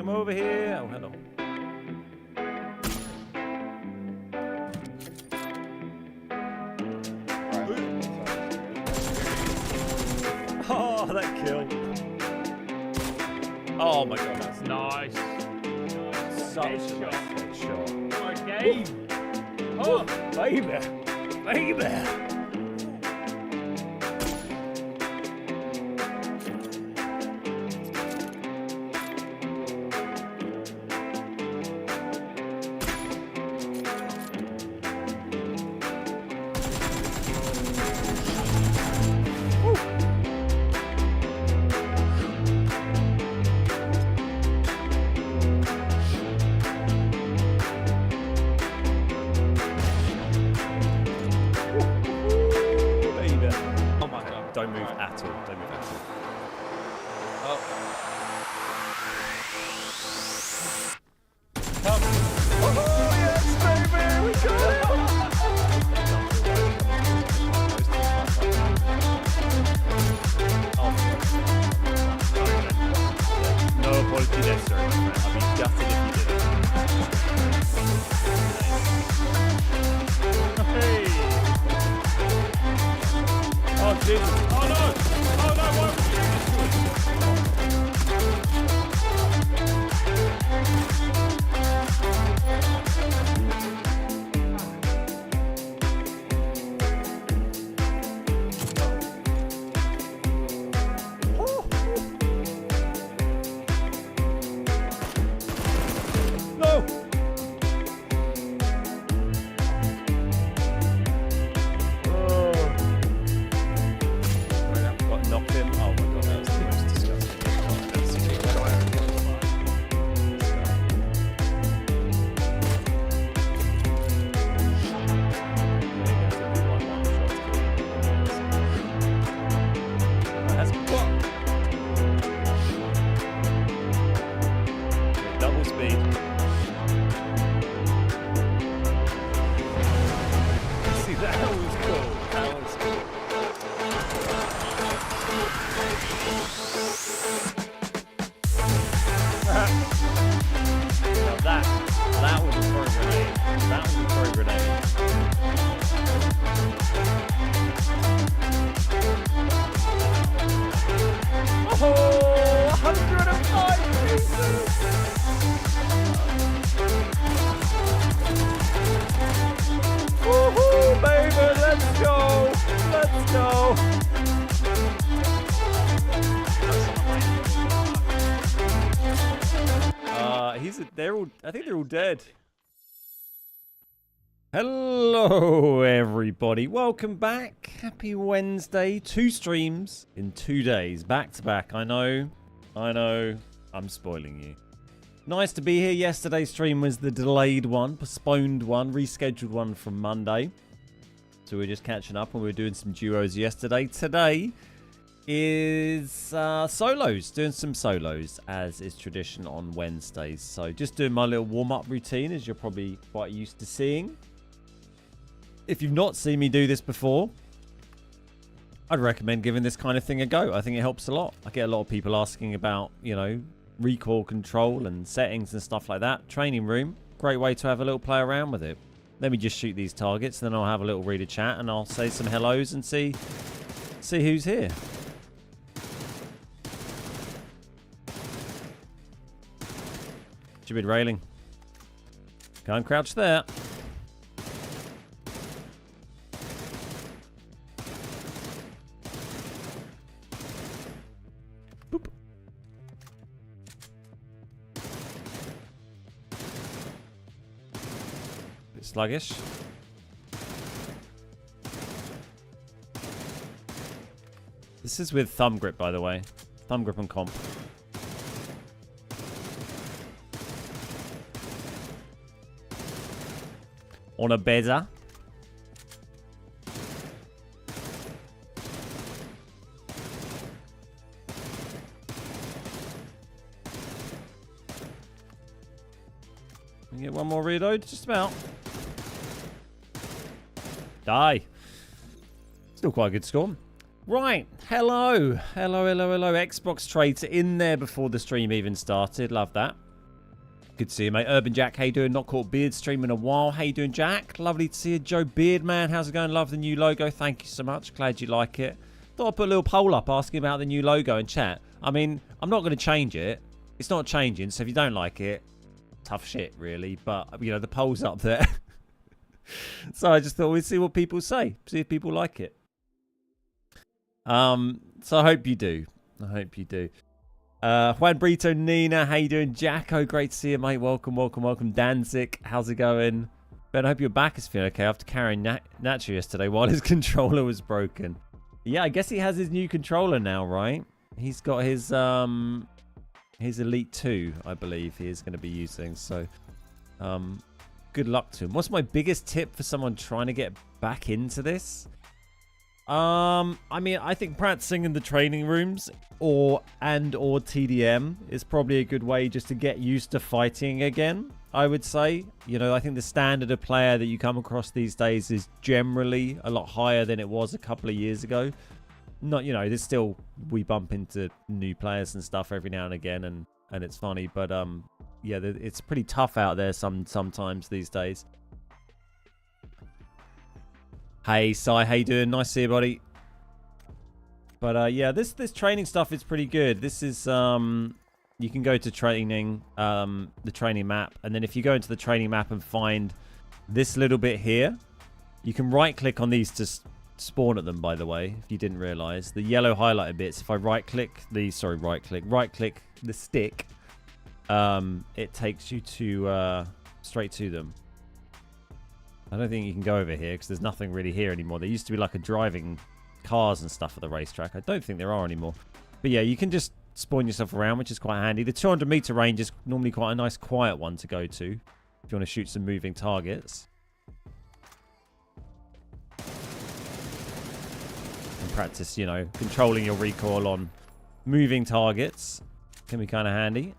Come over here. Oh, hello. Oh, that kill. Oh my god, that's Nice. such a Headshot. nice shot. What a game. Oh, Baby. Baby. Don't move at all. Don't move at all. oh. Oh, yes, baby! We got it! No apology necessary, my friend. I'd be gutted if you did it. Hey! Oh, Jesus. Oh no! Oh no! Why would you do this to No! What, knocked him? Oh my god, that was the most disgusting. That's double speed. See, that was cool. That was cool. Now that was a throw grenade. That was a throw grenade. Oh, 105 pieces! Woohoo, baby, let's go! Let's go! I think they're all dead. Hello, everybody. Welcome back. Happy Wednesday. 2 streams in 2 days, back to back. I know. I'm spoiling you. Nice to be here. Yesterday's stream was the delayed one, postponed one, rescheduled one from Monday. So we're just catching up and we were doing some duos yesterday. Today is solos, doing some solos as is tradition on Wednesdays. So just doing my little warm-up routine, as you're probably quite used to seeing. If you've not seen me do this before, I'd recommend giving this kind of thing a go. I think it helps a lot. I get a lot of people asking about, you know, recoil control and settings and stuff like that. Training room, great way to have a little play around with it. Let me just shoot these targets, then I'll have a little read a chat and I'll say some hellos and see who's here. Stupid railing. Can't crouch there. Boop. Bit sluggish. This is with thumb grip, by the way. Thumb grip and comp. On a better. We get one more reload, just about. Die. Still quite a good score. Right, hello. Xbox traitor in there before the stream even started. Love that. Good to see you, mate. Urban Jack, how you doing? Not caught beard stream in a while. How you doing, Jack? Lovely to see you. Joe Beardman, how's it going? Love the new logo. Thank you so much. Glad you like it. Thought I'd put a little poll up asking about the new logo in chat. I mean, I'm not going to change it. It's not changing, so if you don't like it, tough shit, really. But, you know, the poll's up there. So I just thought we'd see what people say. See if people like it. So I hope you do. I hope you do. Juan Brito, Nina, how you doing? Jacko, great to see you, mate. Welcome, welcome, welcome. Danzik, how's it going? Ben, I hope your back is feeling okay after carrying Nacho yesterday while his controller was broken. Yeah, I guess he has his new controller now, right? He's got his Elite 2, I believe he is going to be using. So, good luck to him. What's my biggest tip for someone trying to get back into this? I mean, I think practicing in the training rooms or TDM is probably a good way just to get used to fighting again, I would say. You know, I think the standard of player that you come across these days is generally a lot higher than it was a couple of years ago. Not, you know, there's still, we bump into new players and stuff every now and again, and it's funny, but yeah, it's pretty tough out there sometimes these days. Hey, Sai, how you doing? Nice to see you, buddy. But yeah, this training stuff is pretty good. This is you can go to training, the training map, and then if you go into the training map and find this little bit here, you can right click on these to spawn at them, by the way, if you didn't realize. The yellow highlighted bits, if I right click the stick, it takes you to straight to them. I don't think you can go over here because there's nothing really here anymore. There used to be like a driving cars and stuff at the racetrack. I don't think there are anymore. But yeah, you can just spawn yourself around, which is quite handy. The 200-meter range is normally quite a nice quiet one to go to if you want to shoot some moving targets. And practice, you know, controlling your recoil on moving targets can be kind of handy.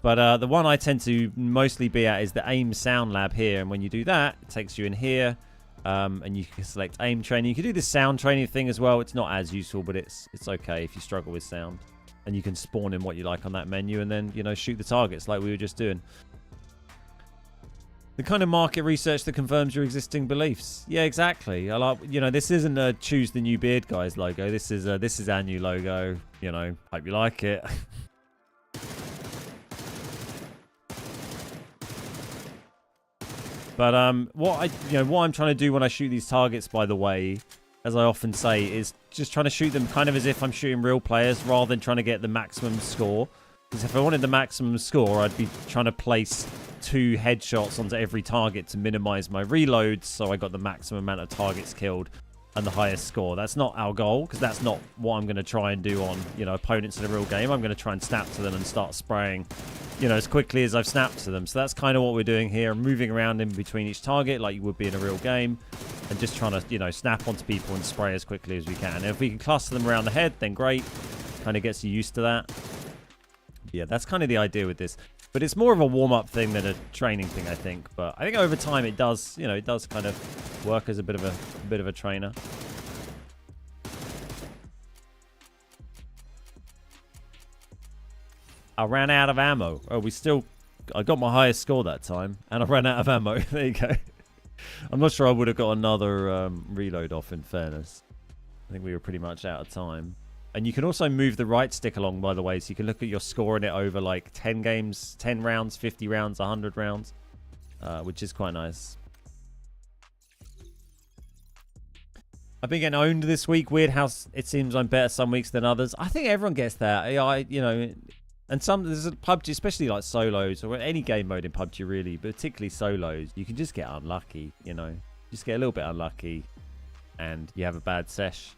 But the one I tend to mostly be at is the aim sound lab here. And when you do that, it takes you in here. And you can select aim training. You can do the sound training thing as well. It's not as useful, but it's okay if you struggle with sound. And you can spawn in what you like on that menu and then, you know, shoot the targets like we were just doing. The kind of market research that confirms your existing beliefs. Yeah, exactly. I like, you know, this isn't a choose the new beard guys logo. This is our new logo. You know, hope you like it. But what I'm trying to do when I shoot these targets, by the way, as I often say, is just trying to shoot them kind of as if I'm shooting real players rather than trying to get the maximum score. Because if I wanted the maximum score, I'd be trying to place 2 headshots onto every target to minimize my reloads, so I got the maximum amount of targets killed and the highest score. That's not our goal, because that's not what I'm going to try and do on, you know, opponents in a real game. I'm going to try and snap to them and start spraying, you know, as quickly as I've snapped to them. So that's kind of what we're doing here, moving around in between each target like you would be in a real game, and just trying to, you know, snap onto people and spray as quickly as we can. And if we can cluster them around the head, then great. Kind of gets you used to that. Yeah, that's kind of the idea with this. But it's more of a warm-up thing than a training thing, I think. But I think over time it does, you know, it does kind of work as a bit of a trainer. I ran out of ammo. Oh, I got my highest score that time, and I ran out of ammo. There you go. I'm not sure I would have got another reload off, in fairness. I think we were pretty much out of time. And you can also move the right stick along, by the way, so you can look at your score in it over like 10 games, 10 rounds, 50 rounds, 100 rounds, which is quite nice. I've been getting owned this week. Weird how it seems I'm better some weeks than others. I think everyone gets that. You know, and there's a PUBG, especially like solos or any game mode in PUBG really, but particularly solos, you can just get unlucky, you know. Just get a little bit unlucky and you have a bad sesh.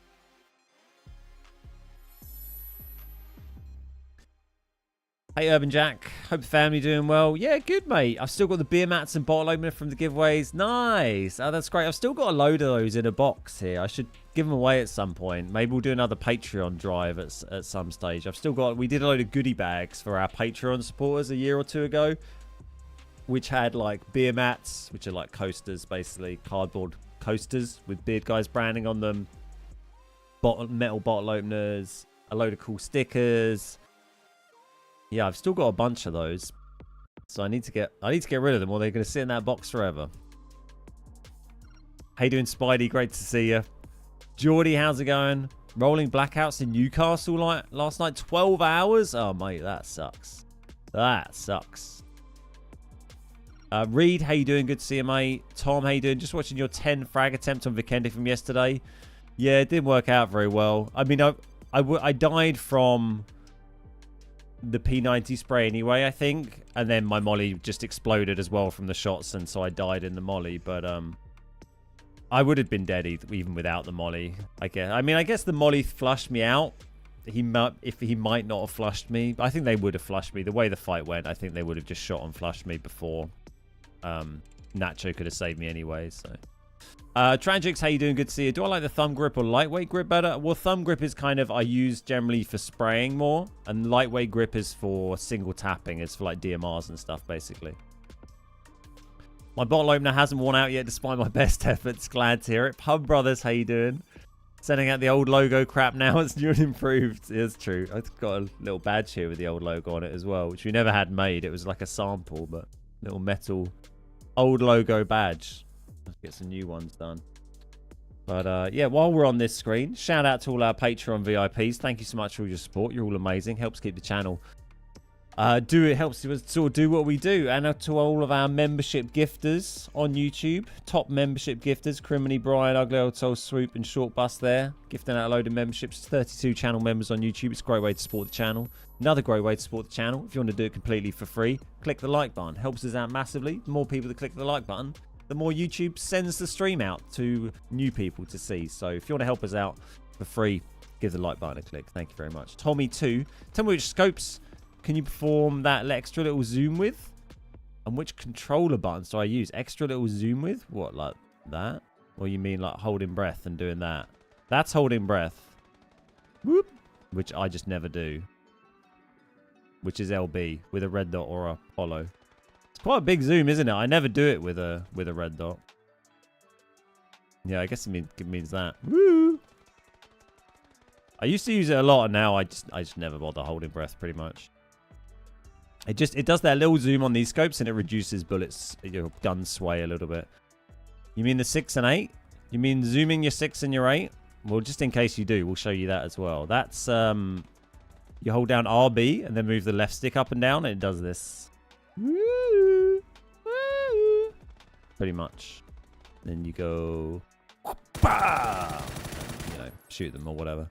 Hey, Urban Jack. Hope the family doing well. Yeah, good, mate. I've still got the beer mats and bottle opener from the giveaways. Nice. Oh, that's great. I've still got a load of those in a box here. I should give them away at some point. Maybe we'll do another Patreon drive at some stage. I've still got... We did a load of goodie bags for our Patreon supporters a year or two ago, which had, like, beer mats, which are like coasters, basically. Cardboard coasters with Beard Guys branding on them. Metal bottle openers. A load of cool stickers. Yeah, I've still got a bunch of those. So I need to get rid of them or they're going to sit in that box forever. How you doing, Spidey? Great to see you. Geordie, how's it going? Rolling blackouts in Newcastle last night. 12 hours? Oh, mate, that sucks. That sucks. Reed, how you doing? Good to see you, mate. Tom, how you doing? Just watching your 10 frag attempt on Vikendi from yesterday. Yeah, it didn't work out very well. I mean, I died from the P90 spray anyway, I think. And then my molly just exploded as well from the shots. And so I died in the molly. But I would have been dead even without the molly, I guess. I mean, I guess the molly flushed me out. He might not have flushed me. I think they would have flushed me. The way the fight went, I think they would have just shot and flushed me before Nacho could have saved me anyway. So, Tragix, how you doing? Good to see you. Do I like the thumb grip or lightweight grip better? Well, thumb grip is kind of I use generally for spraying more, and lightweight grip is for single tapping. It's for like DMRs and stuff, basically. My bottle opener hasn't worn out yet, despite my best efforts. Glad to hear it. Pub Brothers, how you doing? Sending out the old logo crap now. It's new and improved. It's true. I've got a little badge here with the old logo on it as well, which we never had made. It was like a sample, but little metal old logo badge. Let's get some new ones done. But yeah, while we're on this screen, shout out to all our Patreon VIPs. Thank you so much for all your support. You're all amazing. Helps keep the channel. It helps us sort of do what we do. And to all of our membership gifters on YouTube, top membership gifters, Criminy, Brian, Ugly Old Soul, Swoop, and Short Bus there, gifting out a load of memberships. 32 channel members on YouTube. It's a great way to support the channel. Another great way to support the channel, if you want to do it completely for free, click the like button. Helps us out massively. The more people that click the like button, the more YouTube sends the stream out to new people to see. So if you want to help us out for free, give the like button a click. Thank you very much. Tommy2, tell me which scopes can you perform that extra little zoom with? And which controller buttons do I use? Extra little zoom with? What, like that? Or you mean like holding breath and doing that? That's holding breath. Whoop. Which I just never do. Which is LB with a red dot or a hollow. It's quite a big zoom, isn't it? I never do it with a red dot. Yeah, I guess it means that. Woo! I used to use it a lot, and now I just never bother holding breath pretty much. It does that little zoom on these scopes, and it reduces bullets, your gun sway a little bit. You mean the 6 and 8? You mean zooming your 6 and your 8? Well, just in case you do, we'll show you that as well. That's you hold down RB and then move the left stick up and down, and it does this. Woo! Woo! Pretty much. Then you go, bah! You know, shoot them or whatever.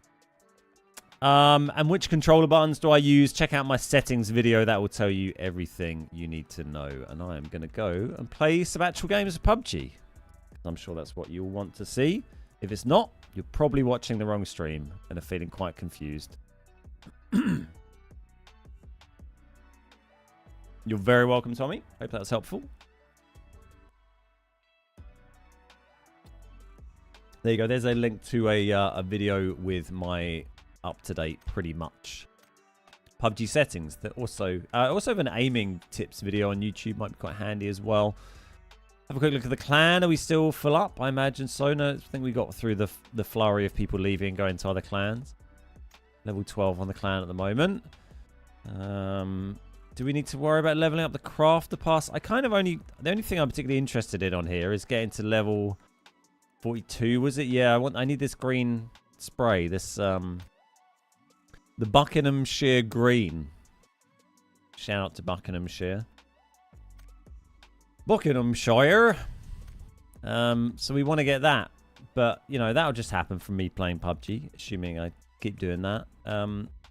And which controller buttons do I use? Check out my settings video. That will tell you everything you need to know. And I am going to go and play some actual games of PUBG. I'm sure that's what you'll want to see. If it's not, you're probably watching the wrong stream and are feeling quite confused. You're very welcome, Tommy. Hope that's helpful. There you go. There's a link to a video with my up-to-date, pretty much, PUBG settings. That also have an aiming tips video on YouTube. Might be quite handy as well. Have a quick look at the clan. Are we still full up? I imagine so. No, I think we got through the flurry of people leaving, going to other clans. Level 12 on the clan at the moment. Do we need to worry about leveling up the crafter pass? The only thing I'm particularly interested in on here is getting to level 42. Was it? Yeah, I need this green spray. This the Buckinghamshire green. Shout out to Buckinghamshire. Buckinghamshire. So we want to get that, but you know that'll just happen from me playing PUBG, assuming I keep doing that.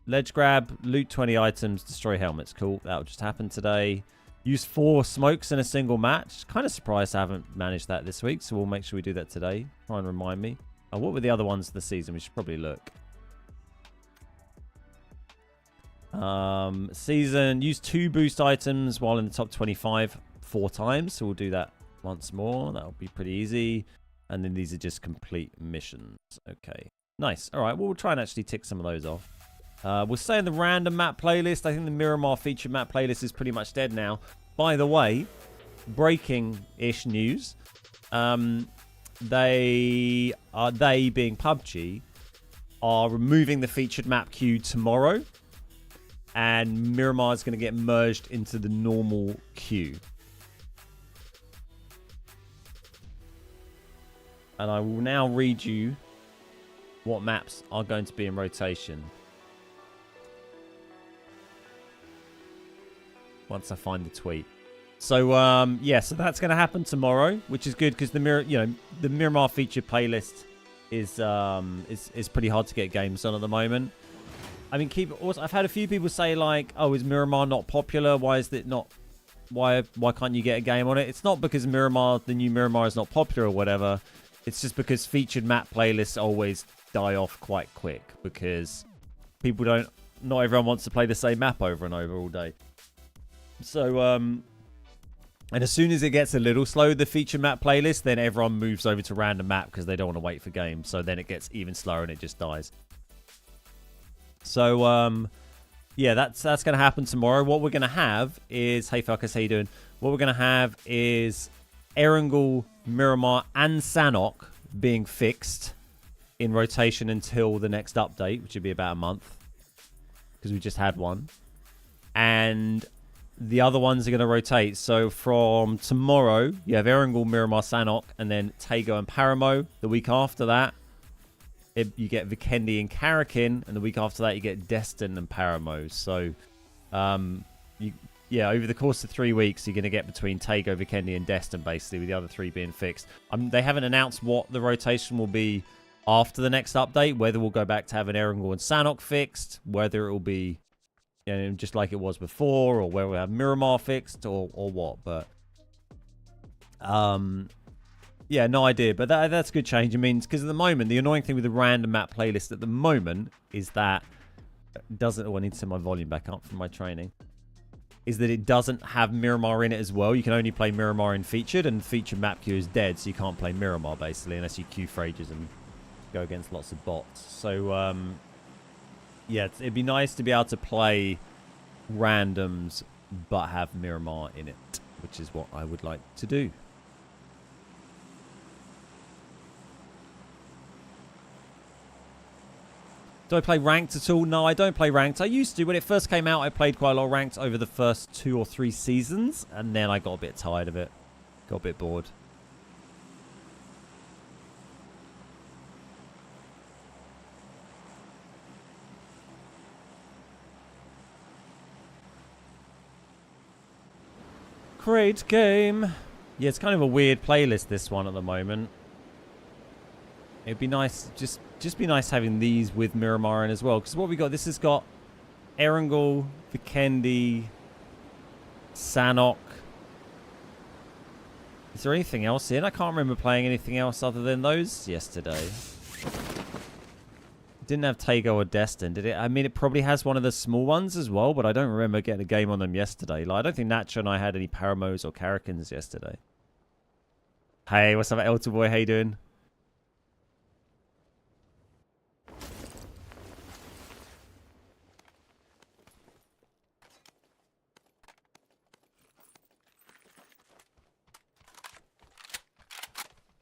Ledge grab, loot 20 items, destroy helmets. Cool, that'll just happen today. Use 4 smokes in a single match. Kind of surprised I haven't managed that this week, so we'll make sure we do that today. Try and remind me. What were the other ones of the season? We should probably look. Season, use 2 boost items while in the top 25 4 times. So we'll do that once more. That'll be pretty easy. And then these are just complete missions. Okay, nice. All right, well, we'll try and actually tick some of those off. We'll stay in the random map playlist. I think the Miramar featured map playlist is pretty much dead now. By the way, breaking-ish news. They being PUBG, are removing the featured map queue tomorrow. and Miramar is going to get merged into the normal queue. And I will now read you what maps are going to be in rotation. Once I find the tweet. So, yeah, so that's going to happen tomorrow, which is good because the Miramar featured playlist is pretty hard to get games on at the moment. I mean, I've had a few people say like, "Oh, is Miramar not popular? Why is it not? Why can't you get a game on it?" It's not because the new Miramar is not popular or whatever. It's just because featured map playlists always die off quite quick because not everyone wants to play the same map over and over all day. So, and as soon as it gets a little slow, the feature map playlist, then everyone moves over to random map because they don't want to wait for games. So then it gets even slower and it just dies. So, yeah, that's going to happen tomorrow. What we're going to have is, hey, fuckers, how you doing? What we're going to have is Erangel, Miramar, and Sanhok being fixed in rotation until the next update, which would be about a month because we just had one. And the other ones are going to rotate. So from tomorrow, you have Erangel, Miramar, Sanhok, and then Tago and Paramo. The week after that, you get Vikendi and Karakin, and the week after that, you get Destin and Paramo. So, over the course of 3 weeks, you're going to get between Tago, Vikendi, and Destin, basically, with the other three being fixed. They haven't announced what the rotation will be after the next update, whether we'll go back to having Erangel and Sanhok fixed, whether it will be just like it was before, or where we have Miramar fixed, or what. But, yeah, no idea. But that's a good change. It means, because at the moment, the annoying thing with the random map playlist at the moment is that I need to turn my volume back up from my training. Is that it doesn't have Miramar in it as well. You can only play Miramar in featured, and featured map queue is dead, so you can't play Miramar basically unless you queue for ages and go against lots of bots. So, yeah, it'd be nice to be able to play randoms but have Miramar in it, which is what I would like to do. Do I play ranked at all? No, I don't play ranked. I used to. When it first came out, I played quite a lot of ranked over the first 2 or 3 seasons, and then I got a bit tired of it. Got a bit bored. Great game. Yeah, it's kind of a weird playlist, this one, at the moment. It'd be nice, just be nice having these with Miramar in as well. Because what we got, this has got Erangel, Vikendi, Sanhok. Is there anything else in? I can't remember playing anything else other than those yesterday. Didn't have Tago or Destin, did it? I mean, it probably has one of the small ones as well, but I don't remember getting a game on them yesterday. Like, I don't think Nacho and I had any Paramos or Karakins yesterday. Hey, what's up, Elton Boy? How you doing?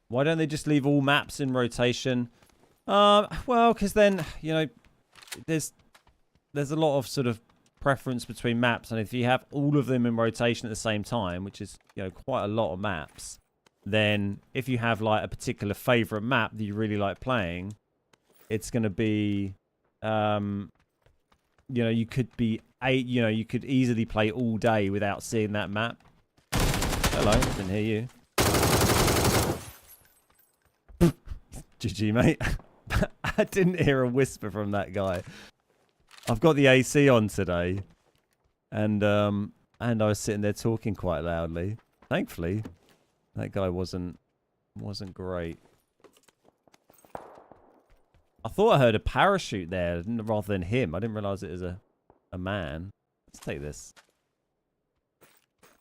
Why don't they just leave all maps in rotation? Well, because then, there's a lot of sort of preference between maps, and if you have all of them in rotation at the same time, which is, quite a lot of maps, then if you have like a particular favorite map that you really like playing, it's going to be, you could be you could easily play all day without seeing that map. Hello, didn't hear you. GG, mate. I didn't hear a whisper from that guy. I've got the AC on today, and I was sitting there talking quite loudly. Thankfully, that guy wasn't great. I thought I heard a parachute there rather than him. I didn't realize it was a man. Let's take this.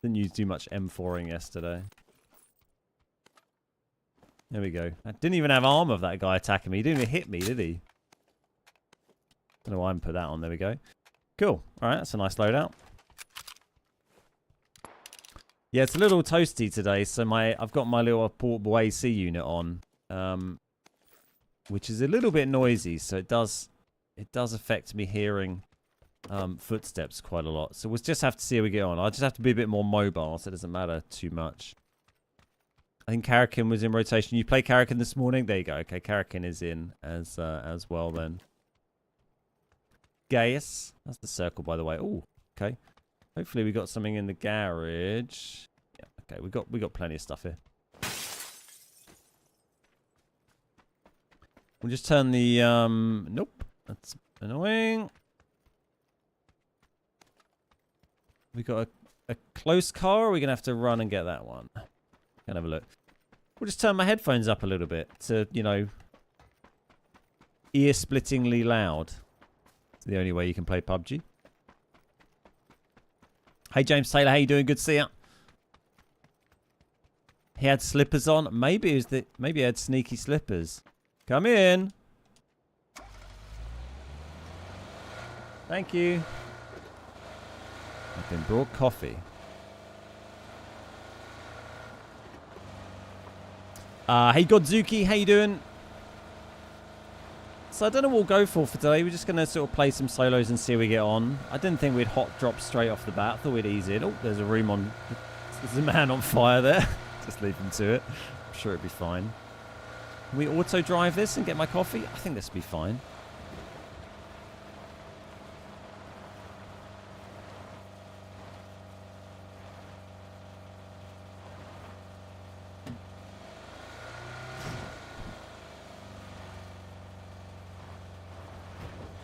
Didn't use too much M4ing yesterday. There we go. I didn't even have armor of that guy attacking me. He didn't even hit me, did he? Don't know why I haven't put that on. There we go. Cool. All right, that's a nice loadout. Yeah, it's a little toasty today, so I've got my little portable AC unit on, which is a little bit noisy, so it does affect me hearing footsteps quite a lot. So we'll just have to see how we get on. I'll just have to be a bit more mobile, so it doesn't matter too much. I think Karakin was in rotation. You play Karakin this morning? There you go. Okay, Karakin is in as well then. Gaius. That's the circle, by the way. Oh, okay. Hopefully we got something in the garage. Yeah, okay, we got plenty of stuff here. We'll just turn the nope. That's annoying. We got a close car, or are we gonna have to run and get that one? Can have a look. We'll just turn my headphones up a little bit to, you know, ear-splittingly loud. It's the only way you can play PUBG. Hey James Taylor, how you doing? Good to see ya. He had slippers on. Maybe it was maybe he had sneaky slippers. Come in. Thank you. I've been brought coffee. Hey Godzuki, how you doing? So I don't know what we'll go for today. We're just going to sort of play some solos and see how we get on. I didn't think we'd hot drop straight off the bat. I thought we'd ease in. Oh, there's a room on... There's a man on fire there. Just leave him to it. I'm sure it'll be fine. Can we auto drive this and get my coffee? I think this will be fine.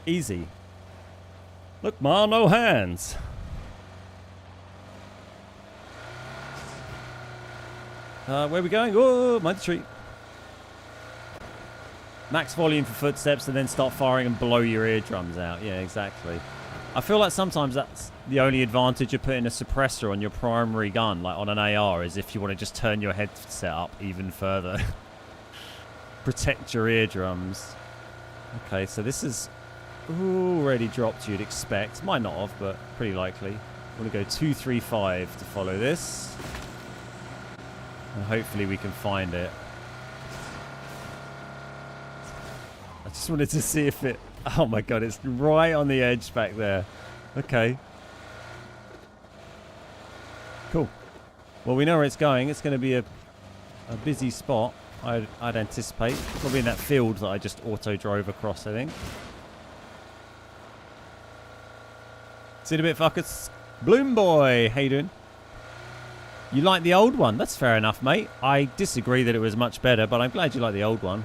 Easy. Look, Ma, no hands. Where are we going? Oh, mind the tree. Max volume for footsteps and then start firing and blow your eardrums out. Yeah, exactly. I feel like sometimes that's the only advantage of putting a suppressor on your primary gun, like on an AR, is if you want to just turn your headset up even further. Protect your eardrums. Okay, so this is already dropped, you'd expect. Might not have, but pretty likely. I'm going to go 235 to follow this. And hopefully we can find it. I just wanted to see if it... Oh my god, it's right on the edge back there. Okay. Cool. Well, we know where it's going. It's going to be a busy spot, I'd anticipate. Probably in that field that I just auto-drove across, I think. See you in a bit, fuckers. Bloom Boy, how you doing? You like the old one? That's fair enough, mate. I disagree that it was much better, but I'm glad you like the old one.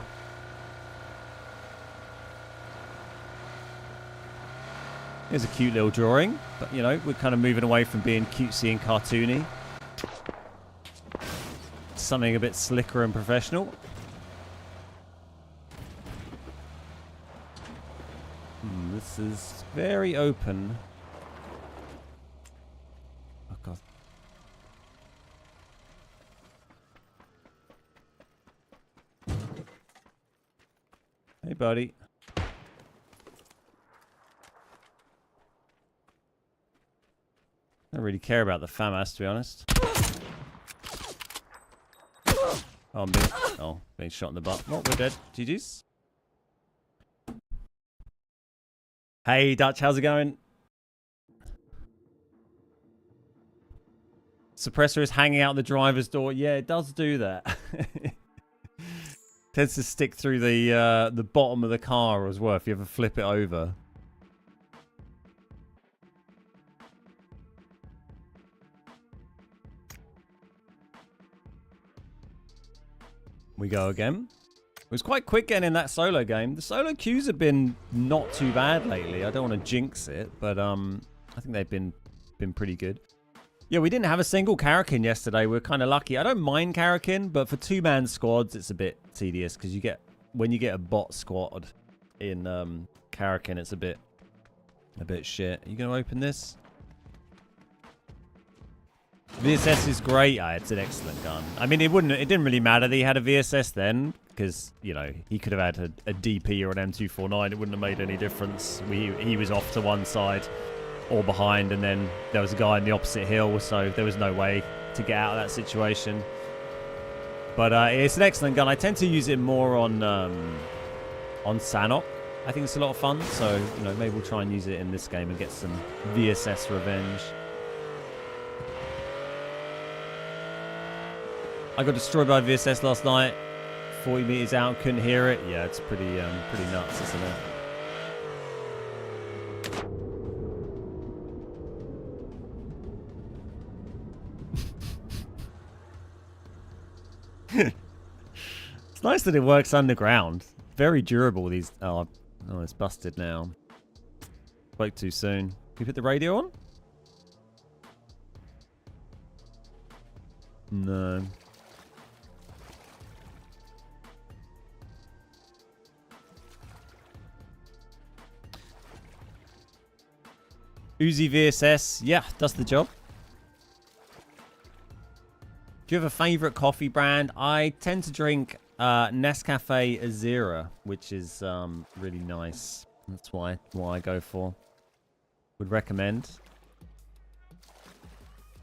Here's a cute little drawing, but you know, we're kind of moving away from being cutesy and cartoony. Something a bit slicker and professional. This is very open. Oh god. Hey buddy. I don't really care about the FAMAS, to be honest. Oh, I'm being shot in the butt. Oh, we're dead. GG's. Hey, Dutch, how's it going? Suppressor is hanging out the driver's door. Yeah, it does do that. Tends to stick through the bottom of the car as well if you ever flip it over. We go again. It was quite quick getting in that solo game. The solo queues have been not too bad lately. I don't want to jinx it, but I think they've been pretty good. Yeah, we didn't have a single Karakin yesterday. We're kind of lucky. I don't mind Karakin, but for two-man squads, it's a bit tedious because when you get a bot squad in Karakin, it's a bit shit. Are you going to open this? VSS is great. It's an excellent gun. I mean, it didn't really matter that he had a VSS then, because, you know, he could have had a DP or an M249. It wouldn't have made any difference. He was off to one side or behind, and then there was a guy in the opposite hill, so there was no way to get out of that situation. But it's an excellent gun. I tend to use it more on Sanok, I think it's a lot of fun, so you know, maybe we'll try and use it in this game and get some VSS revenge. I got destroyed by VSS last night. 40 meters out, couldn't hear it. Yeah, it's pretty nuts, isn't it? It's nice that it works underground. Very durable, these. Oh, it's busted now. Spoke too soon. Can you put the radio on? No. Uzi VSS, yeah, does the job. Do you have a favorite coffee brand? I tend to drink Nescafe Azera, which is really nice. That's what I go for. Would recommend.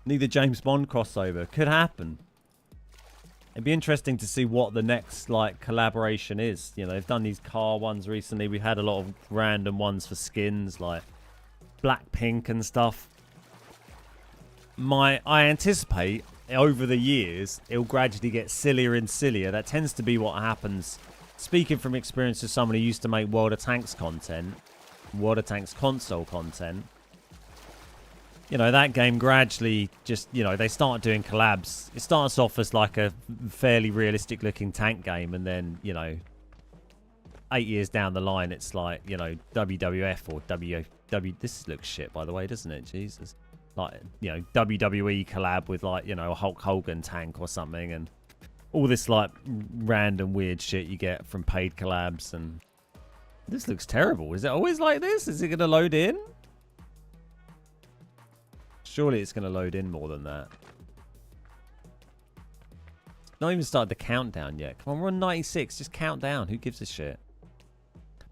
Need the James Bond crossover. Could happen. It'd be interesting to see what the next like collaboration is. You know, they've done these car ones recently. We had a lot of random ones for skins like Blackpink and stuff. I anticipate over the years it'll gradually get sillier and sillier. That tends to be what happens. Speaking from experience as someone who used to make World of Tanks content, World of Tanks console content, you know, that game gradually just, you know, they start doing collabs. It starts off as like a fairly realistic looking tank game, and then, you know, 8 years down the line, it's like, you know, WWF or this looks shit, by the way, doesn't it? Jesus. Like, you know, WWE collab with, like, you know, a Hulk Hogan tank or something, and all this, like, random weird shit you get from paid collabs. And this looks terrible. Is it always like this? Is it going to load in? Surely it's going to load in more than that. Not even started the countdown yet. Come on, we're on 96. Just count down. Who gives a shit?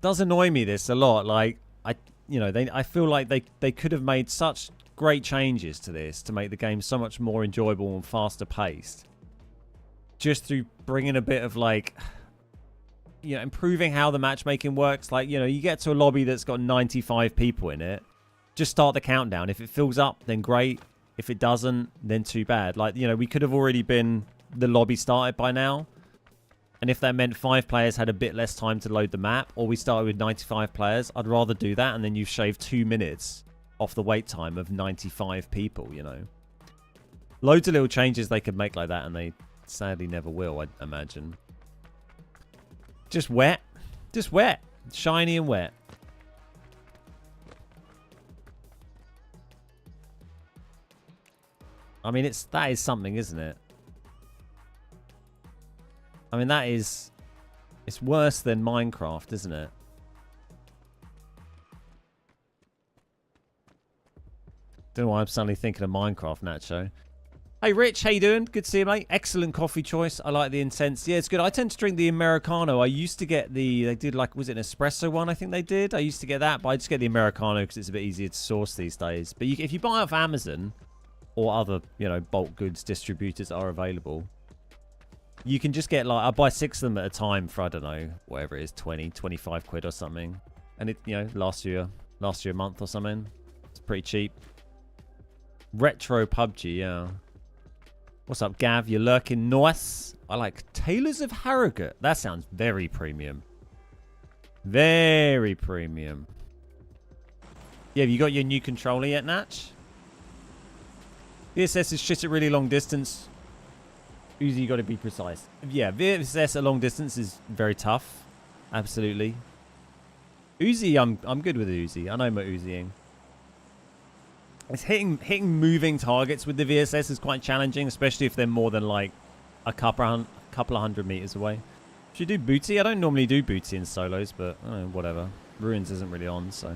Does annoy me this a lot. Like, I feel like they could have made such great changes to this to make the game so much more enjoyable and faster paced, just through bringing a bit of, like, you know, improving how the matchmaking works. Like, you know, you get to a lobby that's got 95 people in it, just start the countdown. If it fills up, then great. If it doesn't, then too bad. Like, you know, we could have already been the lobby started by now. And if that meant 5 players had a bit less time to load the map, or we started with 95 players, I'd rather do that, and then you've shaved 2 minutes off the wait time of 95 people, you know. Loads of little changes they could make like that, and they sadly never will, I imagine. Just wet. Just wet. Shiny and wet. I mean, that is something, isn't it? I mean, it's worse than Minecraft, isn't it? Don't know why I'm suddenly thinking of Minecraft, Nacho. Hey, Rich, how you doing? Good to see you, mate. Excellent coffee choice. I like the intense. Yeah, it's good. I tend to drink the Americano. I used to get they did, like, was it an espresso one? I think they did. I used to get that, but I just get the Americano because it's a bit easier to source these days. But if you buy off Amazon or other, you know, bulk goods distributors are available, you can just get, like, I buy 6 of them at a time for, I don't know, whatever it is, 20, 25 quid or something. And it, you know, lasts you a month or something. It's pretty cheap. Retro PUBG, yeah. What's up, Gav? You're lurking nice. I like Tailors of Harrogate. That sounds very premium. Very premium. Yeah, have you got your new controller yet, Natch? VSS is shit at really long distance. Uzi, you got to be precise. Yeah, VSS at long distance is very tough. Absolutely. Uzi, I'm good with Uzi. I know my Uziing. It's hitting moving targets with the VSS is quite challenging, especially if they're more than, like, a couple of 100 meters away. Should you do booty? I don't normally do booty in solos, but whatever. Ruins isn't really on, so.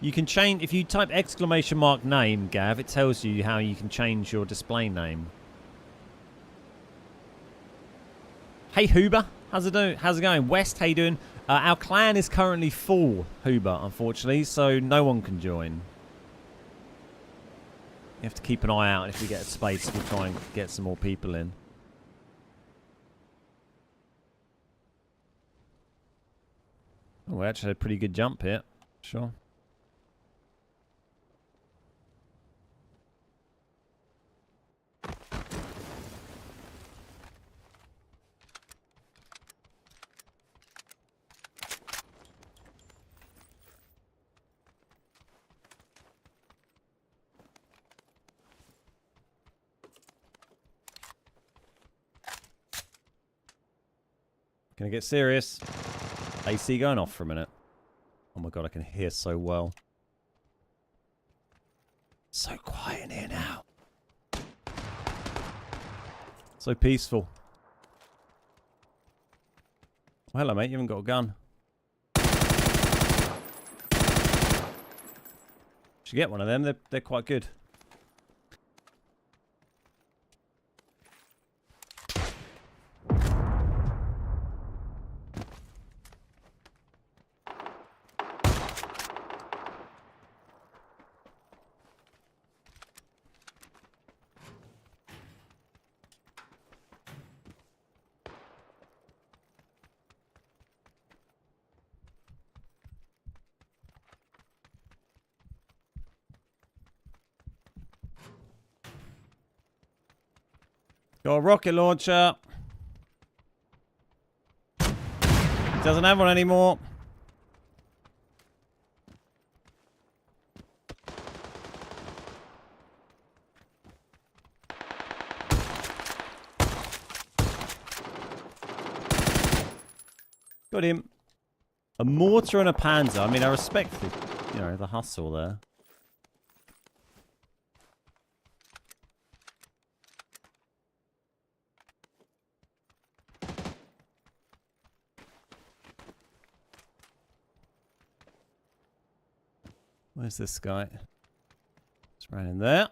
You can change, if you type !name, Gav, it tells you how you can change your display name. Hey, Huber. How's it going? West, how you doing? Our clan is currently full, Huber, unfortunately, so no one can join. You have to keep an eye out. If we get a space, we'll try and get some more people in. we actually had a pretty good jump here. Sure. Gonna get serious. AC going off for a minute. Oh my god, I can hear so well. So quiet in here now. So peaceful. Oh, hello, mate. You haven't got a gun. Should get one of them. They're quite good. Got a rocket launcher. Doesn't have one anymore. Got him. A mortar and a panzer. I mean, I respect the, the hustle there. Where's this guy? It's right in there.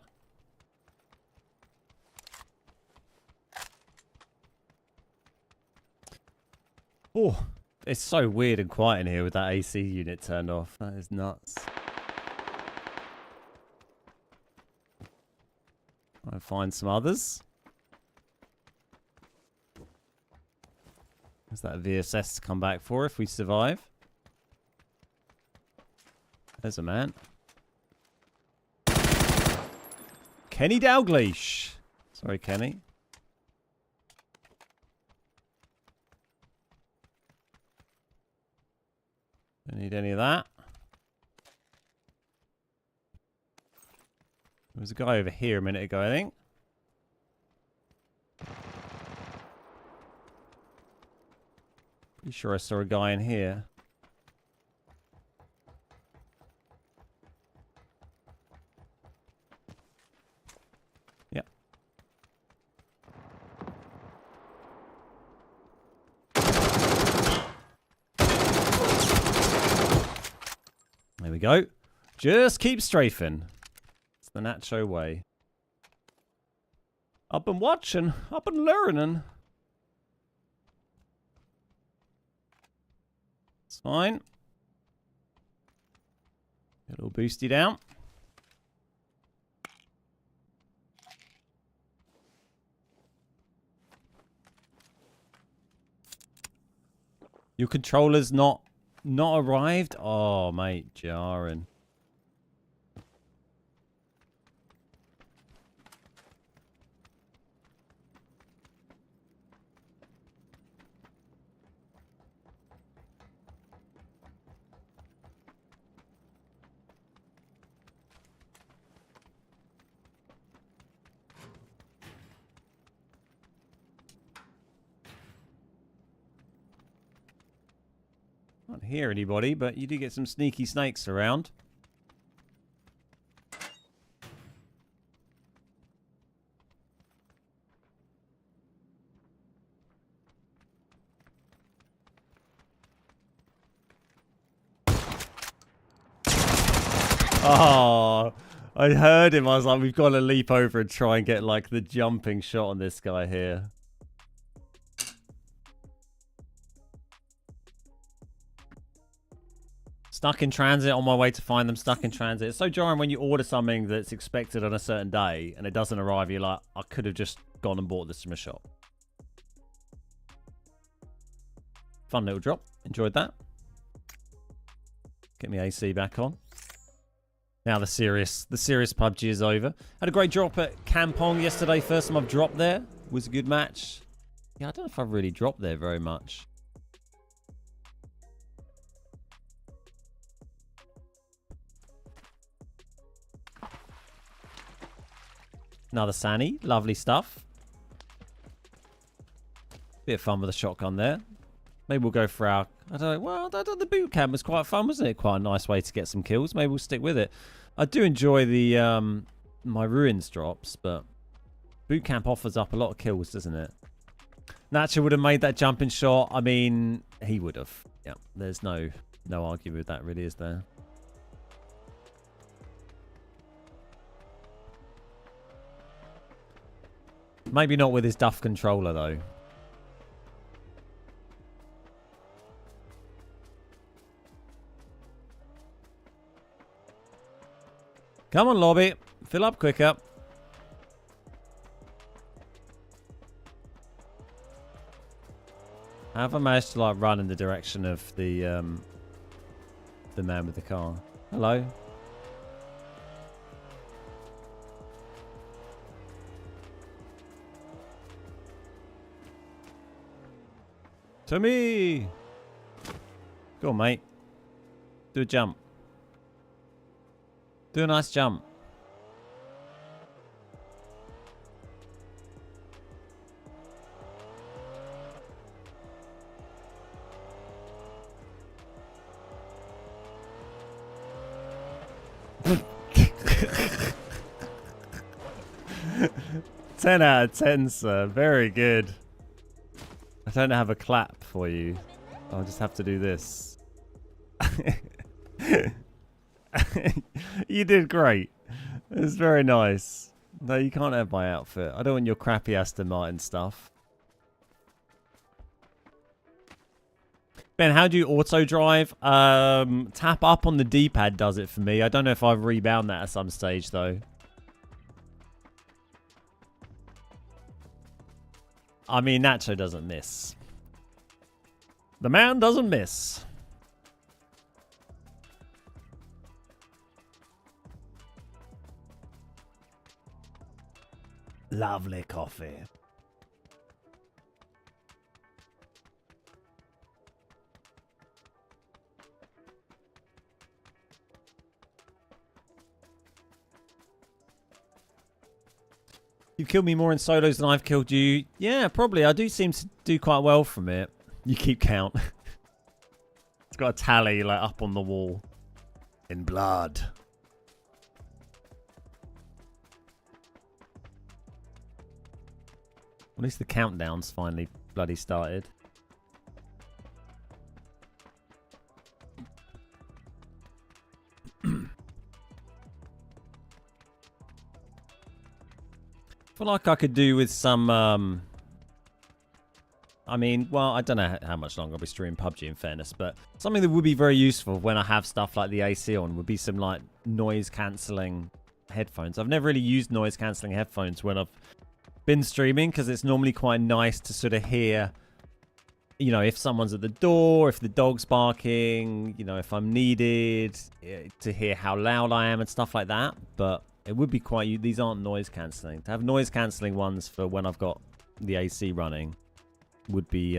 Oh, it's so weird and quiet in here with that AC unit turned off. That is nuts. I'll find some others. There's that VSS to come back for if we survive. There's a man. Kenny Dalglish. Sorry, Kenny. Don't need any of that. There was a guy over here a minute ago, I think. Pretty sure I saw a guy in here. There we go. Just keep strafing. It's the Nacho way. I've been watching. I've been learning. It's fine. Get a little boosty down. Your controller's not arrived? Oh, mate, jarring. Can't hear anybody, but you do get some sneaky snakes around. Oh, I heard him. I was like, we've got to leap over and try and get like the jumping shot on this guy here. Stuck in transit, on my way to find them, stuck in transit. It's so jarring when you order something that's expected on a certain day and it doesn't arrive. You're like, I could have just gone and bought this from a shop. Fun little drop. Enjoyed that. Get me AC back on. Now the serious PUBG is over. Had a great drop at Kampong yesterday. First time I've dropped there. Was a good match. Yeah, I don't know if I've really dropped there very much. Another Sanny. Lovely stuff. Bit of fun with a shotgun there. Maybe we'll go for our... I don't know. Well, the boot camp was quite fun, wasn't it? Quite a nice way to get some kills. Maybe we'll stick with it. I do enjoy the my ruins drops, but boot camp offers up a lot of kills, doesn't it? Nacho would have made that jumping shot. I mean, he would have. Yeah, there's no argument with that, really, is there? Maybe not with his duff controller, though. Come on, lobby. Fill up quicker. Have I managed to like run in the direction of the man with the car? Hello. To me. Go on, mate. Do a jump. Do a nice jump. Ten out of 10, sir. Very good. I don't have a clap for you. I'll just have to do this. You did great. It was very nice. No, you can't have my outfit. I don't want your crappy Aston Martin stuff. Ben, how do you auto drive? Tap up on the D-pad does it for me. I don't know if I've rebound that at some stage though. I mean, Nacho doesn't miss. The man doesn't miss. Lovely coffee. You've killed me more in solos than I've killed you. Yeah, probably. I do seem to do quite well from it. You keep count. It's got a tally like up on the wall. In blood. At least the countdown's finally bloody started. I feel like I could do with some, I mean, well, I don't know how much longer I'll be streaming PUBG in fairness, but something that would be very useful when I have stuff like the AC on would be some, like, noise-cancelling headphones. I've never really used noise-cancelling headphones when I've been streaming because it's normally quite nice to sort of hear, you know, if someone's at the door, if the dog's barking, you know, if I'm needed, to hear how loud I am and stuff like that, but... It would be quite... These aren't noise cancelling. To have noise cancelling ones for when I've got the AC running would be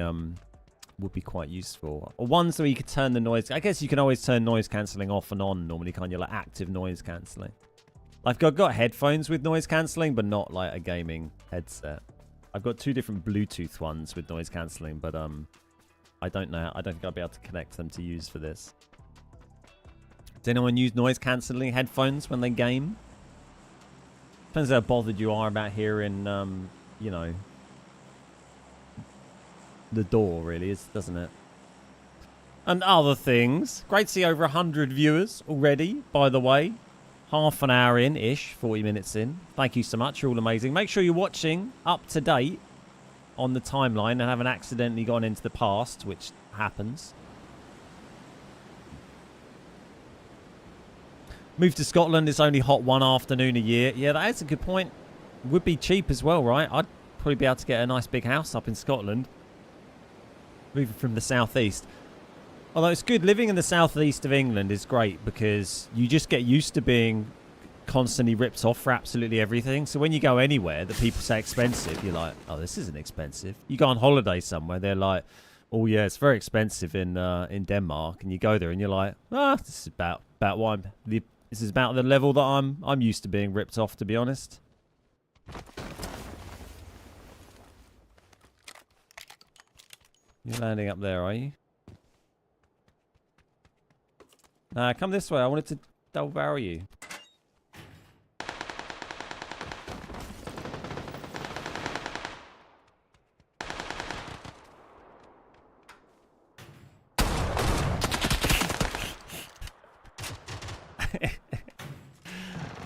quite useful. Or ones where you could turn the noise... I guess you can always turn noise cancelling off and on normally, can't you? Like active noise cancelling. I've got headphones with noise cancelling, but not like a gaming headset. I've got two different Bluetooth ones with noise cancelling, but I don't know. I don't think I'll be able to connect them to use for this. Does anyone use noise cancelling headphones when they game? Depends how bothered you are about hearing, you know, the door, really, doesn't it? And other things. Great to see over 100 viewers already, by the way. Half an hour in-ish, 40 minutes in. Thank you so much. You're all amazing. Make sure you're watching up to date on the timeline and haven't accidentally gone into the past, which happens. Move to Scotland, it's only hot one afternoon a year. Yeah, that is a good point. Would be cheap as well, right? I'd probably be able to get a nice big house up in Scotland. Moving from the southeast. Although it's good, living in the southeast of England is great because you just get used to being constantly ripped off for absolutely everything. So when you go anywhere that people say expensive, you're like, oh, this isn't expensive. You go on holiday somewhere, they're like, oh yeah, it's very expensive in Denmark, and you go there and you're like, this is about what this is about the level that I'm used to being ripped off, to be honest. You're landing up there, are you? Nah, come this way. I wanted to double barrel you.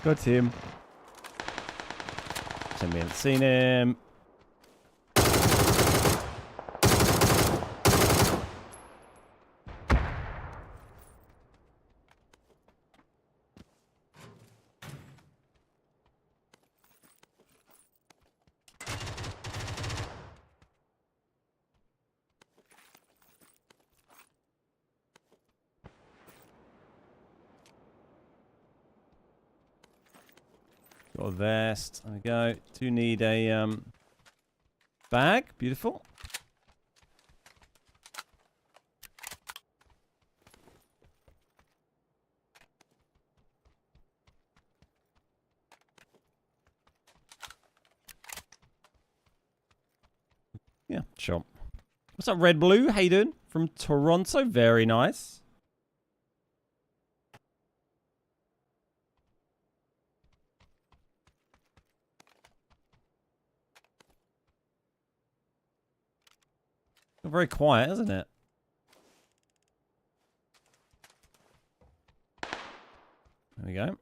Got him. We haven't seen him. Got a vest. There we go. Do need a bag. Beautiful. Yeah, sure. What's up, Red Blue? How you doing? From Toronto. Very nice. Very quiet, isn't it? There we go.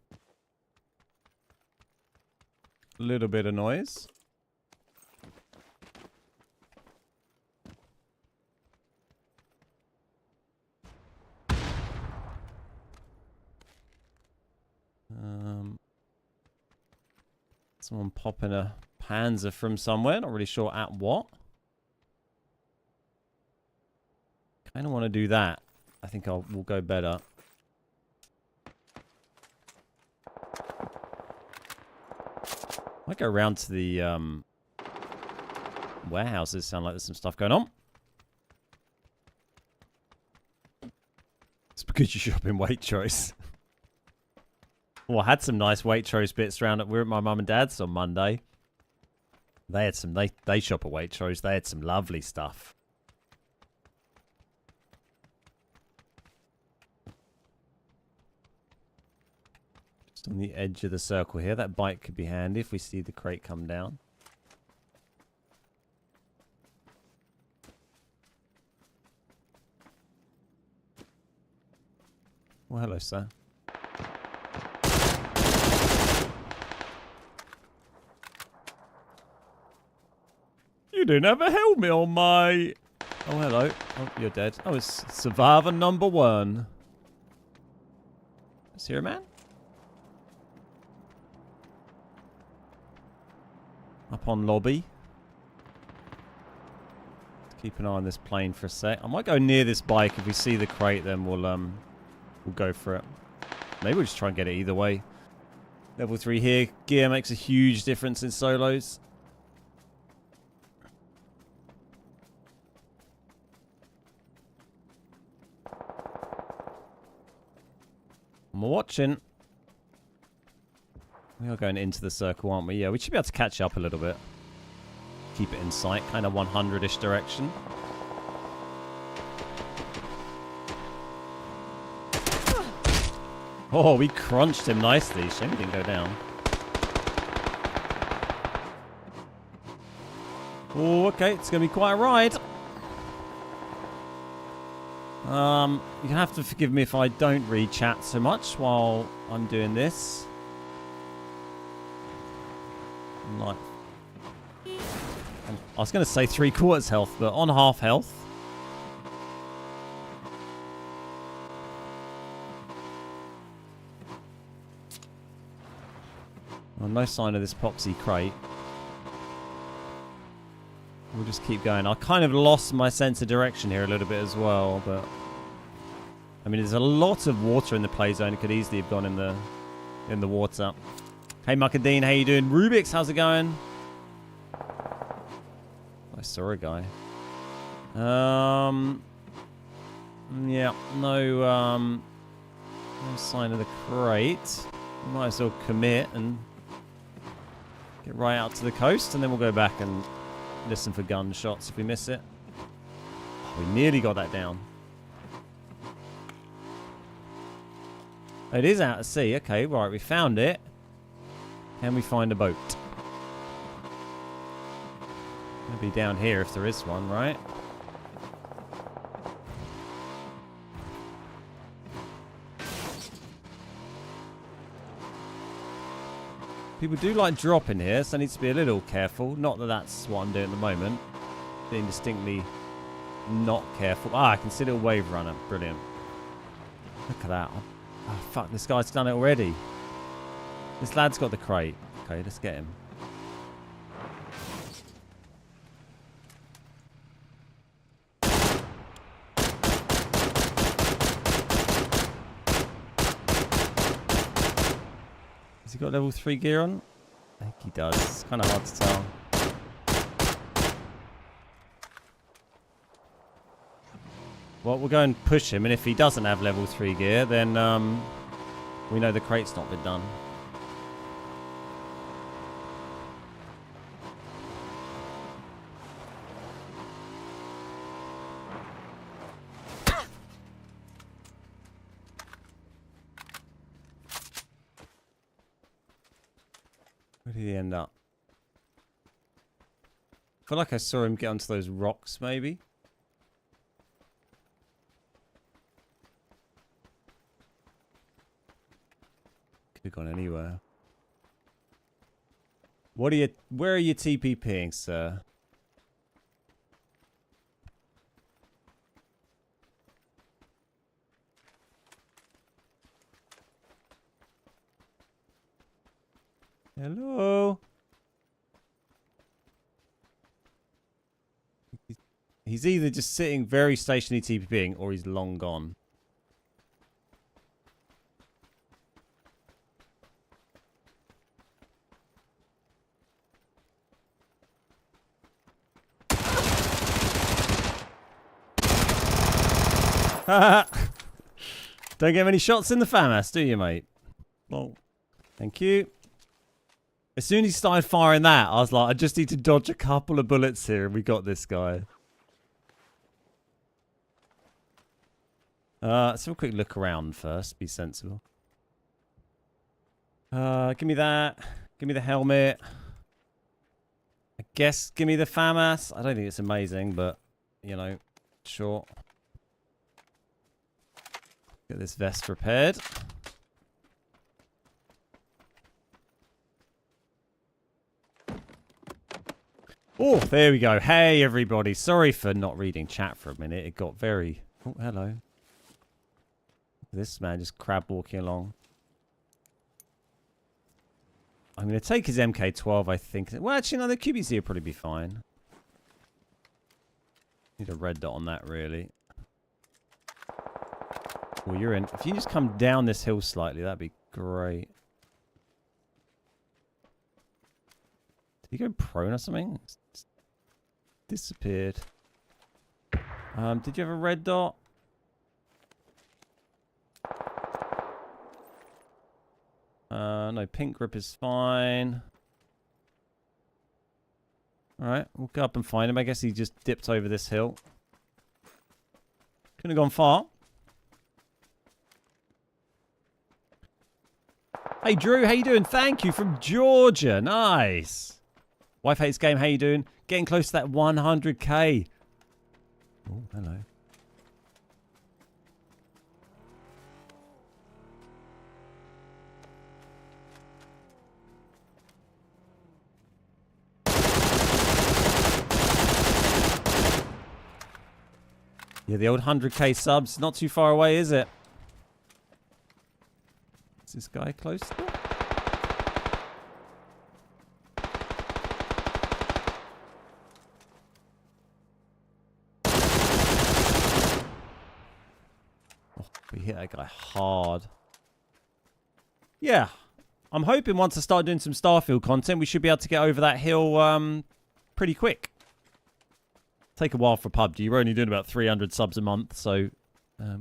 A little bit of noise. Someone popping a Panzer from somewhere. Not really sure at what. Kind of want to do that. I think we'll go better. Might go around to the warehouses. Sound like there's some stuff going on. It's because you shop in Waitrose. Well, I had some nice Waitrose bits around. We were at my mum and dad's on Monday. They had some. They shop at Waitrose. They had some lovely stuff. On the edge of the circle here. That bike could be handy if we see the crate come down. Well, hello, sir. You didn't have a helmet on, mate. Oh, hello. Oh, you're dead. Oh, it's survivor number 1. Is here a man? Up on lobby. Keep an eye on this plane for a sec. I might go near this bike. If we see the crate, then we'll go for it. Maybe we'll just try and get it either way. Level 3 here. Gear makes a huge difference in solos. I'm watching. We are going into the circle, aren't we? Yeah, we should be able to catch up a little bit. Keep it in sight, kind of 100-ish direction. Oh, we crunched him nicely. Shame he didn't go down. Oh, okay. It's going to be quite a ride. You have to forgive me if I don't read chat so much while I'm doing this. Like, I was going to say 3/4 health, but on half health. Well, no sign of this poxy crate. We'll just keep going. I kind of lost my sense of direction here a little bit as well, but I mean, there's a lot of water in the play zone. It could easily have gone in the water. Hey, Muckadeen, how you doing? Rubik's, how's it going? I saw a guy. Yeah, no sign of the crate. Might as well commit and get right out to the coast, and then we'll go back and listen for gunshots if we miss it. Oh, we nearly got that down. It is out at sea. Okay, right, we found it. Can we find a boat? It'll be down here if there is one, right? People do like dropping here, so I need to be a little careful. Not that that's what I'm doing at the moment. Being distinctly not careful. Ah, I can see a little wave runner. Brilliant. Look at that. Oh, fuck, this guy's done it already. This lad's got the crate. Okay, let's get him. Has he got level 3 gear on? I think he does. It's kind of hard to tell. Well, we'll go and push him, and if he doesn't have level 3 gear, then we know the crate's not been done. Where did he end up? I feel like I saw him get onto those rocks, maybe. Could have gone anywhere. What are you? Where are you TPPing, sir? Hello. He's either just sitting very stationary TPPing or he's long gone. Don't get many shots in the FAMAS, do you, mate? Well, thank you. As soon as he started firing that, I was like, I just need to dodge a couple of bullets here, and we got this guy. Let's have a quick look around first. Be sensible. Give me that. Give me the helmet. I guess give me the FAMAS. I don't think it's amazing, but, you know, sure. Get this vest repaired. Oh, there we go. Hey, everybody. Sorry for not reading chat for a minute. It got very... Oh, hello. This man just crab walking along. I'm going to take his MK12, I think. Well, actually, no, the QBZ will probably be fine. Need a red dot on that, really. Well, you're in. If you just come down this hill slightly, that'd be great. Did he go prone or something? It's disappeared. Did you have a red dot? No, pink grip is fine. Alright, we'll go up and find him. I guess he just dipped over this hill. Couldn't have gone far. Hey Drew, how you doing? Thank you from Georgia. Nice. Wife hates game. How you doing? Getting close to that 100k. Oh, hello. Yeah, the old 100k subs. Not too far away, is it? Is this guy close? Oh, we hit that guy hard. Yeah. I'm hoping once I start doing some Starfield content, we should be able to get over that hill pretty quick. Take a while for PUBG. We're only doing about 300 subs a month, so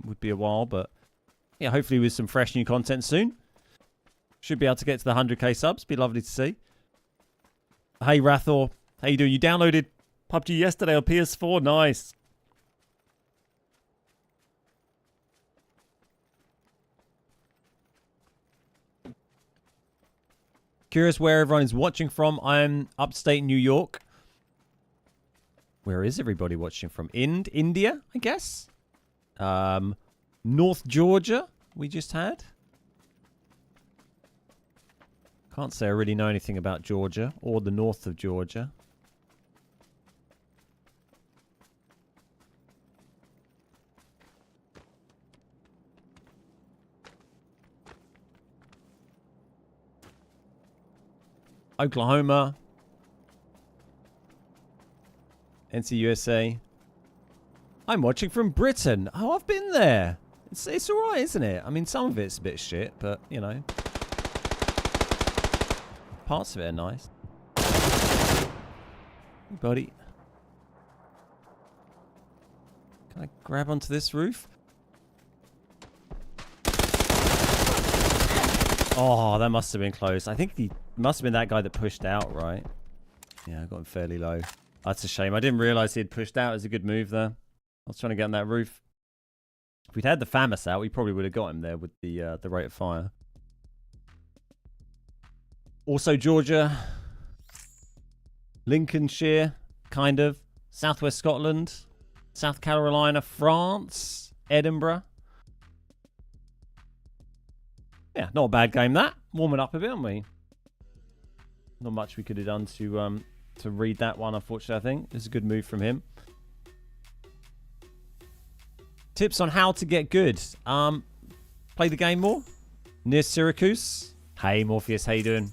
would be a while. But yeah, hopefully with some fresh new content soon. Should be able to get to the 100k subs. Be lovely to see. Hey, Rathor. How you doing? You downloaded PUBG yesterday on PS4? Nice. Curious where everyone is watching from. I'm upstate New York. Where is everybody watching from? India, I guess. North Georgia, we just had. Can't say I really know anything about Georgia or the north of Georgia. Oklahoma. NC USA. I'm watching from Britain. Oh, I've been there. It's alright, isn't it? I mean, some of it's a bit shit, but, you know. Parts of it are nice. Hey, buddy. Can I grab onto this roof? Oh, that must have been close. I think he must have been that guy that pushed out, right? Yeah, I got him fairly low. That's a shame. I didn't realize he had pushed out. It was a good move there. I was trying to get on that roof. If we'd had the FAMAS out, we probably would have got him there with the rate of fire. Also, Georgia. Lincolnshire, kind of. Southwest Scotland. South Carolina, France. Edinburgh. Yeah, not a bad game that. Warming up a bit, aren't we? Not much we could have done to read that one, unfortunately, I think. It's a good move from him. Tips on how to get good. Play the game more. Near Syracuse. Hey, Morpheus, how you doing?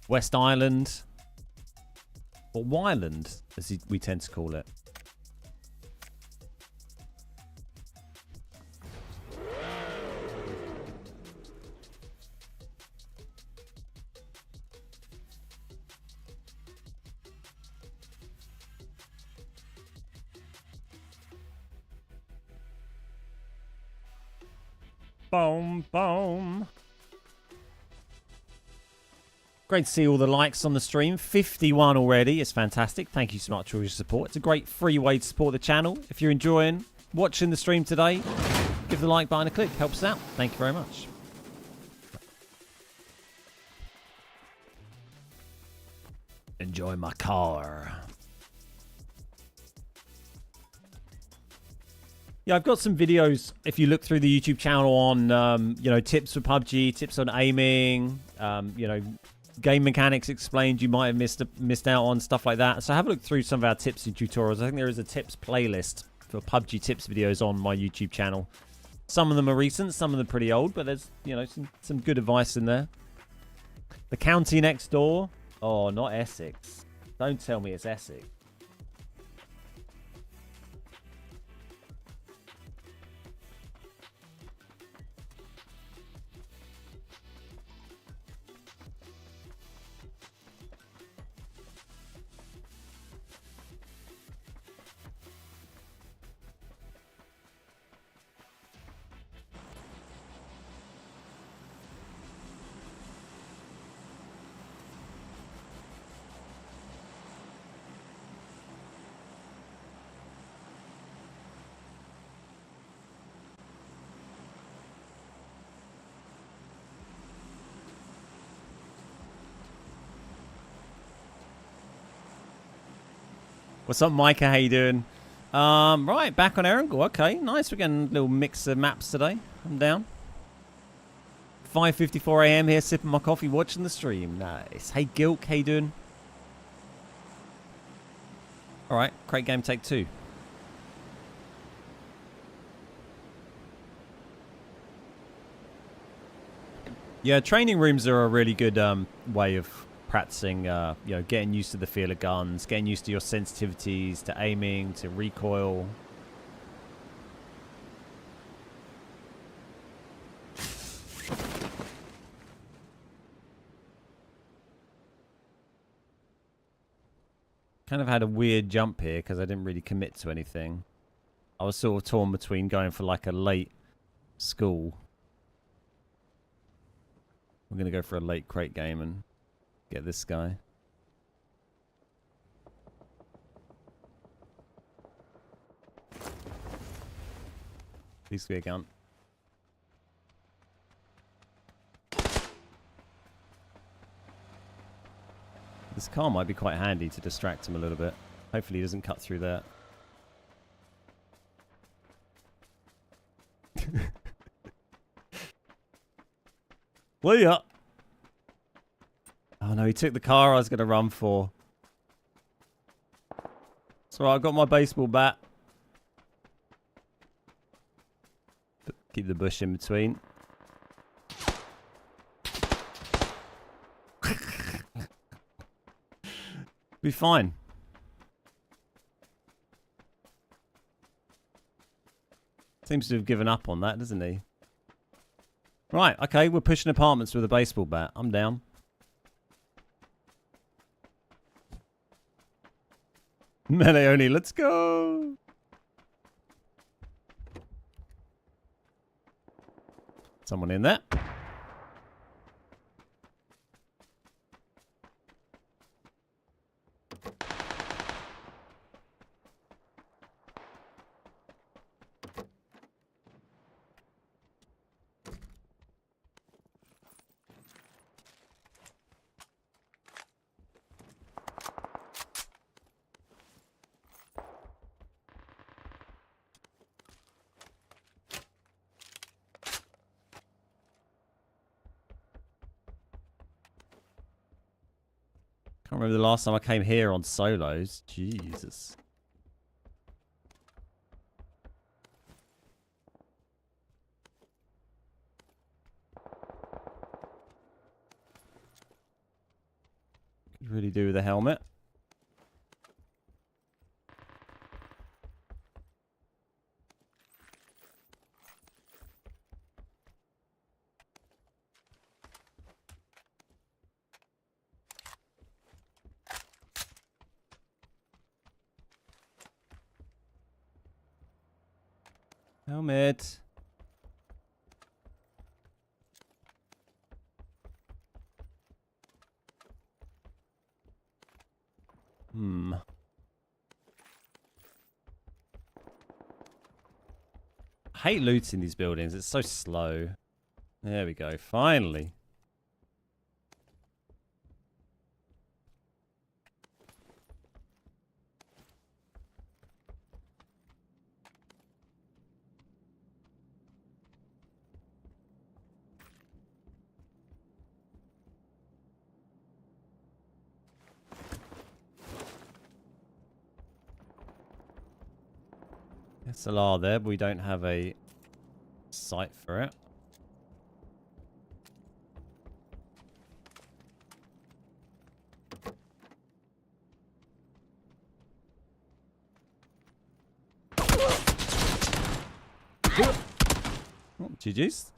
West Island. Or Wyland, as we tend to call it. Boom, boom. Great to see all the likes on the stream. 51 already. It's fantastic. Thank you so much for your support. It's a great free way to support the channel. If you're enjoying watching the stream today, give the like button a click. Helps us out. Thank you very much. Enjoy my car. Yeah, I've got some videos, if you look through the YouTube channel, on, you know, tips for PUBG, tips on aiming, you know, game mechanics explained you might have missed out on, stuff like that. So have a look through some of our tips and tutorials. I think there is a tips playlist for PUBG tips videos on my YouTube channel. Some of them are recent, some of them are pretty old, but there's, you know, some good advice in there. The county next door. Oh, not Essex. Don't tell me it's Essex. What's up, Micah? How you doing? Right, back on Erangel. Okay, nice. We're getting a little mix of maps today. I'm down. 5:54 a.m. here, sipping my coffee, watching the stream. Nice. Hey, Gilk, how you doing? All right, crate game, take 2. Yeah, training rooms are a really good way of practicing, you know, getting used to the feel of guns, getting used to your sensitivities, to aiming, to recoil. Kind of had a weird jump here because I didn't really commit to anything. I was sort of torn between going for like a late school. I'm going to go for a late crate game and get this guy. Please be a gun. This car might be quite handy to distract him a little bit. Hopefully he doesn't cut through that. Leah! Oh no, he took the car I was going to run for. It's alright, I've got my baseball bat. Keep the bush in between. Be fine. Seems to have given up on that, doesn't he? Right, okay, we're pushing apartments with a baseball bat. I'm down. Melee only, let's go! Someone in there. Can't remember the last time I came here on solos. Jesus. Could really do with a helmet. Helmet. I hate looting these buildings. It's so slow. There we go. Finally. SLR there, but we don't have a sight for it. Oh, GG's.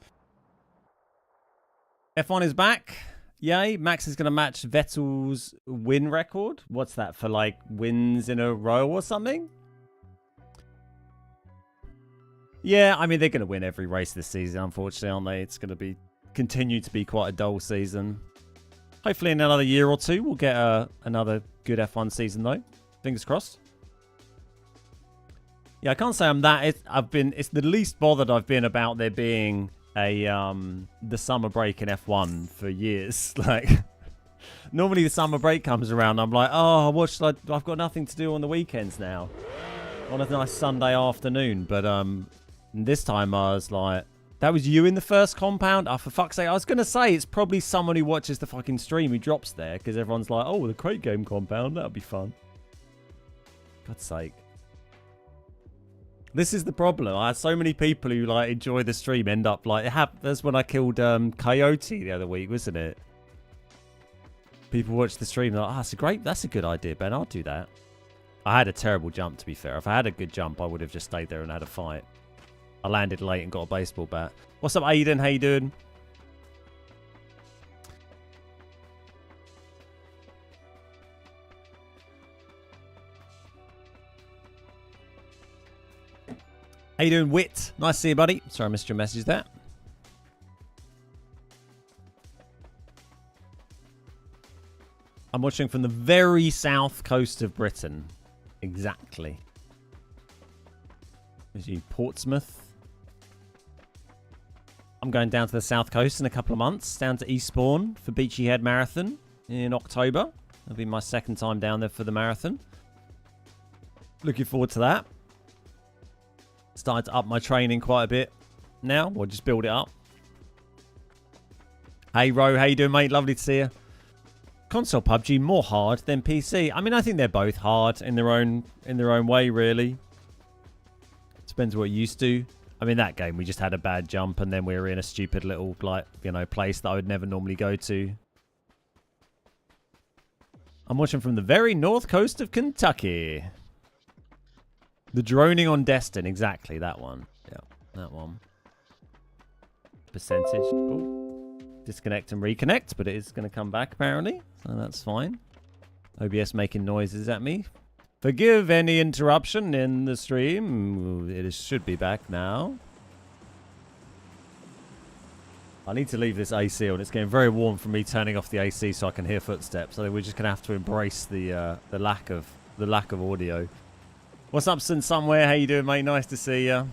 F1 is back. Yay. Max is going to match Vettel's win record. What's that, for like wins in a row or something? Yeah, I mean, they're going to win every race this season, unfortunately, aren't they? It's going to continue to be quite a dull season. Hopefully in another year or two, we'll get another good F1 season, though. Fingers crossed. Yeah, I can't say I'm that. It's the least bothered I've been about there being the summer break in F1 for years. Like, normally the summer break comes around, I'm like, oh, I've got nothing to do on the weekends now. On a nice Sunday afternoon, but this time I was like, that was you in the first compound? Oh, for fuck's sake. I was going to say, it's probably someone who watches the fucking stream who drops there, because everyone's like, oh, the crate game compound, that'll be fun. God's sake. This is the problem. I had so many people who like enjoy the stream end up like, that's when I killed Coyote the other week, wasn't it? People watch the stream, they're like, oh, that's a good idea, Ben, I'll do that. I had a terrible jump, to be fair. If I had a good jump, I would have just stayed there and had a fight. I landed late and got a baseball bat. What's up, Aiden? How you doing? How you doing, Wit? Nice to see you, buddy. Sorry I missed your message there. I'm watching from the very south coast of Britain. Exactly. Is you Portsmouth? I'm going down to the south coast in a couple of months, down to Eastbourne for Beachy Head Marathon in October. That'll be my second time down there for the marathon. Looking forward to that. Started to up my training quite a bit now. We'll just build it up. Hey, Ro, how you doing, mate? Lovely to see you. Console PUBG more hard than PC. I mean, I think they're both hard in their own way, really. Depends what you're used to. I mean, that game, we just had a bad jump and then we were in a stupid little, like, you know, place that I would never normally go to. I'm watching from the very north coast of Kentucky. The droning on Destin, exactly, that one. Yeah, that one. Percentage. Oh, disconnect and reconnect, but it is going to come back apparently, so that's fine. OBS making noises at me. Forgive any interruption in the stream. It should be back now. I need to leave this AC on. It's getting very warm from me turning off the AC so I can hear footsteps. I think we're just gonna have to embrace the lack of audio. What's up, Sin Somewhere? How you doing, mate? Nice to see you.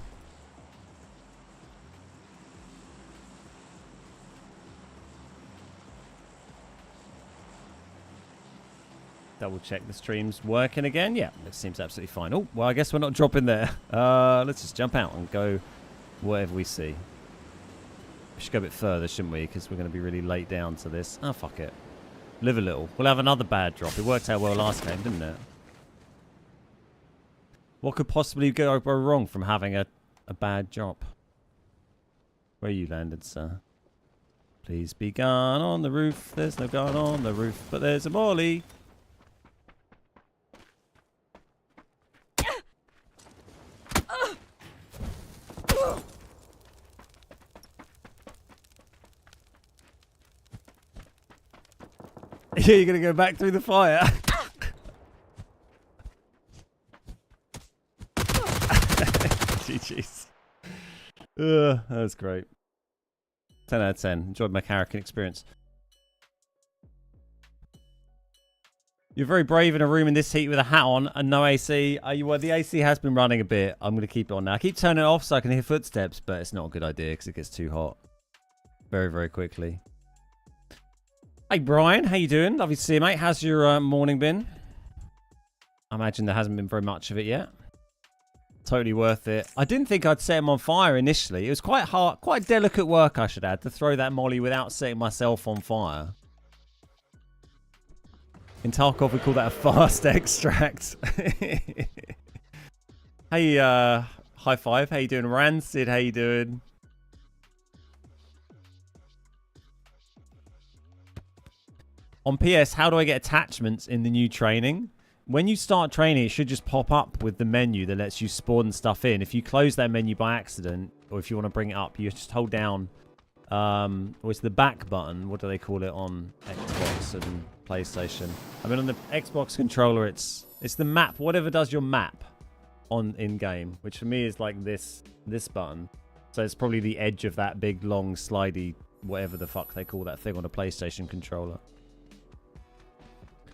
Double check the stream's working again. Yeah, it seems absolutely fine. Oh, well, I guess we're not dropping there. Let's just jump out and go whatever we see. We should go a bit further, shouldn't we? Because we're going to be really late down to this. Oh, fuck it. Live a little. We'll have another bad drop. It worked out well last game, didn't it? What could possibly go wrong from having a bad drop? Where you landed, sir? Please be gun on the roof. There's no gun on the roof, but there's a molly. Yeah, you're going to go back through the fire. GG's. That was great. 10 out of 10. Enjoyed my character experience. You're very brave in a room in this heat with a hat on and no AC. Well, the AC has been running a bit. I'm going to keep it on now. I keep turning it off so I can hear footsteps, but it's not a good idea because it gets too hot very, very quickly. Hey, Brian. How you doing? Lovely to see you, mate. How's your morning been? I imagine there hasn't been very much of it yet. Totally worth it. I didn't think I'd set him on fire initially. It was quite hard, quite delicate work, I should add, to throw that molly without setting myself on fire. In Tarkov, we call that a fast extract. Hey, high five. How you doing? Rancid, how you doing? On PS, how do I get attachments in the new training? When you start training, it should just pop up with the menu that lets you spawn stuff in. If you close that menu by accident, or if you want to bring it up, you just hold down, it's the back button. What do they call it on Xbox and PlayStation? I mean, on the Xbox controller, it's the map, whatever does your map on in-game, which for me is like this button. So it's probably the edge of that big, long, slidey, whatever the fuck they call that thing on a PlayStation controller.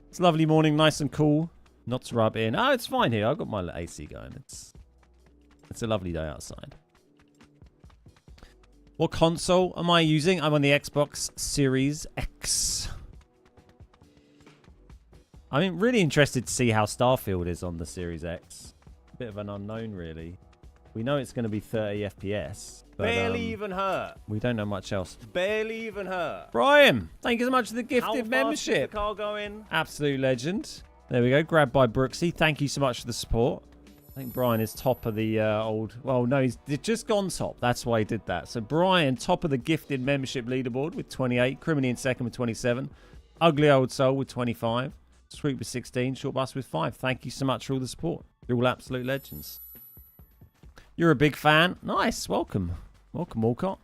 It's a lovely morning, nice and cool. Not to rub in. Oh, it's fine here. I've got my AC going. It's a lovely day outside. What console am I using? I'm on the Xbox Series X. I'm really interested to see how Starfield is on the Series X. A bit of an unknown, really. We know it's going to be 30 FPS. But, barely even hurt. We don't know much else. Barely even hurt. Brian, thank you so much for the gifted How fast membership. is the car going? Absolute legend. There we go. Grabbed by Brooksy. Thank you so much for the support. I think Brian is top of the old... Well, no, he's just gone top. That's why he did that. So Brian, top of the gifted membership leaderboard with 28. Criminy in second with 27. Ugly Old Soul with 25. Sweet with 16. Short Bus with 5. Thank you so much for all the support. You're all absolute legends. You're a big fan. Nice. Welcome. Welcome, Walcott.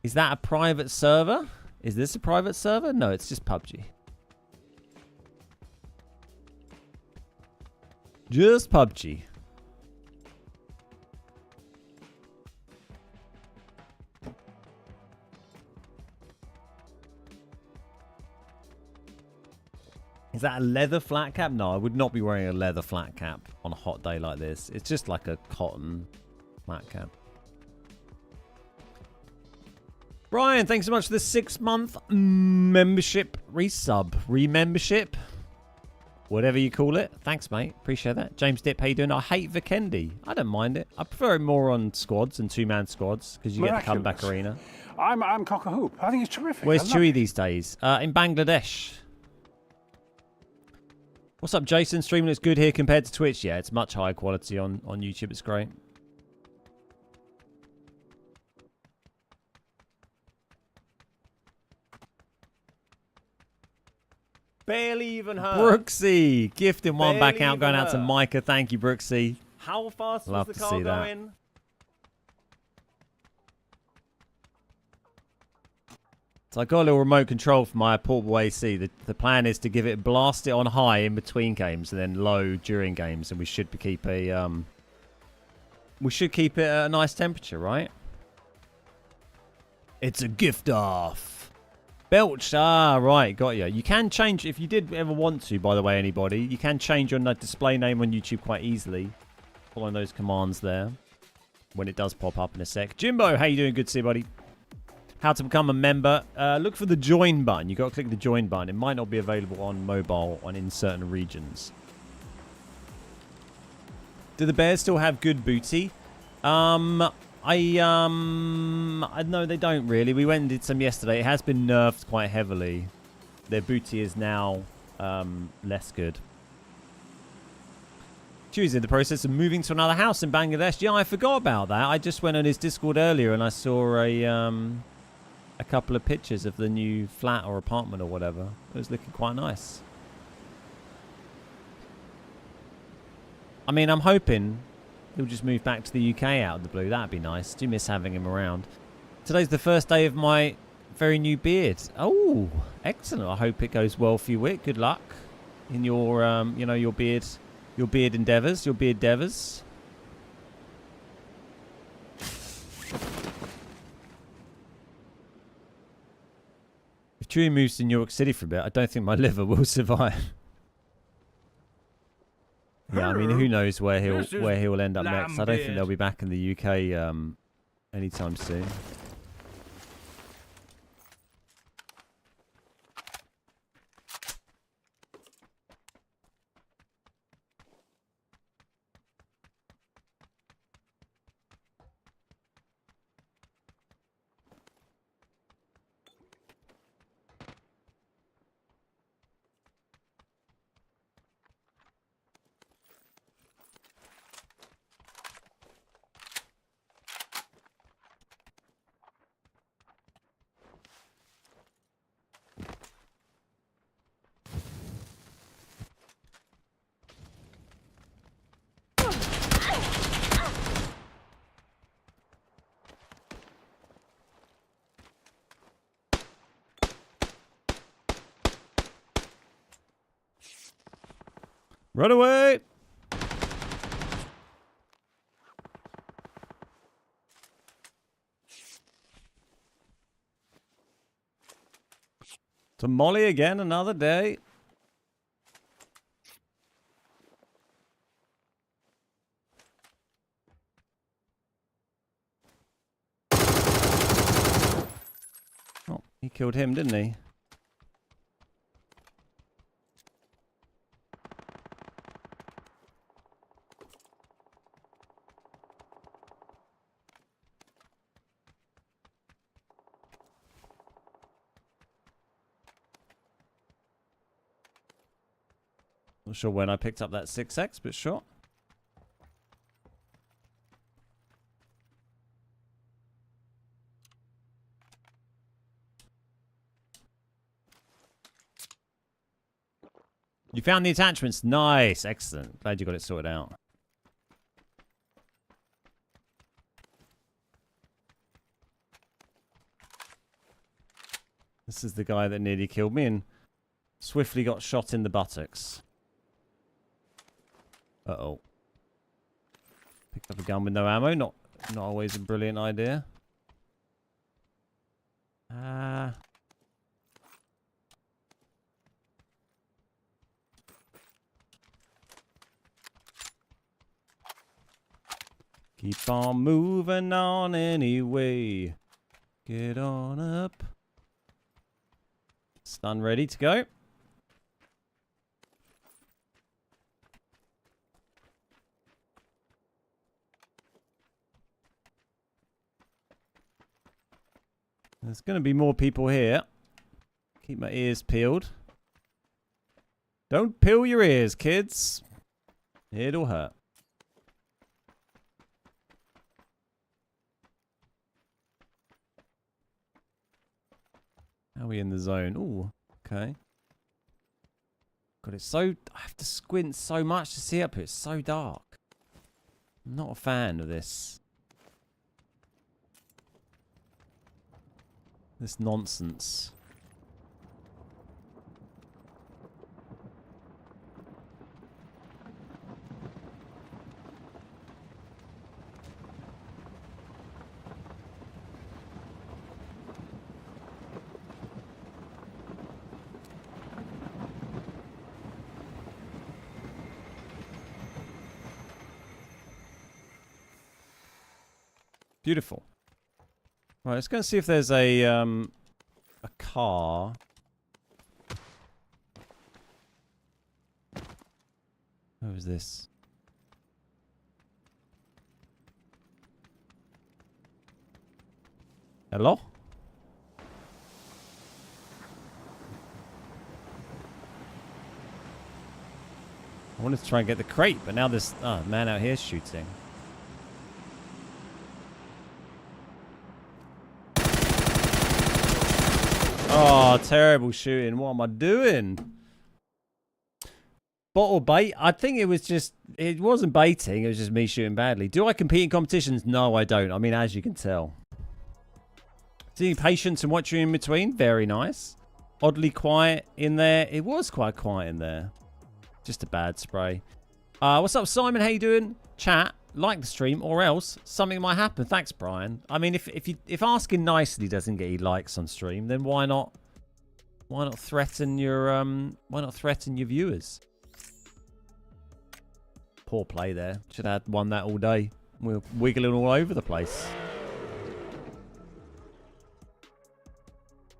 Is that a private server? Is this a private server? No, it's just PUBG. Just PUBG. Is that a leather flat cap? No, I would not be wearing a leather flat cap on a hot day like this. It's just like a cotton flat cap. Brian, thanks so much for the 6-month membership remembership. Whatever you call it. Thanks, mate. Appreciate that. James Dip, how you doing? I hate Vikendi. I don't mind it. I prefer it more on squads and 2-man squads because you get the comeback arena. I'm cock a hoop. I think it's terrific. Where's Chewy these days? In Bangladesh. What's up, Jason? Stream looks good here compared to Twitch. Yeah, it's much higher quality on YouTube. It's great. Barely even her. Brooksy, gifting one back Barely out, going out to even her. Micah. Thank you, Brooksy. How fast Love was to the car see that. going? So I got a little remote control for my portable AC. The plan is to give it blast it on high in between games and then low during games, and we should keep it at a nice temperature, right? It's a gift off. Belch, right, got you. You can change, if you did ever want to, by the way, anybody, you can change your display name on YouTube quite easily. Following those commands there when it does pop up in a sec. Jimbo, how you doing? Good to see you, buddy. How to become a member. Look for the join button. You've got to click the join button. It might not be available on mobile in certain regions. Do the Bears still have good booty? No, they don't really. We went and did some yesterday. It has been nerfed quite heavily. Their booty is now less good. Chewy's in the process of moving to another house in Bangladesh. Yeah, I forgot about that. I just went on his Discord earlier and I saw a couple of pictures of the new flat or apartment or whatever. It was looking quite nice. I mean, I'm hoping he'll just move back to the UK out of the blue. That'd be nice. Do miss having him around. Today's the first day of my very new beard. Oh, excellent. I hope it goes well for you, Wick. Good luck in your, your beard endeavours, your beard endeavours. If Chewy moves to New York City for a bit, I don't think my liver will survive. Yeah, I mean, who knows where he'll end up next. I don't think they'll be back in the UK anytime soon. Run away! To Molly again, another day. Oh, he killed him, didn't he? Not sure when I picked up that 6x, but sure. You found the attachments. Nice. Excellent. Glad you got it sorted out. This is the guy that nearly killed me and swiftly got shot in the buttocks. Uh-oh. Picked up a gun with no ammo. Not always a brilliant idea. Keep on moving on anyway. Get on up. Stun ready to go. There's going to be more people here. Keep my ears peeled. Don't peel your ears, kids. It'll hurt. How are we in the zone? Ooh, okay. God, it's so... I have to squint so much to see up here. It's so dark. I'm not a fan of this. This nonsense. Beautiful. Right, let's go and see if there's a car. Who is this? Hello? I wanted to try and get the crate, but now there's a man out here shooting. Oh, terrible shooting. What am I doing? Bottle bait? I think it was just... It wasn't baiting. It was just me shooting badly. Do I compete in competitions? No, I don't. I mean, as you can tell. Seeing patience and watching in between? Very nice. Oddly quiet in there. It was quite quiet in there. Just a bad spray. What's up, Simon? How you doing? Chat. Like the stream, or else something might happen. Thanks, Brian. I mean, if asking nicely doesn't get you likes on stream, then why not threaten your viewers? Poor play there. Should have won that all day. We're wiggling all over the place.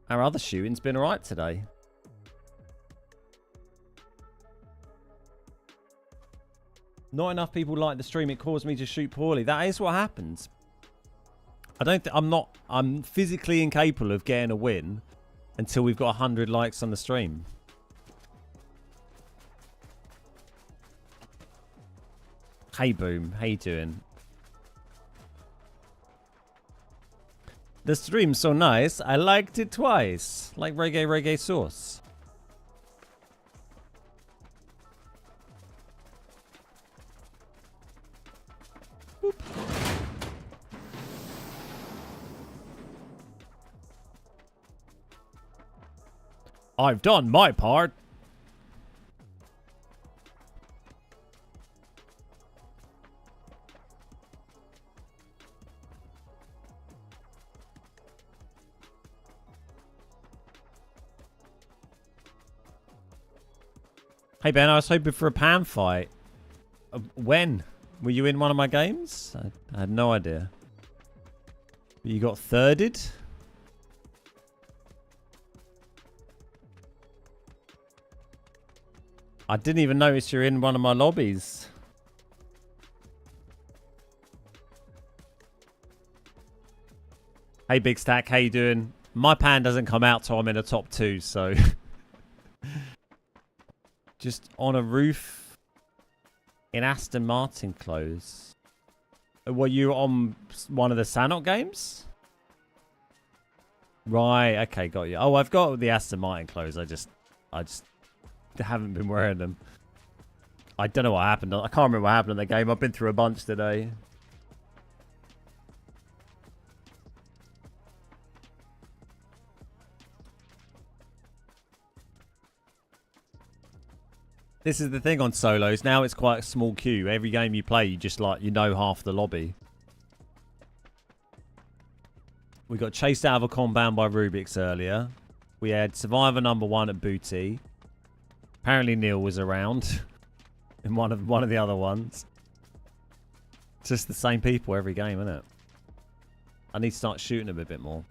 Our other shooting's been alright today. Not enough people like the stream. It caused me to shoot poorly. That is what happens. I'm physically incapable of getting a win until we've got 100 likes on the stream. Hey, Boom. How you doing? The stream's so nice. I liked it twice. Like reggae sauce. Boop. I've done my part. Hey Ben, I was hoping for a Pam fight. When? Were you in one of my games? I had no idea. You got thirded? I didn't even notice you're in one of my lobbies. Hey Big Stack, how you doing? My pan doesn't come out till I'm in the top 2, so... Just on a roof in Aston Martin clothes. Were you on one of the Sanok games? Right, okay, got you. Oh, I've got the Aston Martin clothes. I just haven't been wearing them. I don't know what happened. I can't remember what happened in the game. I've been through a bunch today. This is the thing on solos. Now it's quite a small queue. Every game you play, you know half the lobby. We got chased out of a compound by Rubik's earlier. We had Survivor #1 at Booty. Apparently Neil was around in one of the other ones. It's just the same people every game, isn't it? I need to start shooting them a bit more.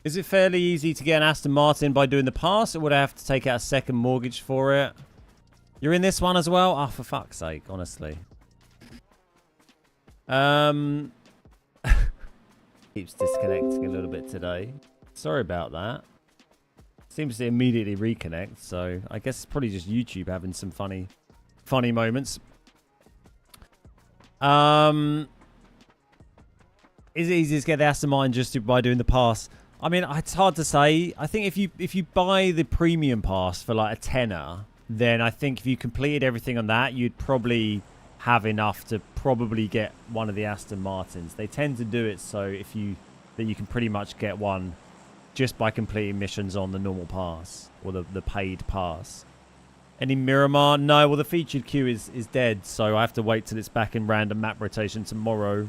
Is it fairly easy to get an Aston Martin by doing the pass, or would I have to take out a second mortgage for it? You're in this one as well? Oh, for fuck's sake, honestly. Keeps disconnecting a little bit today. Sorry about that. Seems to immediately reconnect, so I guess it's probably just YouTube having some funny moments. Is it easy to get the Aston Martin just by doing the pass? I mean, it's hard to say. I think if you buy the premium pass for like a tenner, then I think if you completed everything on that, you'd probably have enough to probably get one of the Aston Martins. They tend to do it so that you can pretty much get one just by completing missions on the normal pass or the paid pass. Any Miramar? No, well the featured queue is dead, so I have to wait till it's back in random map rotation tomorrow.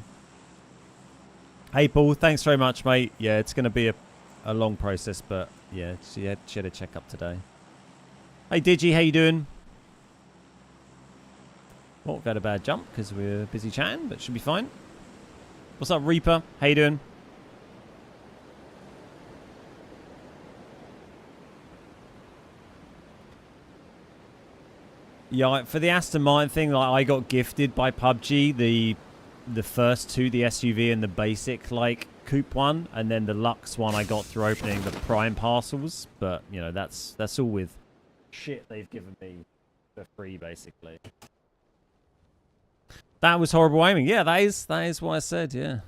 Hey Paul, thanks very much, mate. Yeah, it's going to be a long process, but yeah, she had a checkup today. Hey Digi, how you doing? Oh, got a bad jump because we're busy chatting, but should be fine. What's up, Reaper? How you doing? Yeah, for the Aston Martin thing, like I got gifted by PUBG the first two, the SUV and the basic like coupe one, and then the Lux one I got through opening the Prime parcels. But you know, that's all with shit they've given me for free, basically. That was horrible aiming. Yeah, that is what I said. Yeah,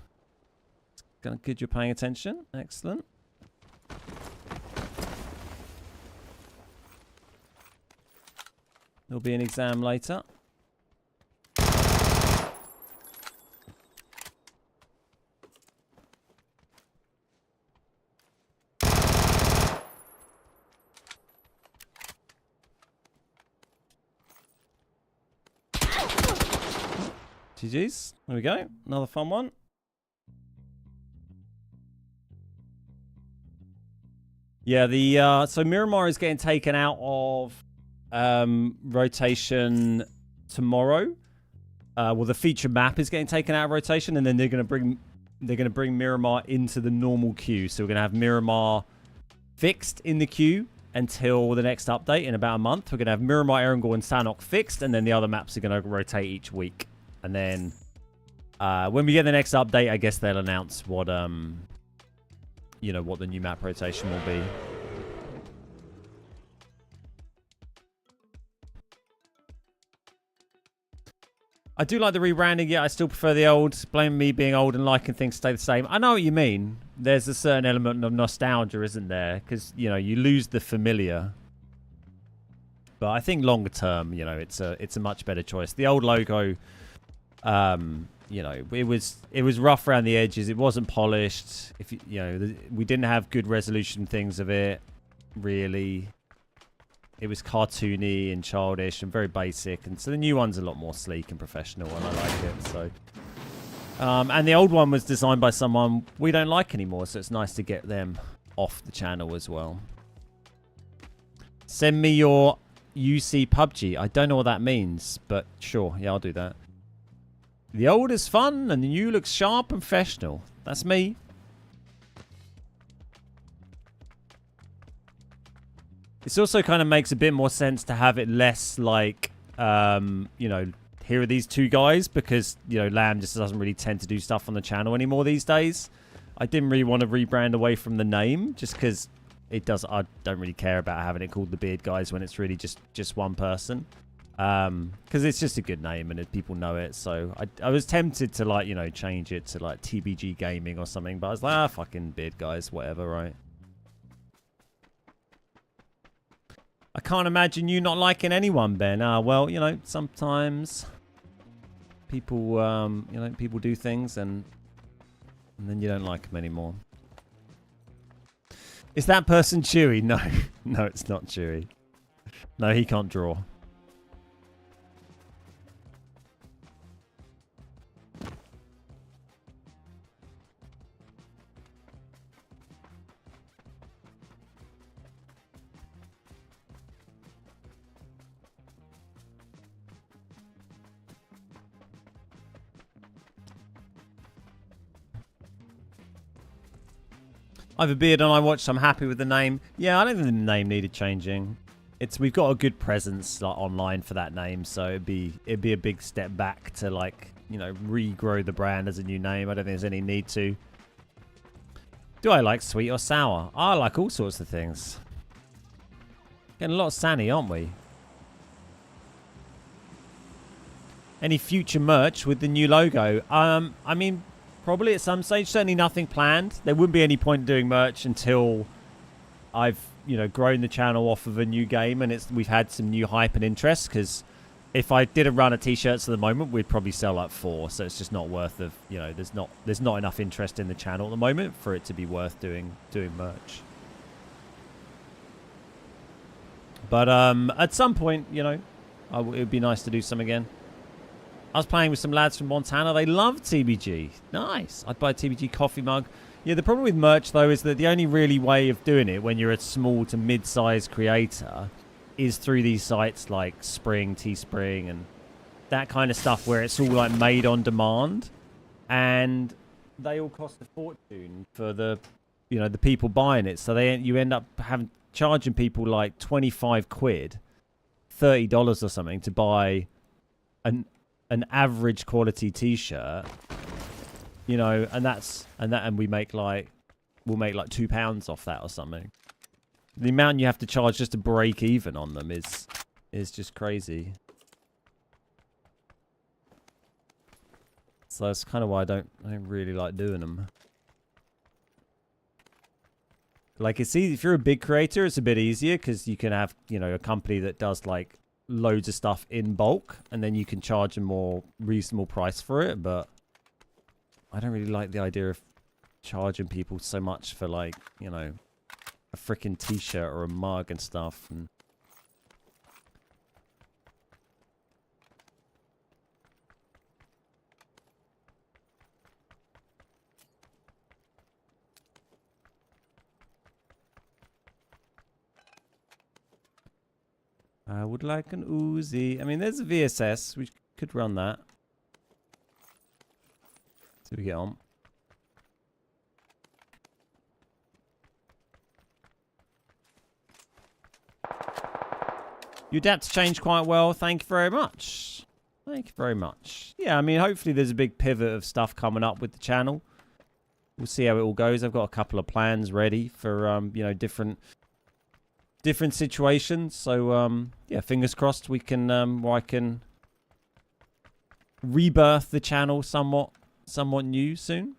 it's good you're paying attention. Excellent. There'll be an exam later. GG's. There we go. Another fun one. Yeah, so Miramar is getting taken out of rotation tomorrow. Well, the feature map is getting taken out of rotation, and then they're gonna bring Miramar into the normal queue. So we're gonna have Miramar fixed in the queue until the next update in about a month. We're gonna have Miramar, Erangel, and Sanhok fixed, and then the other maps are gonna rotate each week. And then when we get the next update, I guess they'll announce what you know, what the new map rotation will be. I do like the rebranding, yet I still prefer the old. Blame me being old and liking things stay the same. I know what you mean. There's a certain element of nostalgia, isn't there? Because, you know, you lose the familiar. But I think longer term, you know, it's a much better choice. The old logo, you know, it was rough around the edges. It wasn't polished. If you know, we didn't have good resolution things of it, really. It was cartoony and childish and very basic, and so the new one's a lot more sleek and professional, and I like it. So, and the old one was designed by someone we don't like anymore, so it's nice to get them off the channel as well. Send me your UC PUBG. I don't know what that means, but sure, yeah, I'll do that. The old is fun, and the new looks sharp and professional. That's me. This also kind of makes a bit more sense to have it less like, you know, here are these two guys, because, you know, Lamb just doesn't really tend to do stuff on the channel anymore these days. I didn't really want to rebrand away from the name just because it does. I don't really care about having it called the Beard Guys when it's really just one person. Because it's just a good name and people know it. So I was tempted to, like, you know, change it to like TBG Gaming or something, but I was like, fucking Beard Guys, whatever, right? I can't imagine you not liking anyone, Ben. Well, you know, sometimes people, you know, people do things and then you don't like them anymore. Is that person Chewy? No, no, it's not Chewy. No, he can't draw. I have a beard and I watch, so I'm happy with the name. Yeah, I don't think the name needed changing. We've got a good presence like online for that name, so it'd be a big step back to like, you know, regrow the brand as a new name. I don't think there's any need to. Do I like sweet or sour? I like all sorts of things. Getting a lot of Sanny, aren't we? Any future merch with the new logo? I mean, probably at some stage. Certainly nothing planned. There wouldn't be any point doing merch until I've, you know, grown the channel off of a new game and we've had some new hype and interest. Because if I did a run of t-shirts at the moment, we'd probably sell like 4. So it's just not worth of, you know, there's not enough interest in the channel at the moment for it to be worth doing merch. But at some point, you know, it would be nice to do some again. I was playing with some lads from Montana. They love TBG. Nice. I'd buy a TBG coffee mug. Yeah, the problem with merch, though, is that the only really way of doing it when you're a small to mid-sized creator is through these sites like Spring, Teespring, and that kind of stuff where it's all like made on demand. And they all cost a fortune for the, you know, the people buying it. So you end up charging people like 25 quid, $30 or something to buy an average quality t-shirt, you know, and we make like, we'll make like £2 off that or something. The amount you have to charge just to break even on them is just crazy. So that's kind of why I don't really like doing them. Like, it's easy if you're a big creator, it's a bit easier because you can have, you know, a company that does like loads of stuff in bulk and then you can charge a more reasonable price for it. But I don't really like the idea of charging people so much for, like, you know, a freaking t-shirt or a mug and stuff. And I would like an Uzi. I mean, there's a VSS. We could run that. See what we get on. You adapt to change quite well. Thank you very much. Thank you very much. Yeah, I mean, hopefully there's a big pivot of stuff coming up with the channel. We'll see how it all goes. I've got a couple of plans ready for, you know, different situations. So, yeah, fingers crossed we can, I can rebirth the channel somewhat new soon.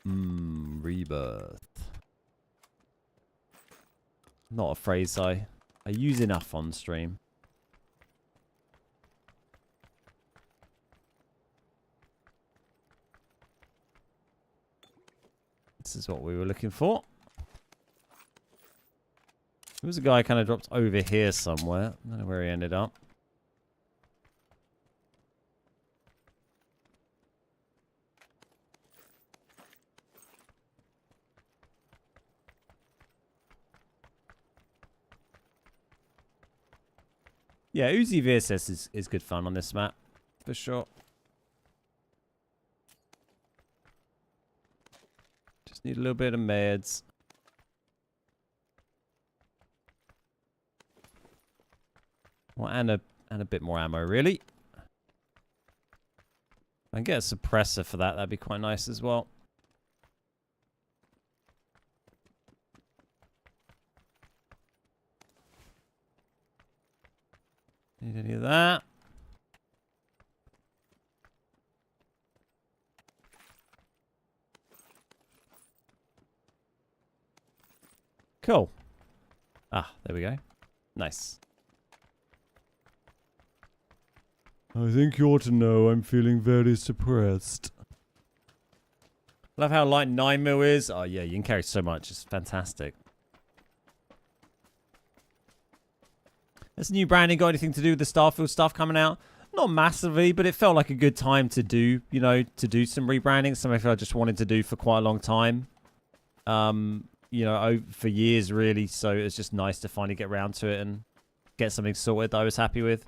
Rebirth. Not a phrase I use enough on stream. This is what we were looking for. There was a guy kind of dropped over here somewhere. I don't know where he ended up. Yeah, Uzi VSS is good fun on this map, for sure. Just need a little bit of meds. Well, and a bit more ammo, really. If I can get a suppressor for that, that'd be quite nice as well. Need any of that? Cool. Ah, there we go. Nice. I think you ought to know I'm feeling very suppressed. Love how light 9mm is. Oh yeah, you can carry so much. It's fantastic. Has new branding got anything to do with the Starfield stuff coming out? Not massively, but it felt like a good time to do, you know, to do some rebranding. Something I just wanted to do for quite a long time. You know, for years really. So it's just nice to finally get around to it and get something sorted that I was happy with.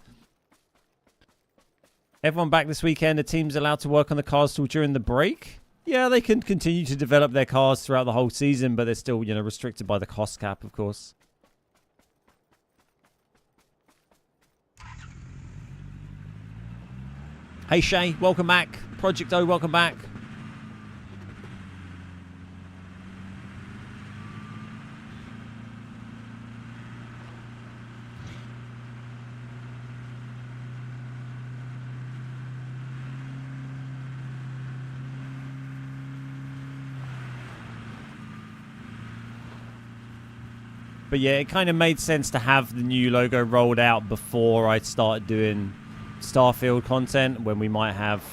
Everyone back this weekend. The team's allowed to work on the cars till during the break. Yeah, they can continue to develop their cars throughout the whole season, but they're still, you know, restricted by the cost cap, of course. Hey Shay, welcome back. Project O, welcome back. But yeah, it kind of made sense to have the new logo rolled out before I started doing Starfield content, when we might have,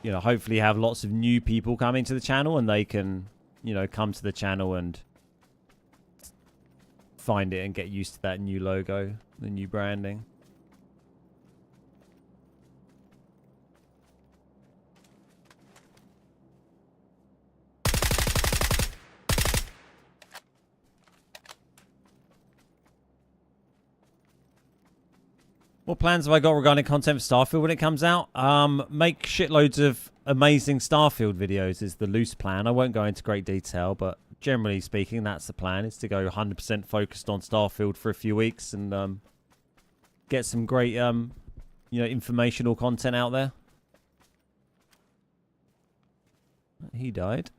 you know, hopefully have lots of new people coming to the channel and they can, you know, come to the channel and find it and get used to that new logo, the new branding. What plans have I got regarding content for Starfield when it comes out? Make shitloads of amazing Starfield videos is the loose plan. I won't go into great detail, but generally speaking, that's the plan, is to go 100% focused on Starfield for a few weeks and get some great, you know, informational content out there. He died.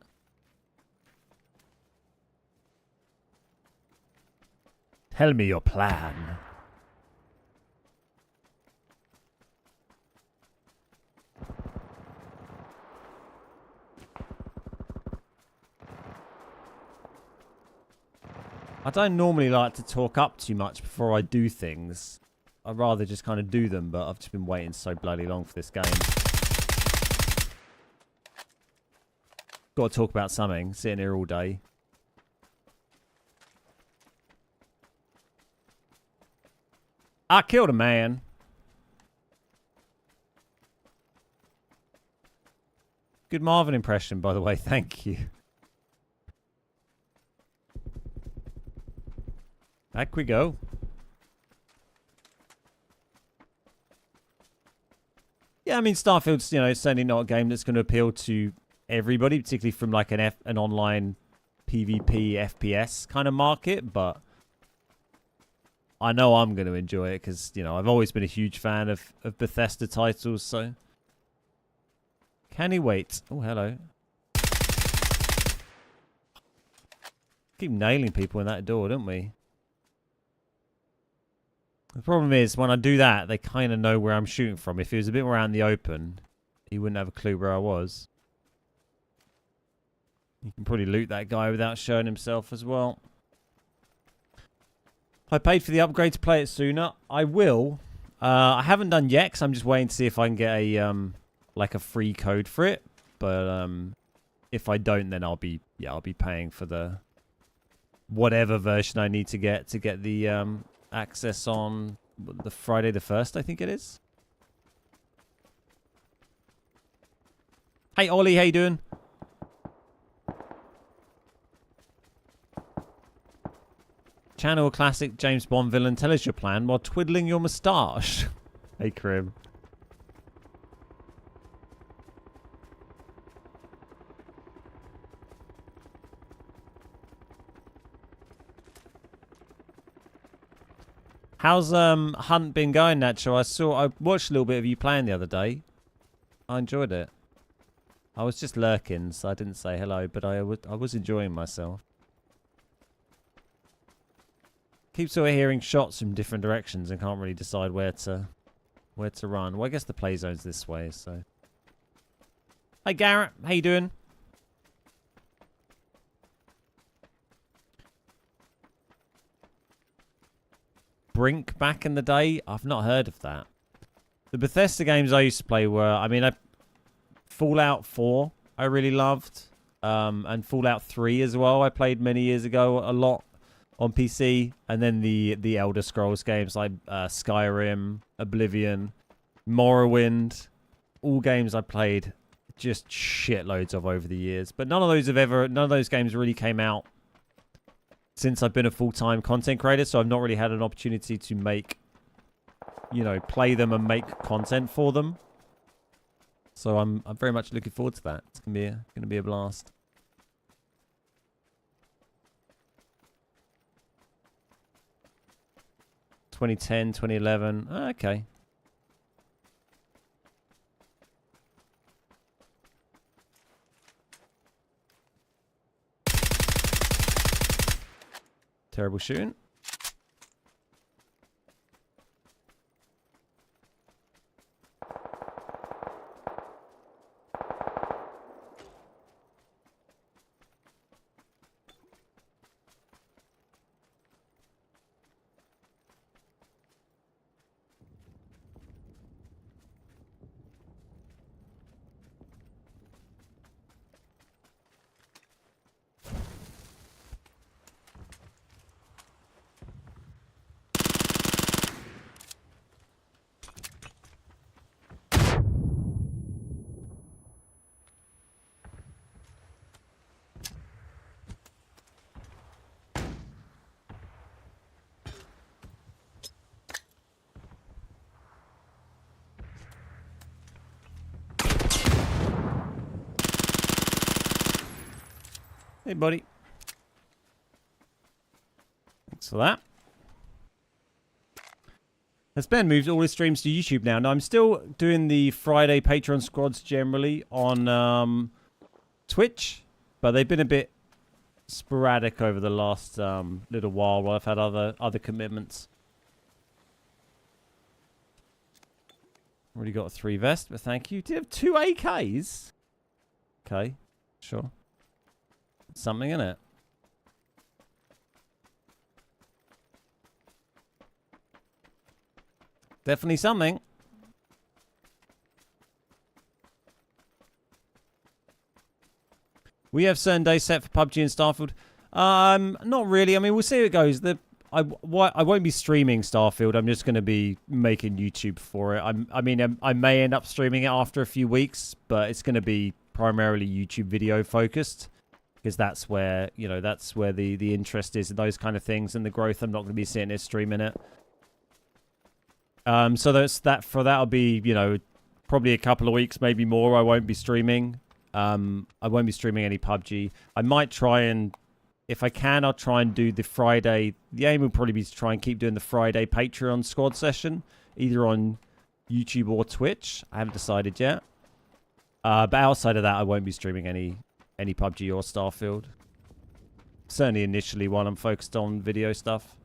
Tell me your plan. I don't normally like to talk up too much before I do things. I'd rather just kind of do them, but I've just been waiting so bloody long for this game. Got to talk about something, sitting here all day. I killed a man. Good Marvin impression, by the way, thank you. Back we go. Yeah, I mean, Starfield's, you know, certainly not a game that's going to appeal to everybody, particularly from like an online PvP FPS kind of market, but I know I'm going to enjoy it because, you know, I've always been a huge fan of Bethesda titles, so. Can he wait? Oh, hello. Keep nailing people in that door, don't we? The problem is, when I do that, they kind of know where I'm shooting from. If it was a bit more out in the open, he wouldn't have a clue where I was. You can probably loot that guy without showing himself as well. I paid for the upgrade to play it sooner. I will. I haven't done yet, because I'm just waiting to see if I can get a like a free code for it. But if I don't, then I'll be paying for the whatever version I need to get the access on the Friday the 1st, I think it is. Hey Ollie, how you doing? Channel a classic James Bond villain. Tell us your plan while twiddling your moustache. Hey Krim. How's Hunt been going, Nacho? I watched a little bit of you playing the other day. I enjoyed it. I was just lurking, so I didn't say hello, but I was enjoying myself. Keep sort of hearing shots from different directions and can't really decide where to run. Well, I guess the play zone's this way, so. Hey Garrett, how you doing? Brink back in the day? I've not heard of that. The Bethesda games I used to play were, I mean, Fallout 4 I really loved, and Fallout 3 as well. I played many years ago a lot on PC, and then the Elder Scrolls games like Skyrim, Oblivion, Morrowind, all games I played just shitloads of over the years. But none of those games really came out since I've been a full-time content creator, so I've not really had an opportunity to make, you know, play them and make content for them. So I'm very much looking forward to that. It's gonna be a blast. (2010, 2011). Okay. Terrible shooting. Hey, buddy. Thanks for that. Has Ben moved all his streams to YouTube now? No, I'm still doing the Friday Patreon squads generally on Twitch, but they've been a bit sporadic over the last little while I've had other commitments. Already got a 3 vest, but thank you. Do you have 2 AKs? Okay, sure. Something in it. Definitely something. We have certain days set for PUBG and Starfield. Not really. I mean, we'll see how it goes. I won't be streaming Starfield. I'm just going to be making YouTube for it. I may end up streaming it after a few weeks, but it's going to be primarily YouTube video focused because that's where, you know, that's where the interest is in those kind of things and the growth. I'm not going to be sitting there streaming it. So that'll be, you know, probably a couple of weeks, maybe more. I won't be streaming. I won't be streaming any PUBG. I might try and, if I can, I'll try and do the Friday. The aim will probably be to try and keep doing the Friday Patreon squad session, either on YouTube or Twitch. I haven't decided yet. But outside of that, I won't be streaming any PUBG or Starfield. Certainly initially while I'm focused on video stuff.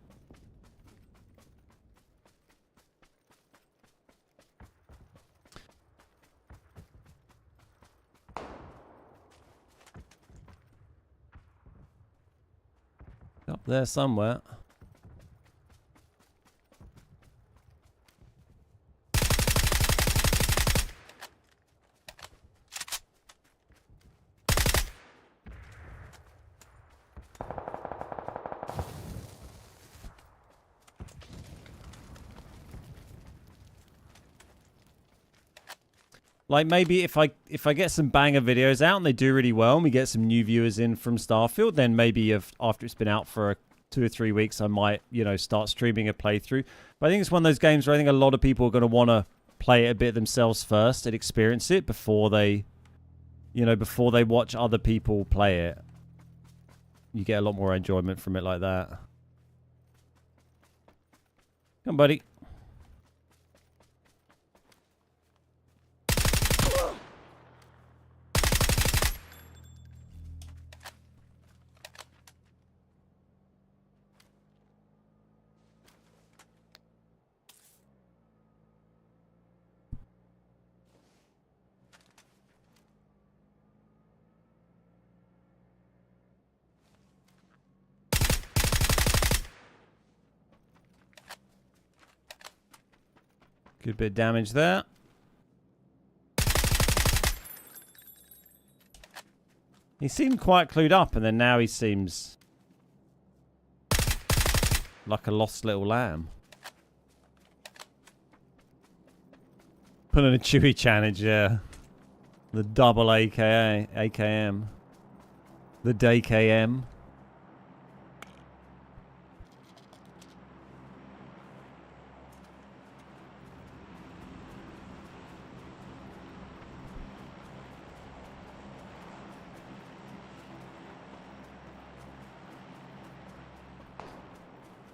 Up there somewhere. Like maybe if I get some banger videos out and they do really well and we get some new viewers in from Starfield, then maybe after it's been out for 2 or 3 weeks, I might, you know, start streaming a playthrough. But I think it's one of those games where I think a lot of people are going to want to play it a bit themselves first and experience it before they, you know, before they watch other people play it. You get a lot more enjoyment from it like that. Come on, buddy. Good bit of damage there. He seemed quite clued up, and then now he seems like a lost little lamb. Pulling a Chewy challenge, yeah. The double AKM. The DayKM.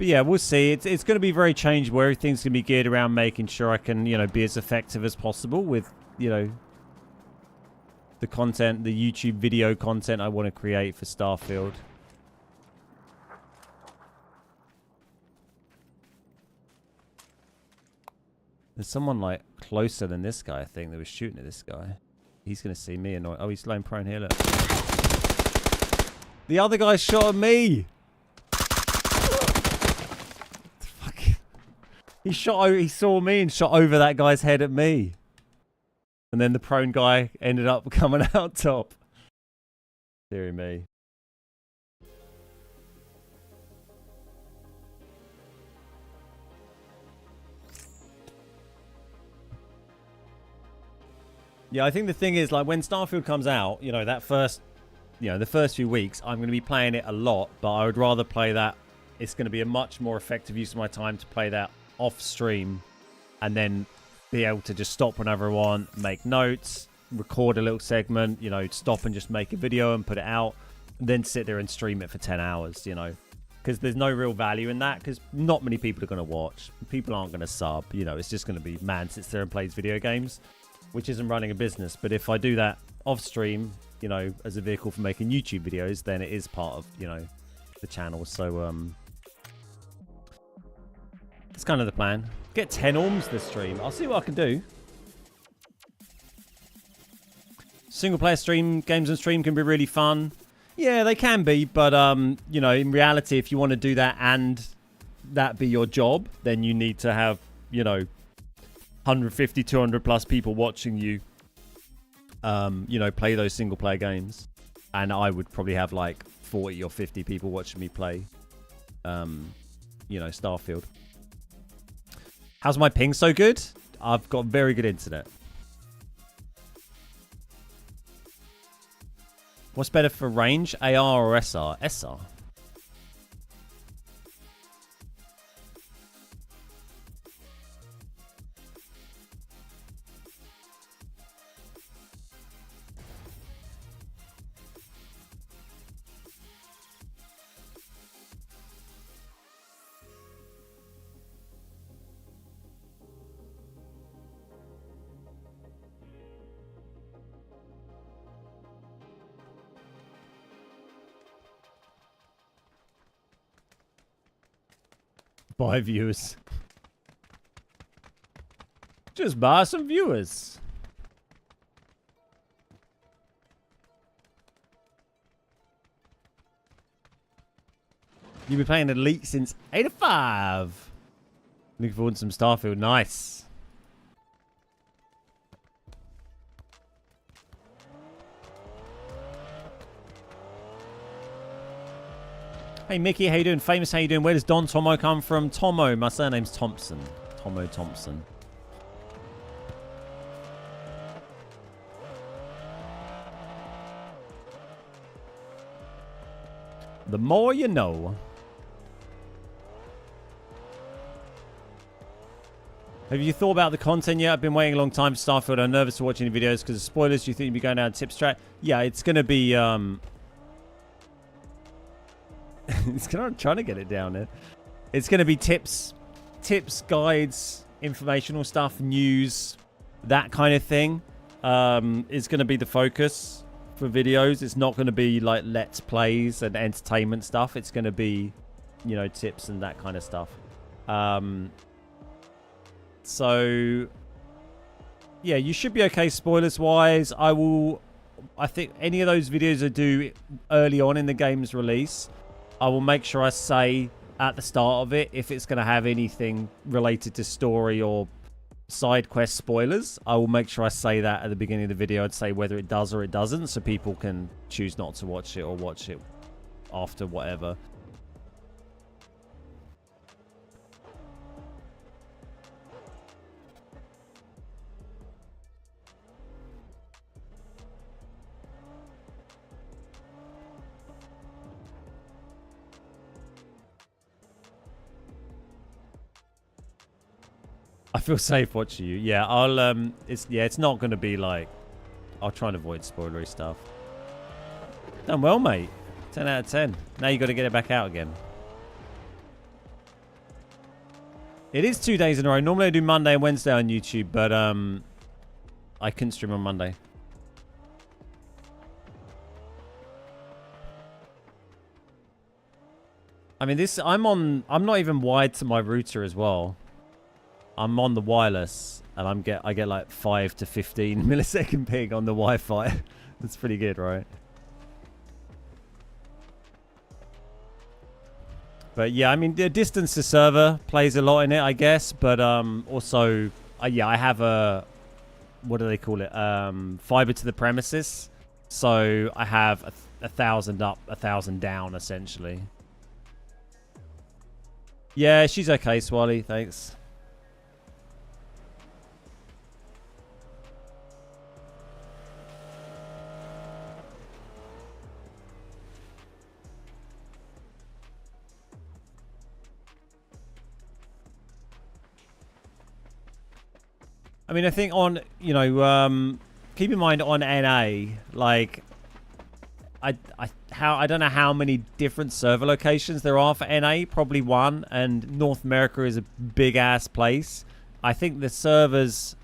But yeah, we'll see. It's going to be very changeable. Everything's going to be geared around making sure I can, be as effective as possible with, the content, the YouTube video content I want to create for Starfield. There's someone, like, closer than this guy, I think, that was shooting at this guy. He's going to see me annoying. Oh, he's laying prone here, look. The other guy shot at me! He saw me and shot over that guy's head at me. And then the prone guy ended up coming out top. Dear me. Yeah, I think the thing is, like, when Starfield comes out, that first, the first few weeks, I'm going to be playing it a lot, but I would rather play that. It's going to be a much more effective use of my time to play that off stream and then be able to just stop whenever I want, make notes, record a little segment, stop and just make a video and put it out, and then sit there and stream it for 10 hours, because there's no real value in that, because not many people are going to watch. People aren't going to sub, it's just going to be man sits there and plays video games, which isn't running a business. But if I do that off stream, as a vehicle for making YouTube videos, then it is part of, the channel. So, that's kind of the plan. Get 10 orms this stream. I'll see what I can do. Single player stream, games on stream can be really fun. Yeah, they can be, but in reality, if you want to do that and that be your job, then you need to have, 150, 200 plus people watching you, play those single player games. And I would probably have like 40 or 50 people watching me play, Starfield. How's my ping so good? I've got very good internet. What's better for range, AR or SR? SR. Buy viewers. Just buy some viewers. You've been playing Elite since 85. Looking forward to some Starfield. Nice. Hey Mickey, how you doing? Famous, how you doing? Where does Don Tomo come from? Tomo, my surname's Thompson. Tomo Thompson. The more you know. Have you thought about the content yet? I've been waiting a long time for Starfield. I'm nervous to watch any videos because of spoilers. Do you think you'll be going down tips track? Yeah, it's going to be... it's trying to get it down there. It's going to be tips, guides, informational stuff, news, that kind of thing. Is going to be the focus for videos. It's not going to be like let's plays and entertainment stuff. It's going to be, tips and that kind of stuff. So yeah, you should be okay spoilers wise. I think any of those videos I do early on in the game's release, I will make sure I say at the start of it if it's going to have anything related to story or side quest spoilers. I will make sure I say that at the beginning of the video. I'd say whether it does or it doesn't, so people can choose not to watch it or watch it after whatever. I feel safe watching you. Yeah, it's not going to be like... I'll try and avoid spoilery stuff. Done well, mate. 10 out of 10. Now you got to get it back out again. It is 2 days in a row. Normally I do Monday and Wednesday on YouTube, but I couldn't stream on Monday. I mean, I'm not even wired to my router as well. I'm on the wireless, and I get like 5 to 15 millisecond ping on the Wi-Fi. That's pretty good, right? But yeah, I mean, the distance to server plays a lot in it, I guess. But also, yeah, I have a, what do they call it? Fiber to the premises. So I have 1,000 up, 1,000 down, essentially. Yeah, she's okay, Swally. Thanks. I mean, I think on, you know, keep in mind on NA, like, I don't know how many different server locations there are for NA. Probably one, and North America is a big ass place. I think the servers,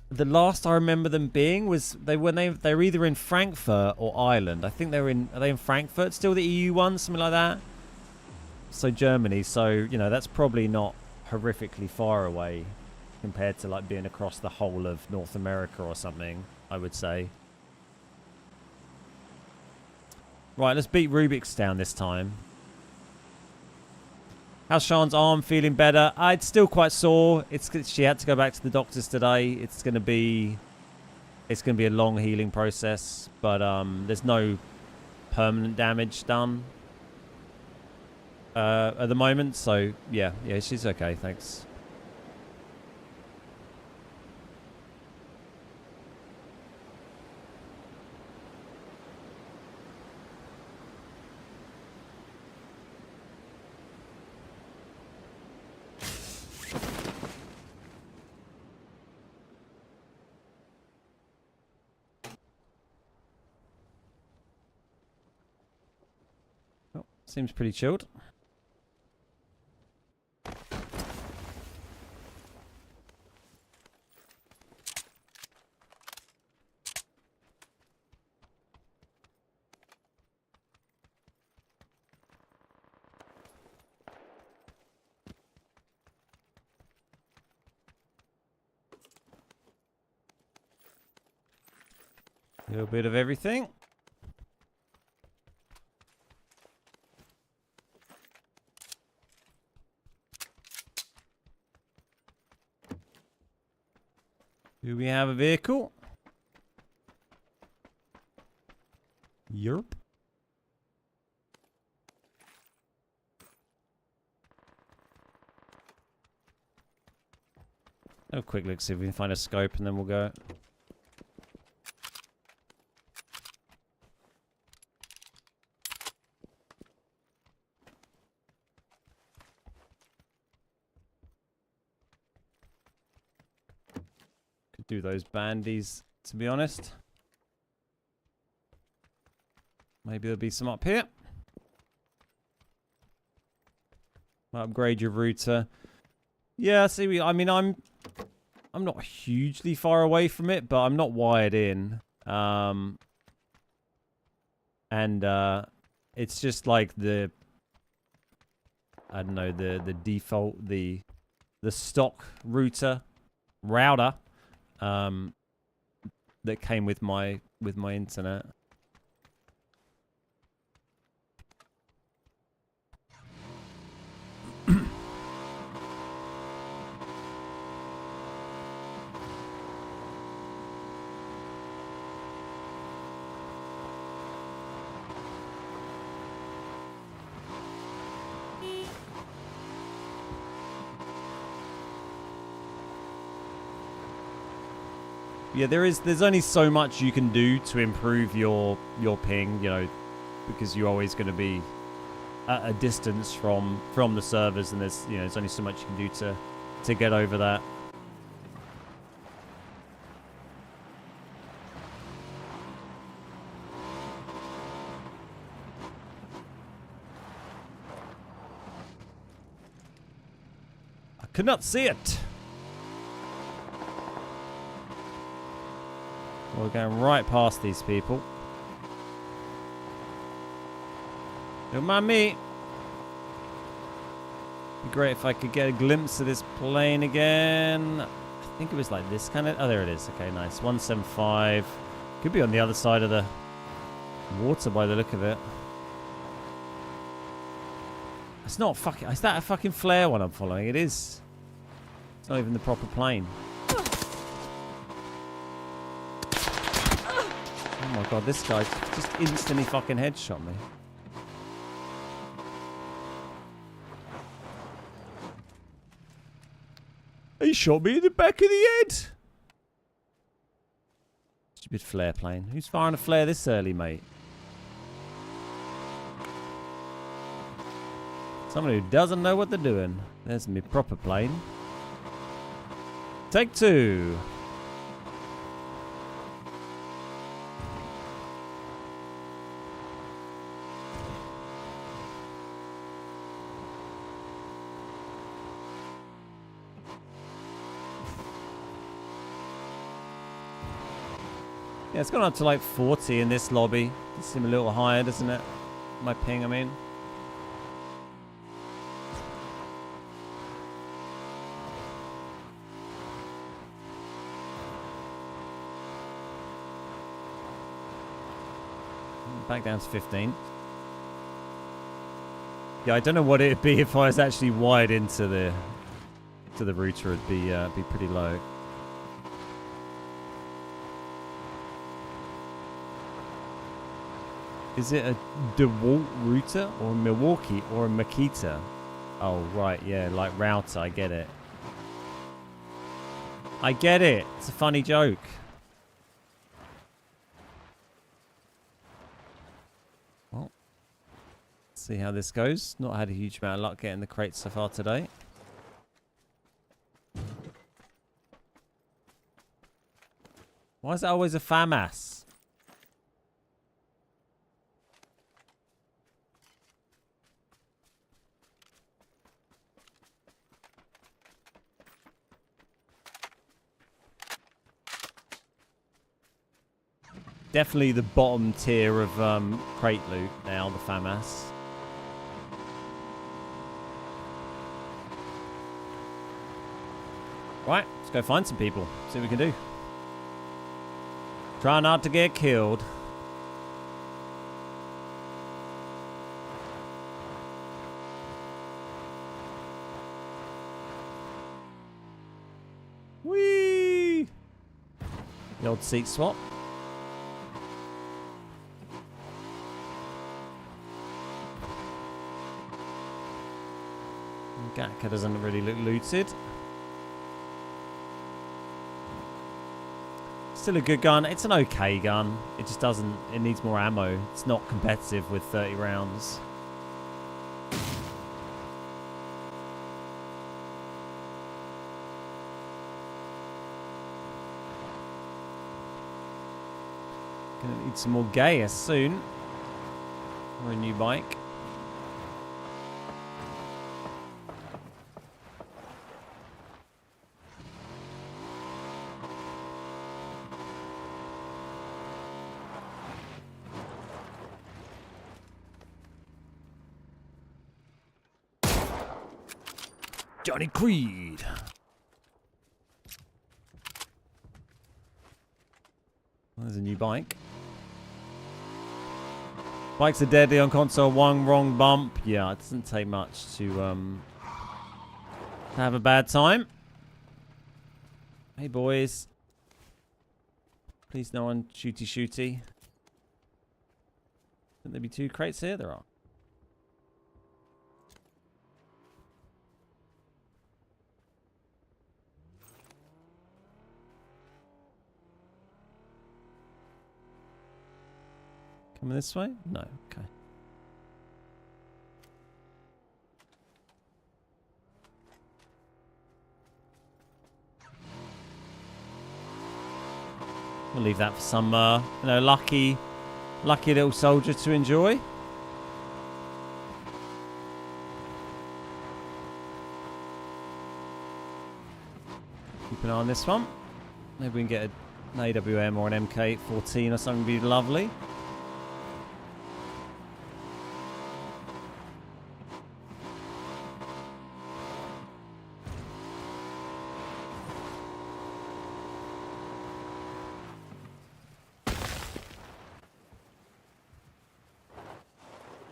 the last I remember them being was they were either in Frankfurt or Ireland. I think are they in Frankfurt still, the EU one, something like that. So Germany. So you know that's probably not horrifically far away compared to like being across the whole of North America or something, I would say. Right, let's beat Rubik's down this time. How's Sean's arm? Feeling better? It's still quite sore. She had to go back to the doctors today. It's gonna be a long healing process, but there's no permanent damage done at the moment. So yeah, she's okay. Thanks. Seems pretty chilled. A little bit of everything. Do we have a vehicle? Yerp. Have a quick look, see if we can find a scope, and then we'll go. Do those bandies, to be honest. Maybe there'll be some up here. Upgrade your router. Yeah, see, I mean, I'm not hugely far away from it, but I'm not wired in. And it's just like I don't know, the default, the stock router that came with my internet. Yeah, there's only so much you can do to improve your ping, you know, because you're always going to be at a distance from the servers, and there's only so much you can do to get over that. Could not see it. We're going right past these people. Don't mind me. Be great if I could get a glimpse of this plane again. I think it was like this kind of... Oh, there it is. Okay, nice. 175. Could be on the other side of the water by the look of it. It's not fucking... Is that a fucking flare one I'm following? It is. It's not even the proper plane. Oh my god, this guy just instantly fucking headshot me. He shot me in the back of the head. Stupid flare plane. Who's firing a flare this early, mate? Someone who doesn't know what they're doing. There's me proper plane. Take two. Yeah, it's gone up to like 40 in this lobby. It seems a little higher, doesn't it? My ping, I mean. Back down to 15. Yeah, I don't know what it'd be if I was actually wired into the router. It'd be pretty low. Is it a DeWalt router or a Milwaukee or a Makita? Oh, right, yeah, like router. I get it. I get it. It's a funny joke. Well, let's see how this goes. Not had a huge amount of luck getting the crates so far today. Why is that always a FAMAS? Definitely the bottom tier of crate loot now, the FAMAS. Right, let's go find some people. See what we can do. Try not to get killed. Whee! The old seat swap. Gatka doesn't really look looted. Still a good gun. It's an okay gun. It just doesn't... It needs more ammo. It's not competitive with 30 rounds. Gonna need some more gas soon. Or a new bike. Johnny Creed. There's a new bike. Bikes are deadly on console. One wrong bump. Yeah, it doesn't take much to have a bad time. Hey, boys. Please, no one shooty. Could there be two crates here? There are. Coming this way? No. Okay. We'll leave that for some, lucky little soldier to enjoy. Keep an eye on this one. Maybe we can get an AWM or an MK14 or something. Be lovely.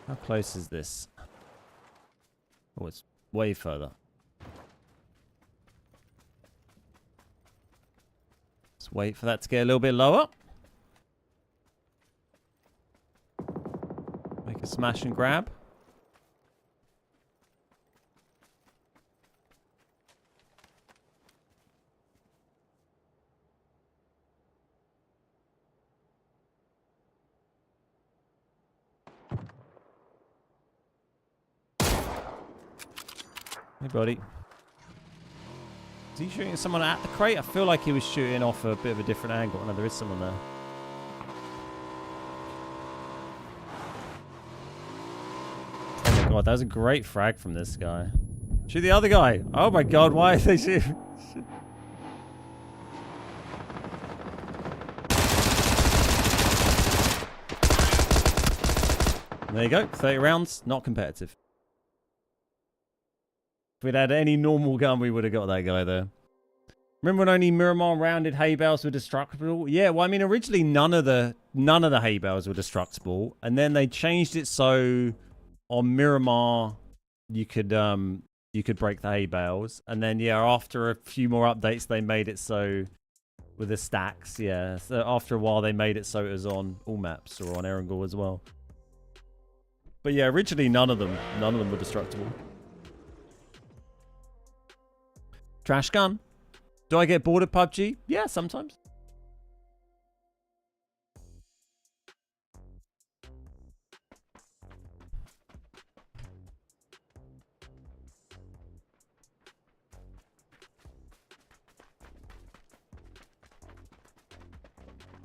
How close is this? Oh, it's way further. Let's wait for that to get a little bit lower. Make a smash and grab. Hey, buddy. Is he shooting at someone at the crate? I feel like he was shooting off a bit of a different angle. No, there is someone there. Oh my god, that was a great frag from this guy. Shoot the other guy. Oh my god, why are they shooting? There you go. 30 rounds. Not competitive. If we'd had any normal gun, we would have got that guy there. Remember when only Miramar rounded hay bales were destructible? Yeah, well, I mean, originally none of the hay bales were destructible, and then they changed it so on Miramar you could break the hay bales, and then yeah, after a few more updates, they made it so with the stacks. Yeah, so after a while, they made it so it was on all maps or on Erangel as well. But yeah, originally none of them were destructible. Trash gun. Do I get bored of PUBG? Yeah, sometimes.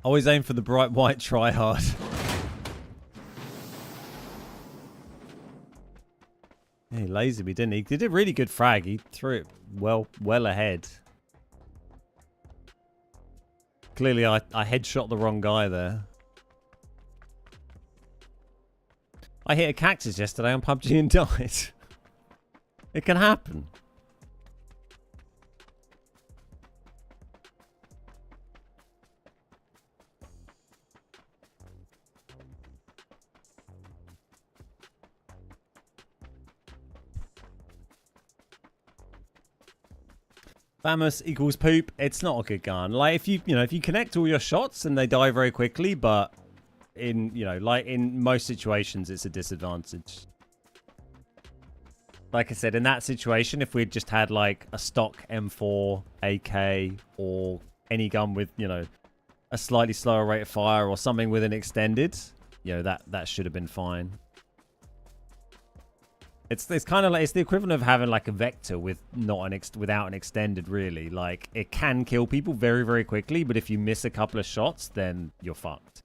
Always aim for the bright white, try hard. Yeah, he lasered me, didn't he? He did a really good frag. He threw it well ahead. Clearly, I headshot the wrong guy there. I hit a cactus yesterday on PUBG and died. It can happen. Famous equals poop. It's not a good gun. Like if you connect all your shots and they die very quickly, but in most situations it's a disadvantage. Like I said, in that situation, if we'd just had like a stock M4, AK, or any gun with, a slightly slower rate of fire or something with an extended, that should have been fine. It's kind of like it's the equivalent of having like a vector with without an extended, really. Like it can kill people very, very quickly, but if you miss a couple of shots, then you're fucked.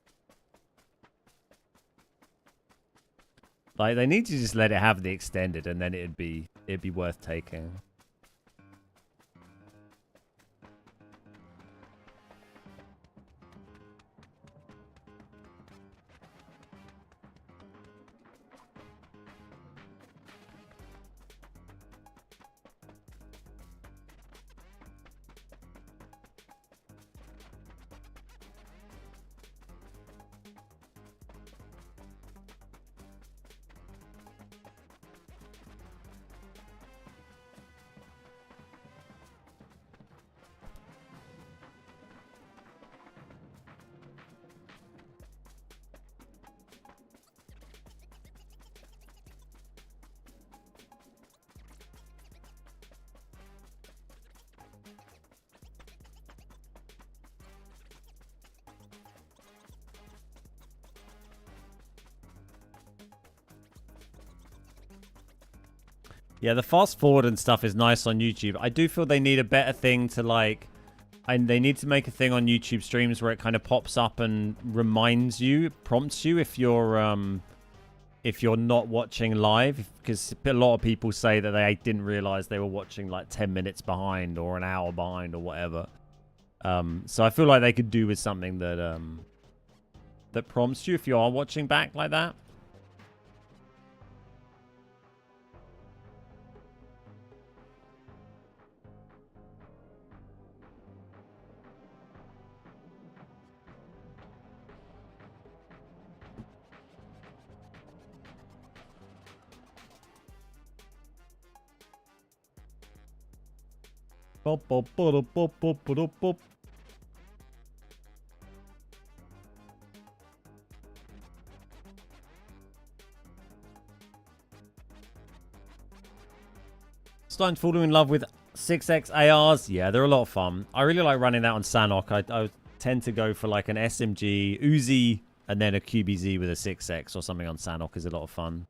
Like they need to just let it have the extended, and then it'd be worth taking. Yeah, the fast forward and stuff is nice on YouTube. I do feel they need a better thing to like, and they need to make a thing on YouTube streams where it kind of pops up and reminds you, prompts you if you're if you're not watching live, because a lot of people say that they didn't realize they were watching like 10 minutes behind or an hour behind or whatever. So I feel like they could do with something that that prompts you if you are watching back like that. Bop, bop, bop, bop, bop, bop, bop. Starting to fall in love with 6x ARs. Yeah, they're a lot of fun. I really like running that on Sanhok. I tend to go for like an SMG, Uzi, and then a QBZ with a 6x or something on Sanhok is a lot of fun.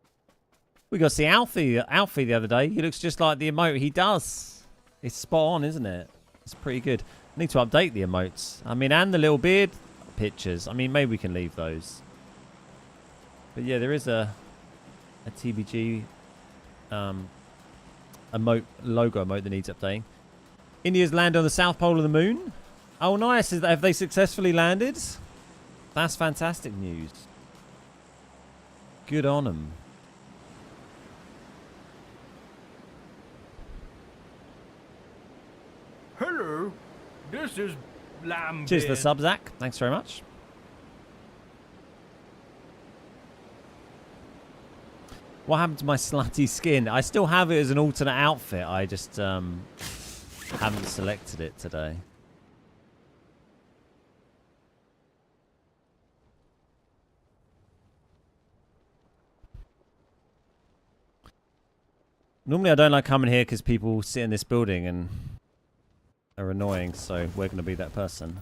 We got to see Alfie the other day. He looks just like the emote. He does. It's spot on, isn't it? It's pretty good. I need to update the emotes. I mean, and the little beard pictures. I mean, maybe we can leave those. But yeah, there is a TBG emote, logo emote that needs updating. India's landed on the south pole of the moon. Oh, nice. Have they successfully landed? That's fantastic news. Good on them. Hello, this is Lamb. Cheers for the sub, Zach. Thanks very much. What happened to my slutty skin? I still have it as an alternate outfit. I just haven't selected it today. Normally I don't like coming here because people sit in this building and are annoying, so we're going to be that person.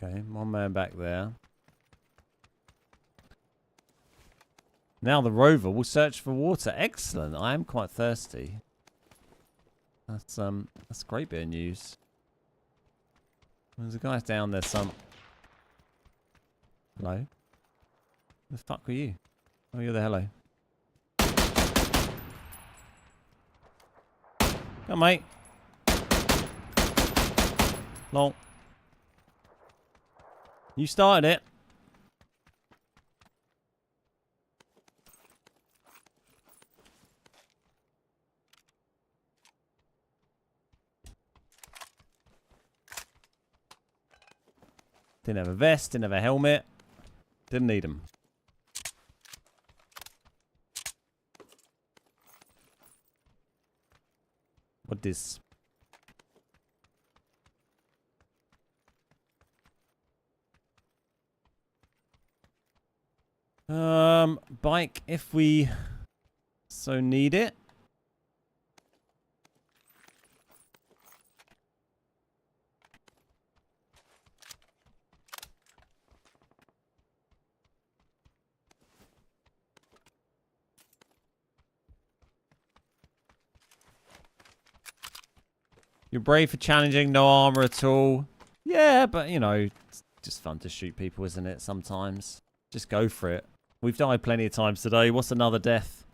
Okay, one man back there. Now the rover will search for water. Excellent. I am quite thirsty. That's a great bit of news. There's a guy down there. Hello. The fuck were you? Oh, you're the hello. Come on, mate. Long. You started it. Didn't have a vest, didn't have a helmet. Didn't need them. What this? Bike if we so need it. You're brave for challenging, no armor at all. Yeah, but you know, it's just fun to shoot people, isn't it? Sometimes. Just go for it. We've died plenty of times today. What's another death?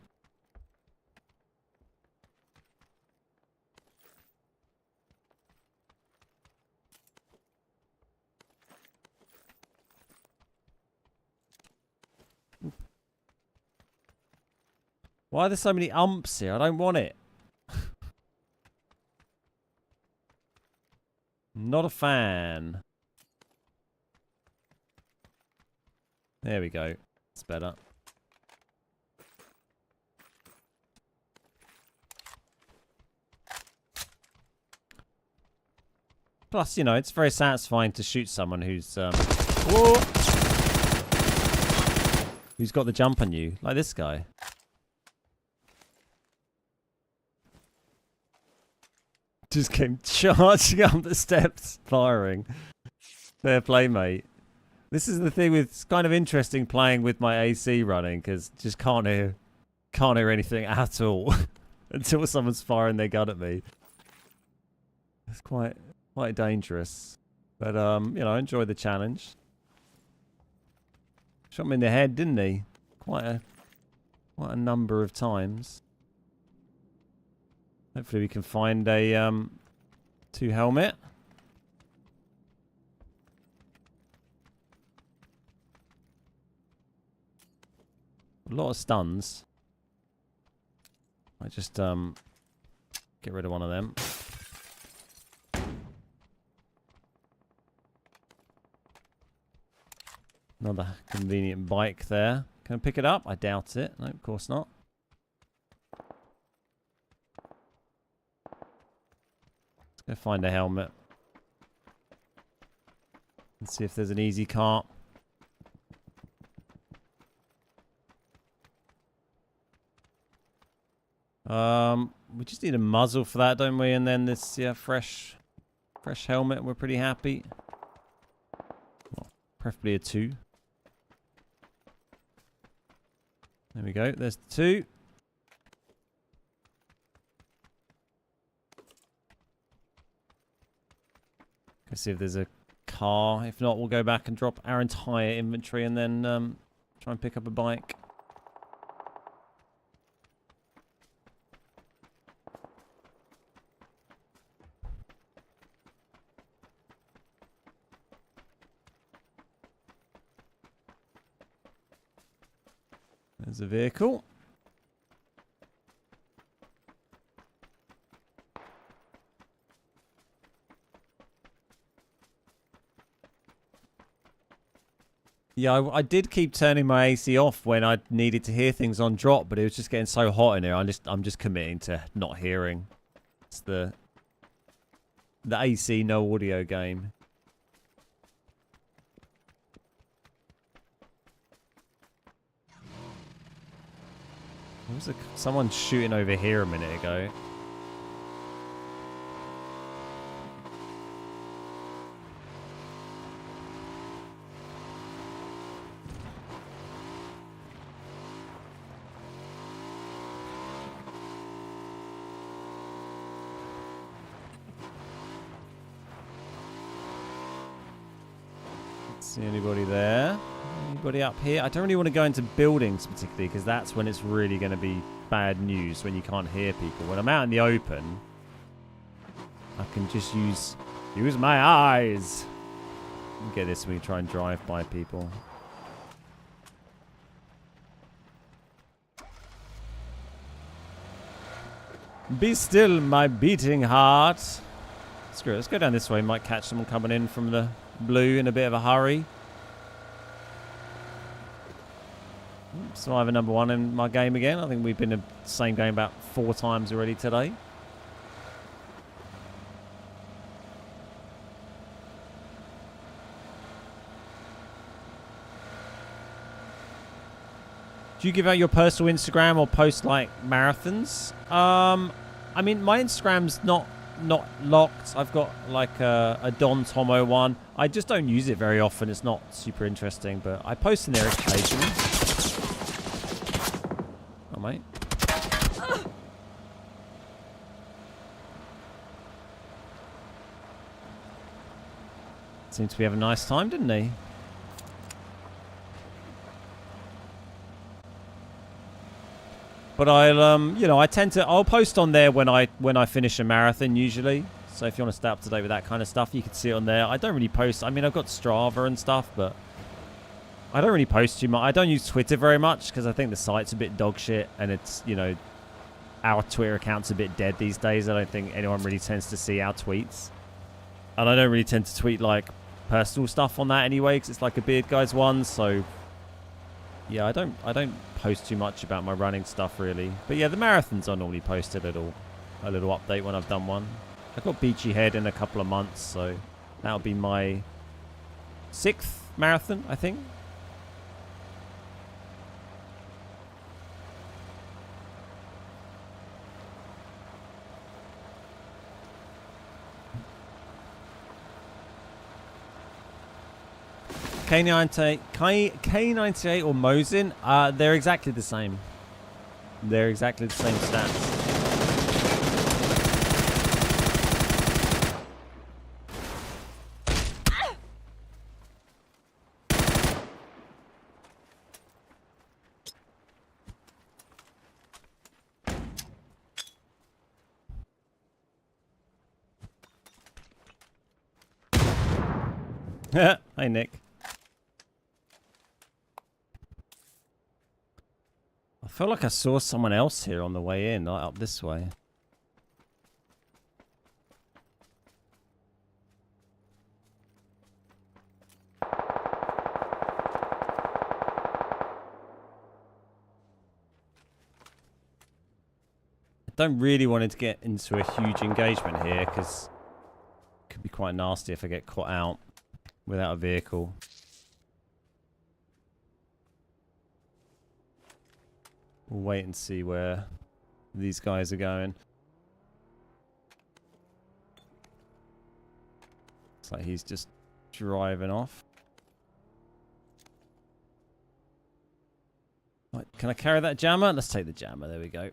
Why are there so many umps here? I don't want it. Not a fan. There we go. It's better. Plus, you know, it's very satisfying to shoot someone who's whoa, who's got the jump on you, like this guy. Just came charging up the steps, firing. Fair play, mate. This is the thing with, it's kind of interesting playing with my AC running, because just can't hear anything at all until someone's firing their gun at me. It's quite dangerous. But, you know, I enjoy the challenge. Shot me in the head, didn't he? Quite a number of times. Hopefully we can find a 2 helmet. A lot of stuns. I just get rid of one of them. Another convenient bike there. Can I pick it up? I doubt it. No, of course not. Let's go find a helmet. Let's see if there's an easy cart. We just need a muzzle for that, don't we? And then this, yeah, fresh helmet. We're pretty happy. Well, preferably a 2. There we go. There's the 2. Let's see if there's a car. If not, we'll go back and drop our entire inventory and then try and pick up a bike. There's a vehicle. Yeah, I did keep turning my AC off when I needed to hear things on drop, but it was just getting so hot in here. I'm just committing to not hearing. It's the AC no audio game. There was someone shooting over here a minute ago. See anybody there? Anybody up here? I don't really want to go into buildings particularly because that's when it's really going to be bad news, when you can't hear people. When I'm out in the open, I can just use my eyes. Get this, we try and drive by people. Be still, my beating heart. Screw it, let's go down this way. Might catch someone coming in from the blue in a bit of a hurry. Survivor number 1 in my game again. I think we've been in the same game about 4 times already today. Do you give out your personal Instagram or post like marathons? I mean, my Instagram's not locked. I've got like a Don Tomo one. I just don't use it very often. It's not super interesting, but I post in there occasionally. Oh, mate. Seemed to be having a nice time, didn't he? But I'll, you know, I'll post on there when I finish a marathon usually. So if you want to stay up to date with that kind of stuff, you can see it on there. I don't really post. I mean, I've got Strava and stuff, but I don't really post too much. I don't use Twitter very much because I think the site's a bit dog shit, and it's, you know, our Twitter account's a bit dead these days. I don't think anyone really tends to see our tweets, and I don't really tend to tweet like personal stuff on that anyway because it's like a Beard Guys one. So yeah, I don't post too much about my running stuff really. But yeah, the marathons I normally post a little update when I've done one. I've got Beachy Head in a couple of months, so that'll be my 6th marathon, I think. K98 or Mosin, they're exactly the same. They're exactly the same stats. Hey, Nick. I feel like I saw someone else here on the way in, like up this way. Don't really want to get into a huge engagement here because it could be quite nasty if I get caught out without a vehicle. We'll wait and see where these guys are going. Looks like he's just driving off. Right, can I carry that jammer? Let's take the jammer. There we go.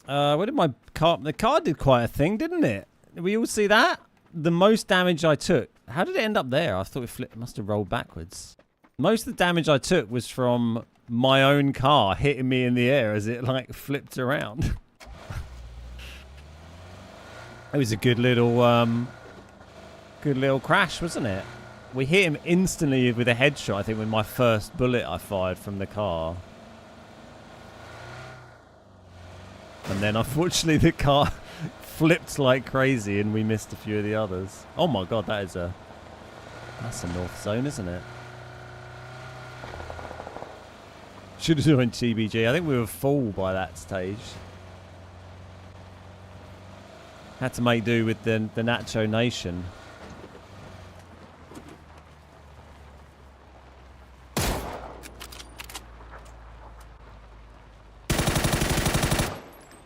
Where did my car... The car did quite a thing, didn't it? Did we all see that? The most damage I took. How did it end up there? I thought it must have rolled backwards. Most of the damage I took was from my own car hitting me in the air as it, like, flipped around. It was a good little crash, wasn't it? We hit him instantly with a headshot, I think, with my first bullet I fired from the car. And then, unfortunately, the car flipped like crazy and we missed a few of the others. Oh my god, that's a north zone, isn't it? Should have joined TBG. I think we were full by that stage. Had to make do with the Nacho Nation.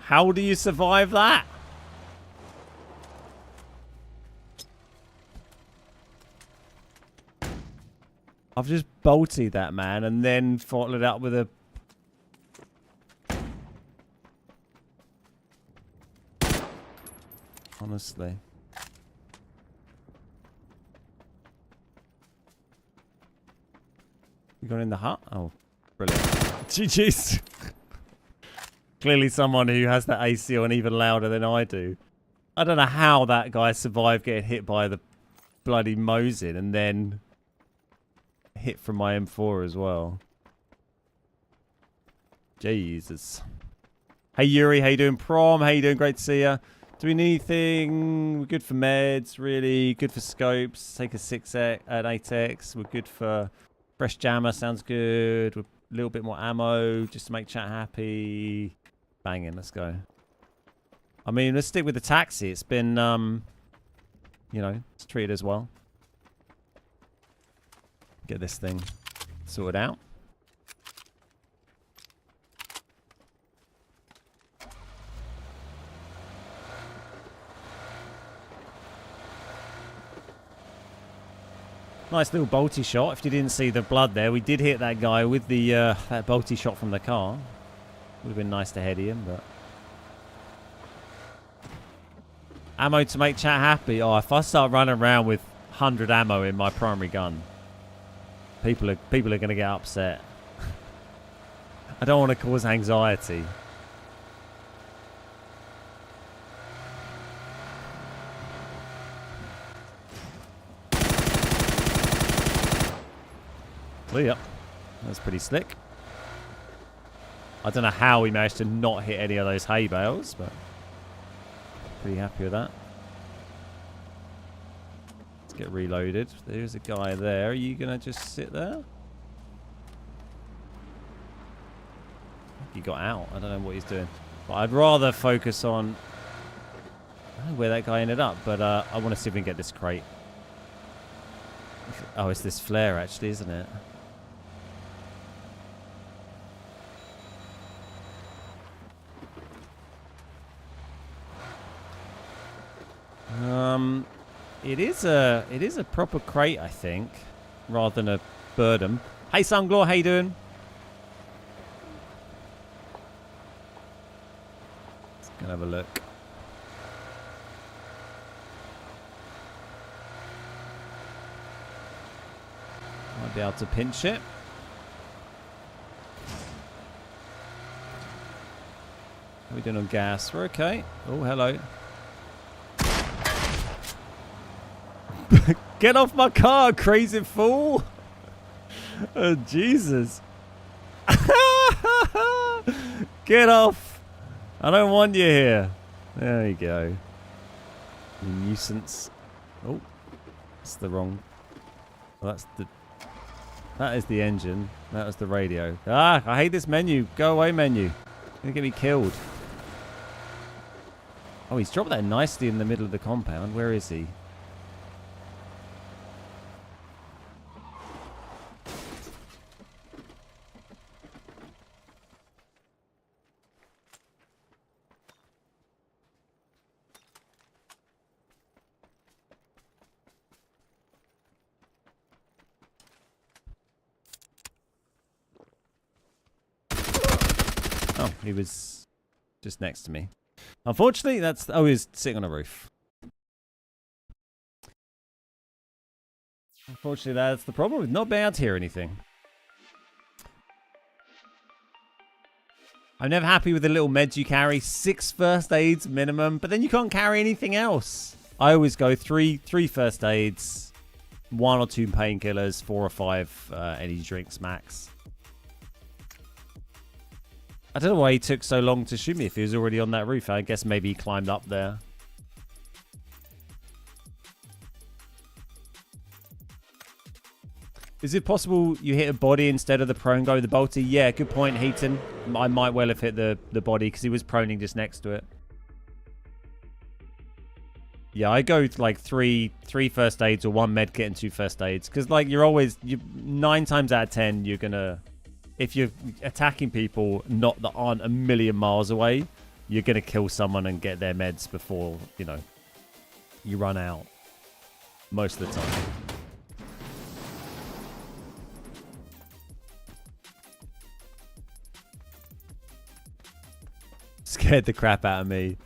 How do you survive that? I've just bolted that man and then followed it up with a... Honestly. You got in the hut? Oh, brilliant. GG's. Clearly someone who has that AC on even louder than I do. I don't know how that guy survived getting hit by the bloody Mosin and then hit from my M4 as well. Jesus. Hey Yuri, how you doing? Prom, how you doing? Great to see ya. Do we need anything? We're good for meds, really. Good for scopes. Take a 6x, an 8x. We're good for fresh jammer, sounds good. We're a little bit more ammo just to make chat happy. Banging, let's go. I mean, let's stick with the taxi. It's been, you know, it's treated as well. Get this thing sorted out. Nice little bolty shot. If you didn't see the blood there, we did hit that guy with the that bolty shot from the car. Would have been nice to heady him, but... Ammo to make chat happy. Oh, if I start running around with 100 ammo in my primary gun, people are going to get upset. I don't want to cause anxiety. Well, yep. That's pretty slick. I don't know how we managed to not hit any of those hay bales, but pretty happy with that. Let's get reloaded. There's a guy there. Are you going to just sit there? He got out. I don't know what he's doing. But I'd rather focus on... I don't know where that guy ended up, but I want to see if we can get this crate. Oh, it's this flare actually, isn't it? It is a proper crate, I think, rather than a Birdem. Hey, Sunglaw, how you doing? Let's go have a look. Might be able to pinch it. How are we doing on gas? We're okay. Oh, hello. Get off my car, crazy fool. Oh, Jesus. Get off. I don't want you here. There you go. You nuisance. Oh, that's the wrong. Well, that is the engine. That was the radio. Ah, I hate this menu. Go away, menu. You're gonna get me killed. Oh, he's dropped that nicely in the middle of the compound. Where is he? Oh, he was just next to me. Unfortunately, that's... Oh, he was sitting on a roof. Unfortunately, that's the problem with not being able to hear anything. I'm never happy with the little meds you carry. 6 first aids minimum, but then you can't carry anything else. I always go three first aids, 1 or 2 painkillers, 4 or 5 energy drinks max. I don't know why he took so long to shoot me if he was already on that roof. I guess maybe he climbed up there. Is it possible you hit a body instead of the prone go with the bolty? Yeah, good point, Heaton. I might well have hit the body because he was proning just next to it. Yeah, I go to like three first aids or 1 med kit and 2 first aids. Because like you're 9 times out of 10, you're going to... If you're attacking people that aren't a million miles away, you're going to kill someone and get their meds before, you know, you run out. Most of the time. Scared the crap out of me.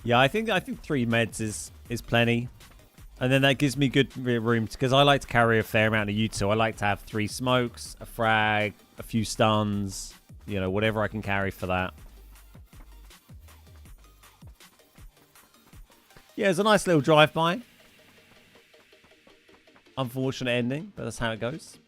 Yeah, I think 3 meds is plenty. And then that gives me good room because I like to carry a fair amount of util. I like to have 3 smokes, a frag, a few stuns, you know, whatever I can carry for that. Yeah, it's a nice little drive-by. Unfortunate ending, but that's how it goes.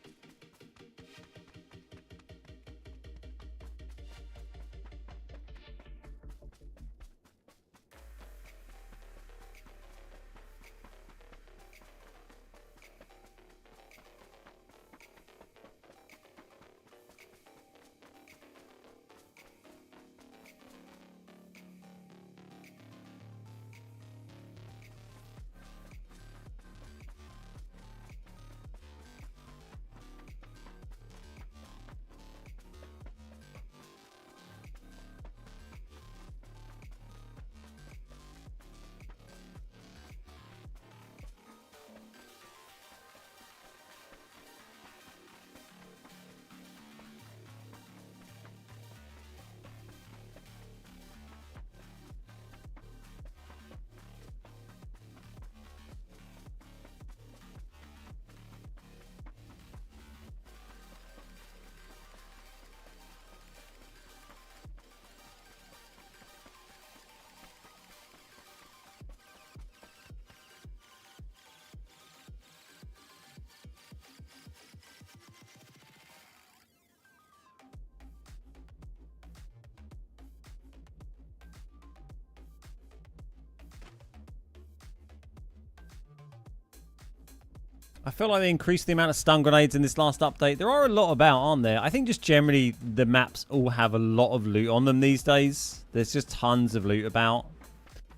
I feel like they increased the amount of stun grenades in this last update. There are a lot about, aren't there? I think just generally the maps all have a lot of loot on them these days. There's just tons of loot about.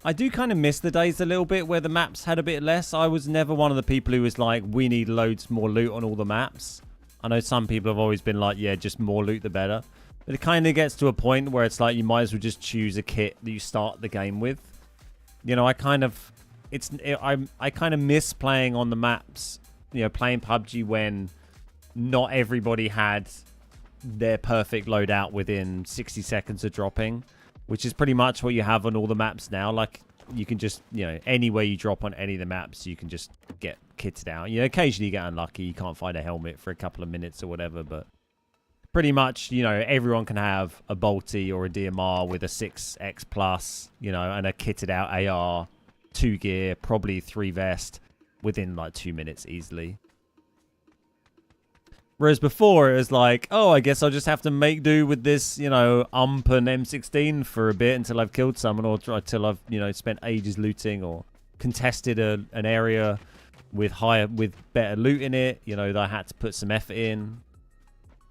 I do kind of miss the days a little bit where the maps had a bit less. I was never one of the people who was like, we need loads more loot on all the maps. I know some people have always been like, yeah, just more loot the better. But it kind of gets to a point where it's like you might as well just choose a kit that you start the game with. You know, I kind of miss playing on the maps. You know, playing PUBG when not everybody had their perfect loadout within 60 seconds of dropping. which is pretty much what you have on all the maps now. Like, you can just, you know, anywhere you drop on any of the maps, you can just get kitted out. You know, occasionally you get unlucky. You can't find a helmet for a couple of minutes or whatever, but pretty much, you know, everyone can have a bolty or a DMR with a 6x plus, you know, and a kitted out AR, 2 gear, probably 3 vest within like 2 minutes easily. Whereas before it was like, oh, I guess I'll just have to make do with this, you know, ump and M16 for a bit until I've killed someone, or until I've, you know, spent ages looting or contested an area with better loot in it, you know, that I had to put some effort in,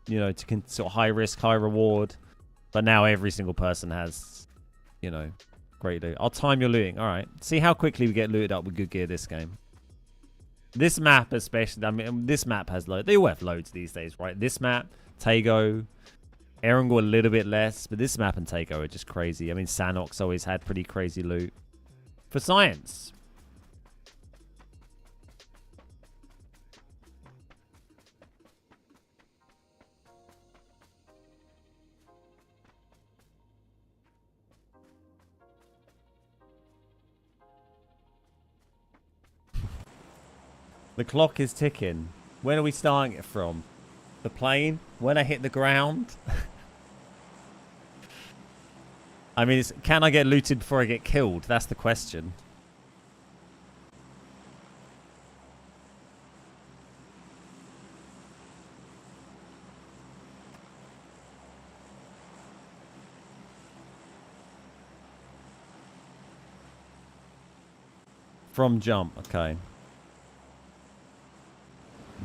you know, to sort of high risk, high reward. But now every single person has, you know, great loot. I'll time your looting. All right. See how quickly we get looted up with good gear this game. This map especially, I mean, this map has loads. They all have loads these days, right? This map, Tago, Erangel a little bit less, but this map and Tago are just crazy. I mean, Sanox always had pretty crazy loot. For science. The clock is ticking. When are we starting it from? The plane? When I hit the ground? I mean, can I get looted before I get killed? That's the question. From jump, okay.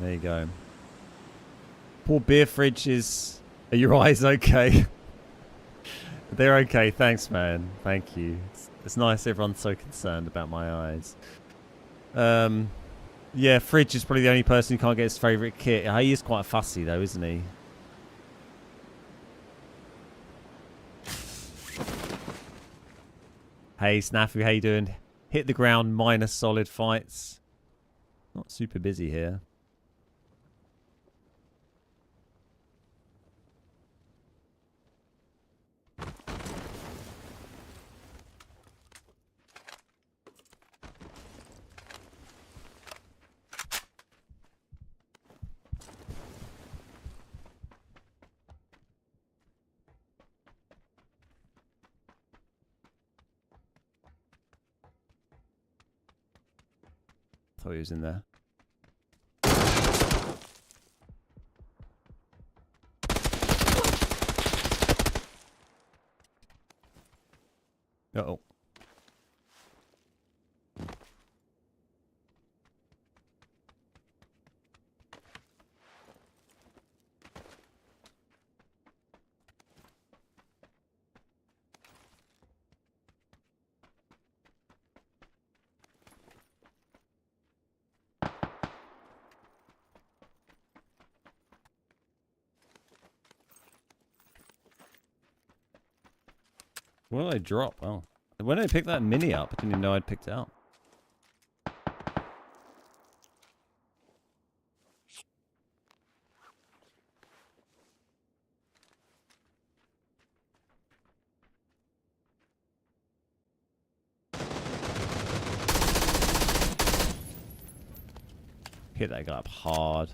There you go. Poor beer fridges. Are your eyes okay? They're okay. Thanks, man. Thank you. It's nice everyone's so concerned about my eyes. Yeah, Fridge is probably the only person who can't get his favourite kit. He is quite fussy, though, isn't he? Hey, Snafu, how you doing? Hit the ground minus solid fights. Not super busy here. Thought he was in there. Uh-oh. What did I drop? Oh. When did I pick that mini up? I didn't even know I'd picked it up. Hit that guy up hard.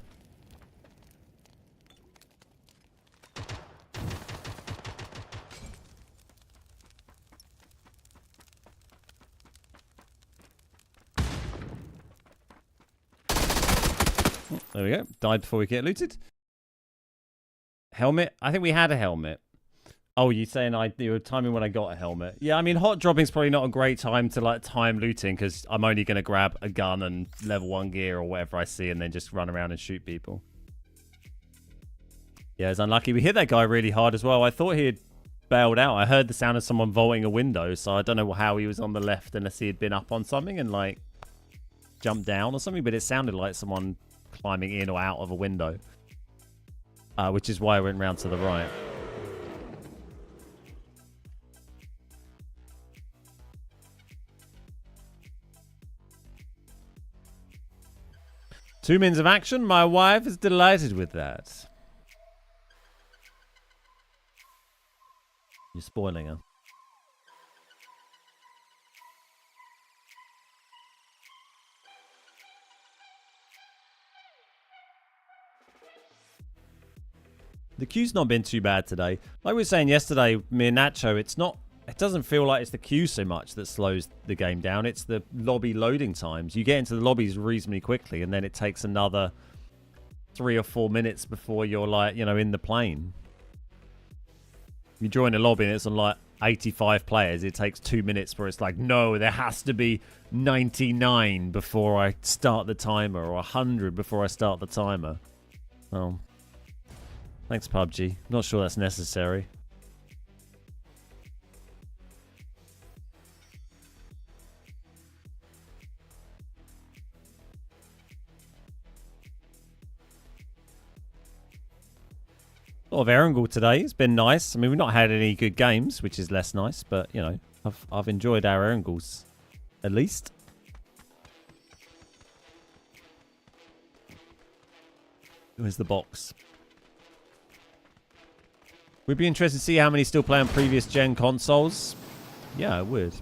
There we go. Died before we get looted. Helmet? I think we had a helmet. Oh, you saying you were timing when I got a helmet? Yeah, I mean, hot dropping is probably not a great time to like time looting because I'm only going to grab a gun and level 1 gear or whatever I see and then just run around and shoot people. Yeah, it's unlucky. We hit that guy really hard as well. I thought he had bailed out. I heard the sound of someone vaulting a window, so I don't know how he was on the left unless he had been up on something and like jumped down or something, but it sounded like someone climbing in or out of a window, which is why I went round to the right. Two mins of action. My wife is delighted with that. You're spoiling her. The queue's not been too bad today. Like we were saying yesterday, me and Nacho, it doesn't feel like it's the queue so much that slows the game down. It's the lobby loading times. You get into the lobbies reasonably quickly, and then it takes another 3 or 4 minutes before you're like, you know, in the plane. You join a lobby and it's on like 85 players. It takes 2 minutes where it's like, no, there has to be 99 before I start the timer, or 100 before I start the timer. Well, thanks, PUBG. Not sure that's necessary. A lot of Erangel today. It's been nice. I mean, we've not had any good games, which is less nice, but, you know, I've enjoyed our Erangels, at least. Where's the box? We'd be interested to see how many still play on previous gen consoles. Yeah, I would.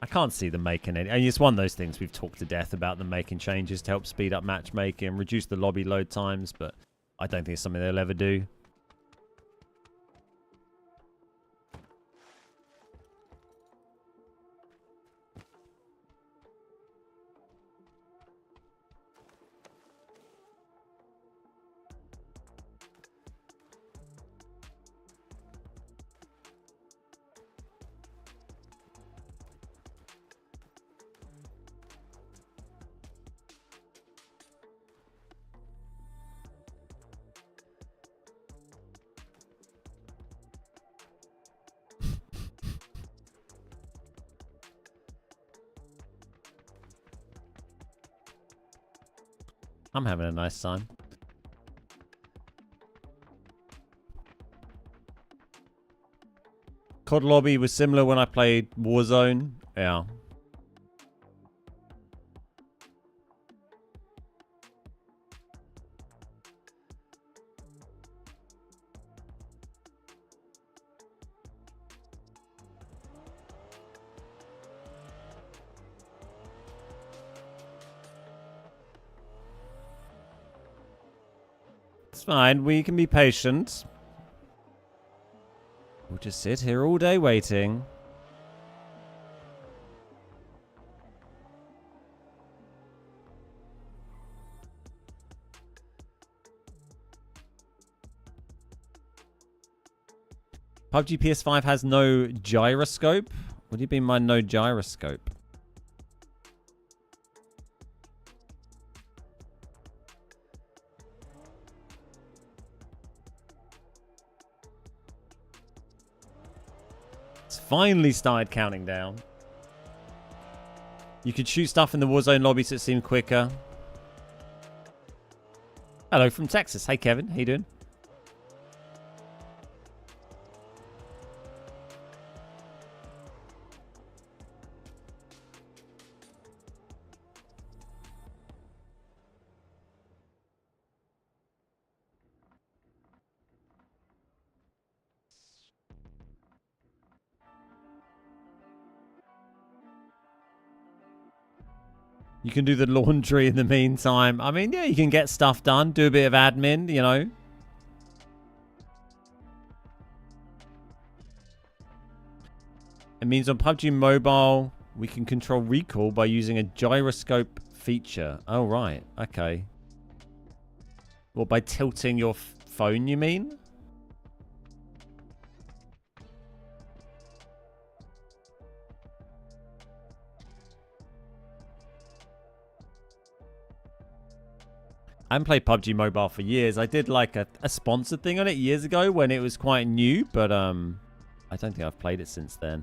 I can't see them making any. I mean, it's one of those things we've talked to death about, them making changes to help speed up matchmaking, reduce the lobby load times, but I don't think it's something they'll ever do. I'm having a nice time. COD lobby was similar when I played Warzone. Yeah. It's fine. We can be patient. We'll just sit here all day waiting. PUBG PS5 has no gyroscope? What do you mean by no gyroscope? It's finally started counting down. You could shoot stuff in the Warzone lobby so it seemed quicker. Hello from Texas. Hey Kevin, how you doing? You can do the laundry in the meantime. I mean, yeah, you can get stuff done, do a bit of admin, you know. It means on PUBG Mobile, we can control recoil by using a gyroscope feature. Oh, right. Okay. Well, by tilting your phone, you mean? I haven't played PUBG Mobile for years. I did like a sponsored thing on it years ago when it was quite new, but I don't think I've played it since then.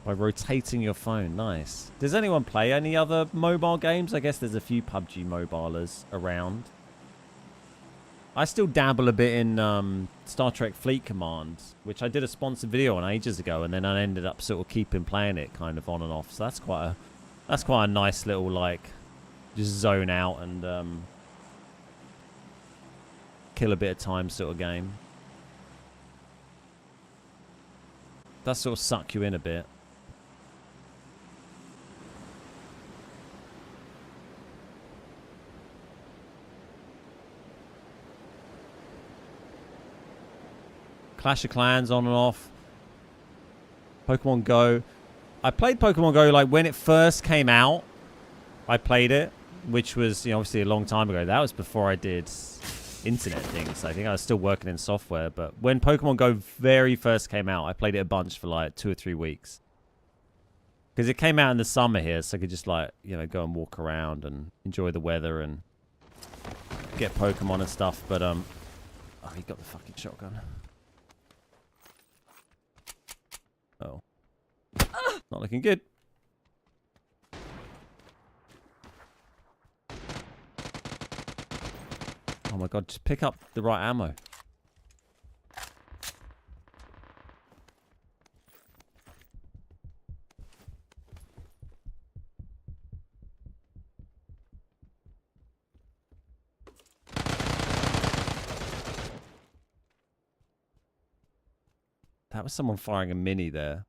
By rotating your phone. Nice. Does anyone play any other mobile games? I guess there's a few PUBG mobilers around. I still dabble a bit in Star Trek Fleet Command, which I did a sponsored video on ages ago, and then I ended up sort of keeping playing it kind of on and off. So that's quite a nice little, like, just zone out and kill a bit of time sort of game. does sort of suck you in a bit. Clash of Clans on and off. Pokemon Go. I played Pokemon Go like when it first came out. I played it, which was, you know, obviously a long time ago. That was before I did internet things. I think I was still working in software, but when Pokemon Go very first came out, I played it a bunch for like 2 or 3 weeks. Because it came out in the summer here, so I could just like, you know, go and walk around and enjoy the weather and get Pokemon and stuff. But oh, he got the fucking shotgun. Oh. Not looking good. Oh my god, just pick up the right ammo. That was someone firing a mini there.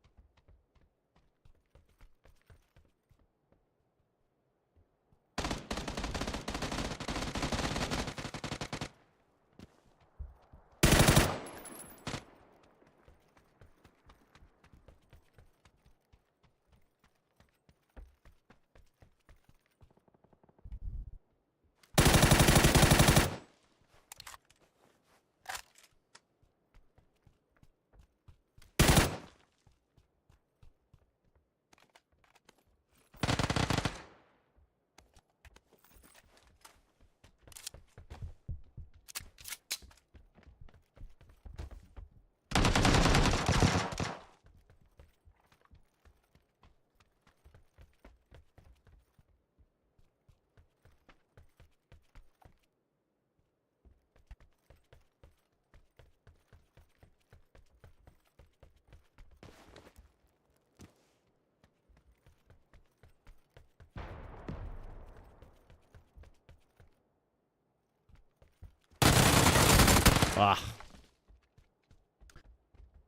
Ah.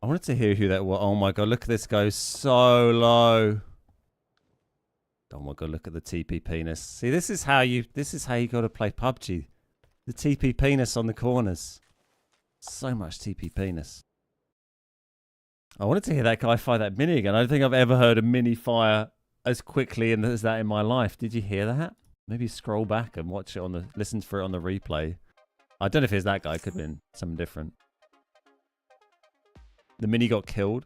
I wanted to hear who that was. Oh my god, look at this go so low. Oh my god, look at the TP penis. See, this is how you gotta play PUBG. The TP penis on the corners. So much TP penis. I wanted to hear that guy fire that mini again. I don't think I've ever heard a mini fire as quickly as that in my life. Did you hear that? Maybe scroll back and watch it on the listen for it on the replay. I don't know if it's that guy. It could have been something different. The mini got killed.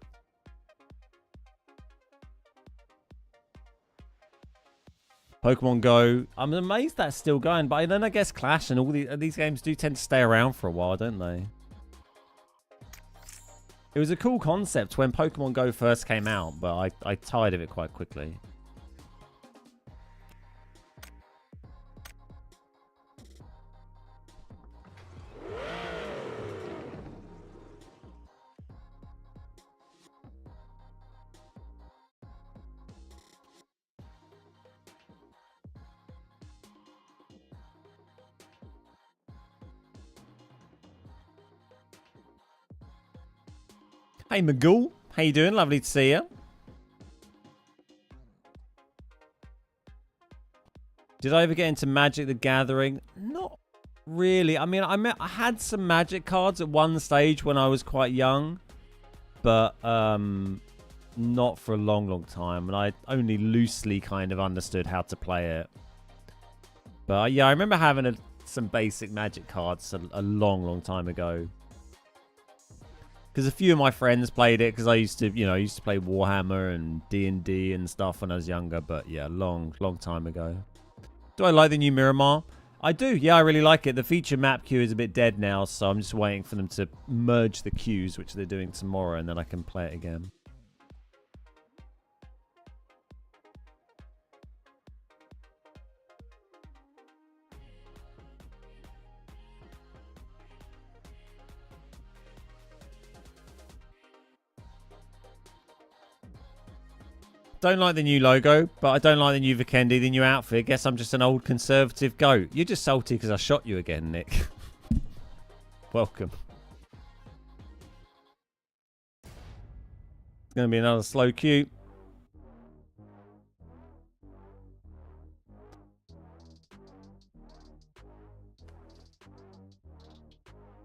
Pokemon Go. I'm amazed that's still going. But then I guess Clash and all these games do tend to stay around for a while, don't they? It was a cool concept when Pokemon Go first came out, but I tired of it quite quickly. Hey Magoo, how you doing? Lovely to see you. Did I ever get into Magic the Gathering? Not really. I mean, I had some Magic cards at one stage when I was quite young, but not for a long time, and I only loosely kind of understood how to play it. But yeah, I remember having some basic Magic cards a long time ago. Because a few of my friends played it, because I used to play Warhammer and D&D and stuff when I was younger. But yeah, long time ago. Do I like the new Miramar? I do. Yeah, I really like it. The feature map queue is a bit dead now, so I'm just waiting for them to merge the queues, which they're doing tomorrow, and then I can play it again. Don't like the new logo, but I don't like the new Vikendi, the new outfit. Guess I'm just an old conservative goat. You're just salty because I shot you again, Nick. Welcome. Gonna be another slow queue.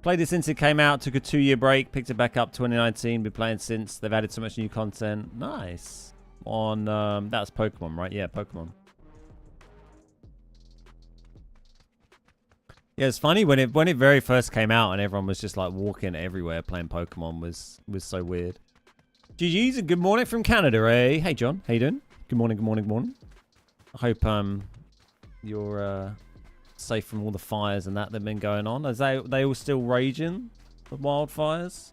Played it since it came out, took a 2-year break, picked it back up 2019, been playing since. They've added so much new content. Nice. On, that's Pokemon, right? Yeah, Pokemon. Yeah, it's funny when it very first came out and everyone was just like walking everywhere playing Pokemon was so weird. GG's and good morning from Canada, eh? Hey John, how you doing? Good morning, good morning, good morning. I hope you're safe from all the fires and that have been going on. Are they all still raging? The wildfires?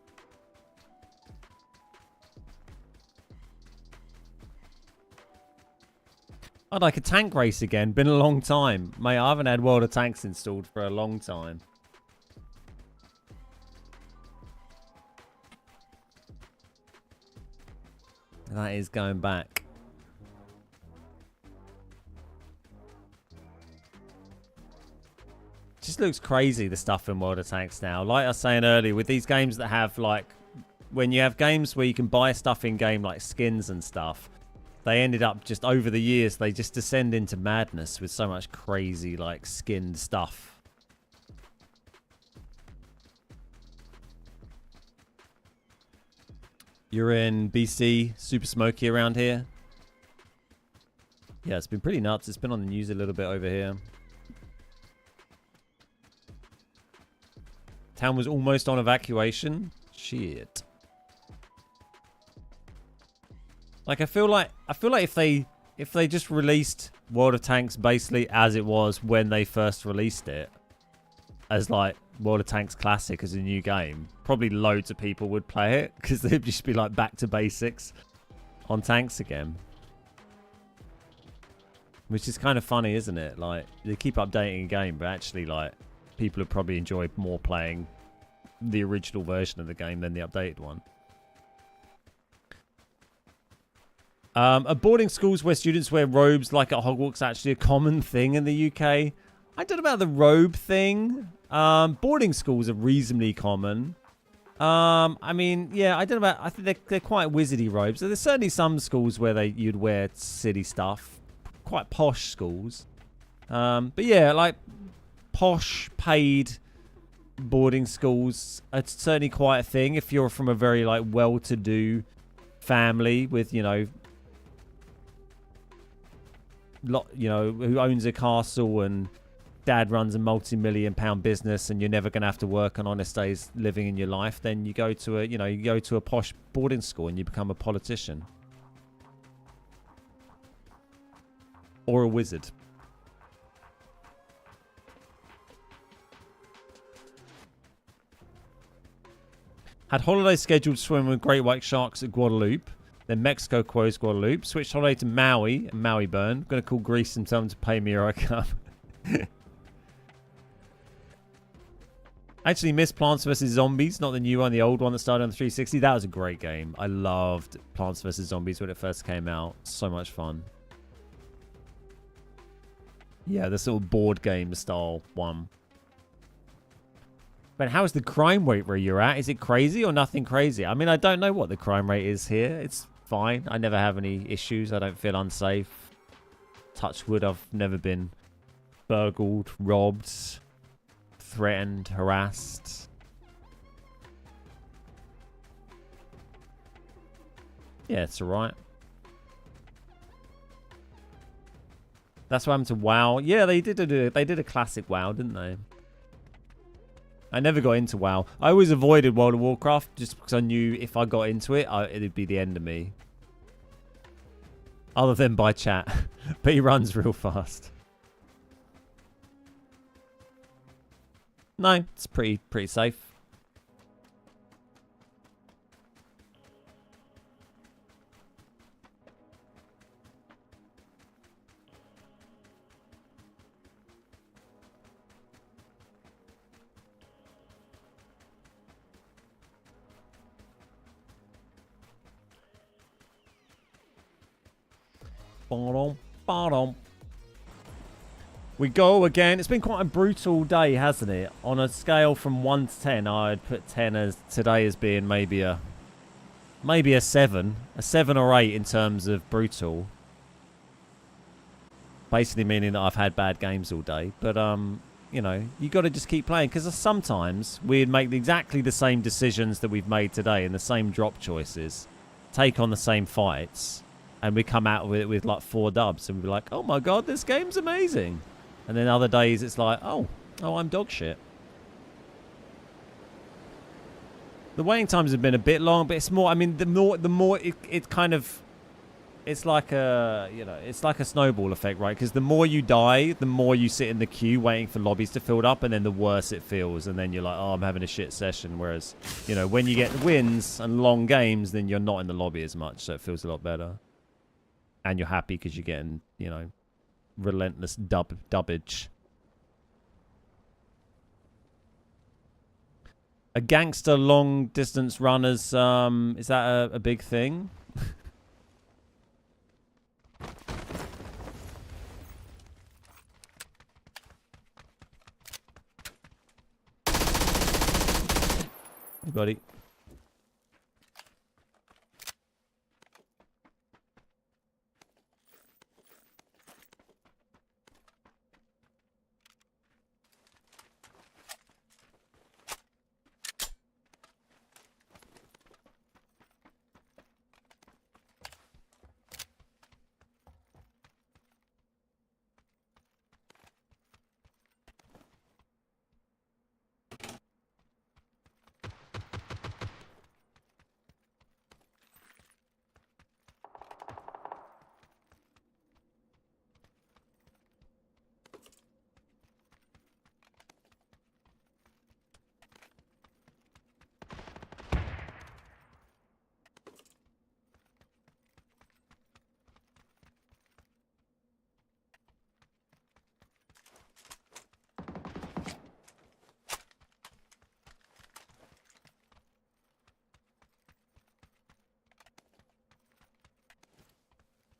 I'd like a tank race again. Been a long time. Mate, I haven't had World of Tanks installed for a long time. That is going back. Just looks crazy, the stuff in World of Tanks now. Like I was saying earlier, with these games that have, like, when you have games where you can buy stuff in game, like skins and stuff, they ended up just over the years, they just descend into madness with so much crazy, like, skinned stuff. You're in BC, super smoky around here. Yeah, it's been pretty nuts. It's been on the news a little bit over here. Town was almost on evacuation. Shit. Like I feel like if they just released World of Tanks basically as it was when they first released it, as like World of Tanks Classic as a new game, probably loads of people would play it because they'd just be like back to basics on tanks again. Which is kind of funny, isn't it? Like they keep updating a game, but actually like people would probably enjoy more playing the original version of the game than the updated one. Are boarding schools where students wear robes like at Hogwarts actually a common thing in the UK? I don't know about the robe thing. Boarding schools are reasonably common. I mean, yeah, I don't know about. I think they're quite wizardy robes. There's certainly some schools where you'd wear city stuff, quite posh schools. But yeah, like posh paid boarding schools are certainly quite a thing if you're from a very like well-to-do family with who owns a castle and dad runs a multi-million-pound business and you're never going to have to work on honest days living in your life. Then you go to a posh boarding school and you become a politician or a wizard. Had holiday scheduled to swim with great white sharks at Guadeloupe. Then Mexico closed Guadeloupe. Switched holiday to Maui and Maui burn. Gonna call Greece and tell them to pay me or I come. Actually missed Plants vs. Zombies. Not the new one, the old one that started on the 360. That was a great game. I loved Plants vs. Zombies when it first came out. So much fun. Yeah, the sort of board game style one. But how's the crime rate where you're at? Is it crazy or nothing crazy? I mean, I don't know what the crime rate is here. It's fine. I never have any issues. I don't feel unsafe. Touch wood, I've never been burgled, robbed, threatened, harassed. Yeah, it's alright. That's what happened to WoW. Yeah, they did a classic WoW, didn't they? I never got into WoW. I always avoided World of Warcraft just because I knew if I got into it, it'd be the end of me. Other than by chat. But he runs real fast. No, it's pretty safe. We go again. It's been quite a brutal day, hasn't it? On a scale from 1 to 10, I'd put 10 as today as being maybe a Maybe a 7 or 8 in terms of brutal. Basically meaning that I've had bad games all day. But you know, you got to just keep playing, because sometimes we'd make exactly the same decisions that we've made today and the same drop choices, take on the same fights, and we come out with like 4 dubs, and we'd be like, oh my god, this game's amazing. And then other days it's like, oh, I'm dog shit. The waiting times have been a bit long, but it's more, I mean, the more it kind of, it's like a, you know, it's like a snowball effect, right? Because the more you die, the more you sit in the queue waiting for lobbies to fill up, and then the worse it feels, and then you're like, oh, I'm having a shit session. Whereas, you know, when you get wins and long games, then you're not in the lobby as much, so it feels a lot better. And you're happy because you're getting, you know, relentless dubbage. A gangster long distance runners, is that a big thing? Hey, buddy.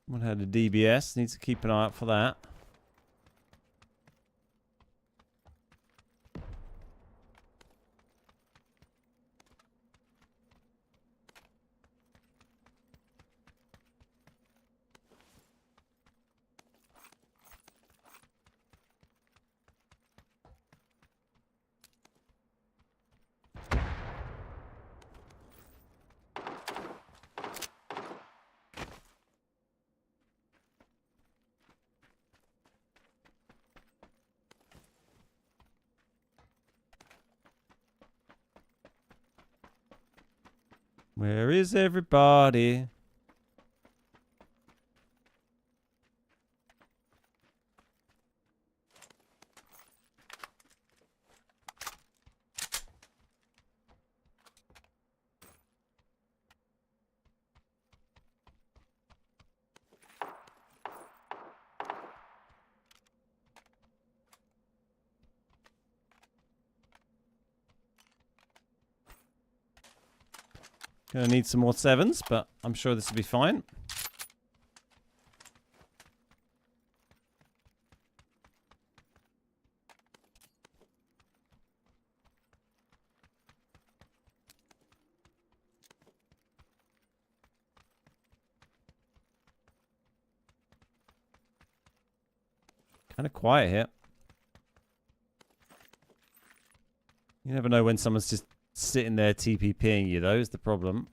One had a DBS. Needs to keep an eye out for that. Where is everybody? Gonna need some more 7s, but I'm sure this will be fine. Kind of quiet here. You never know when someone's just sitting there TPPing you, though, is the problem.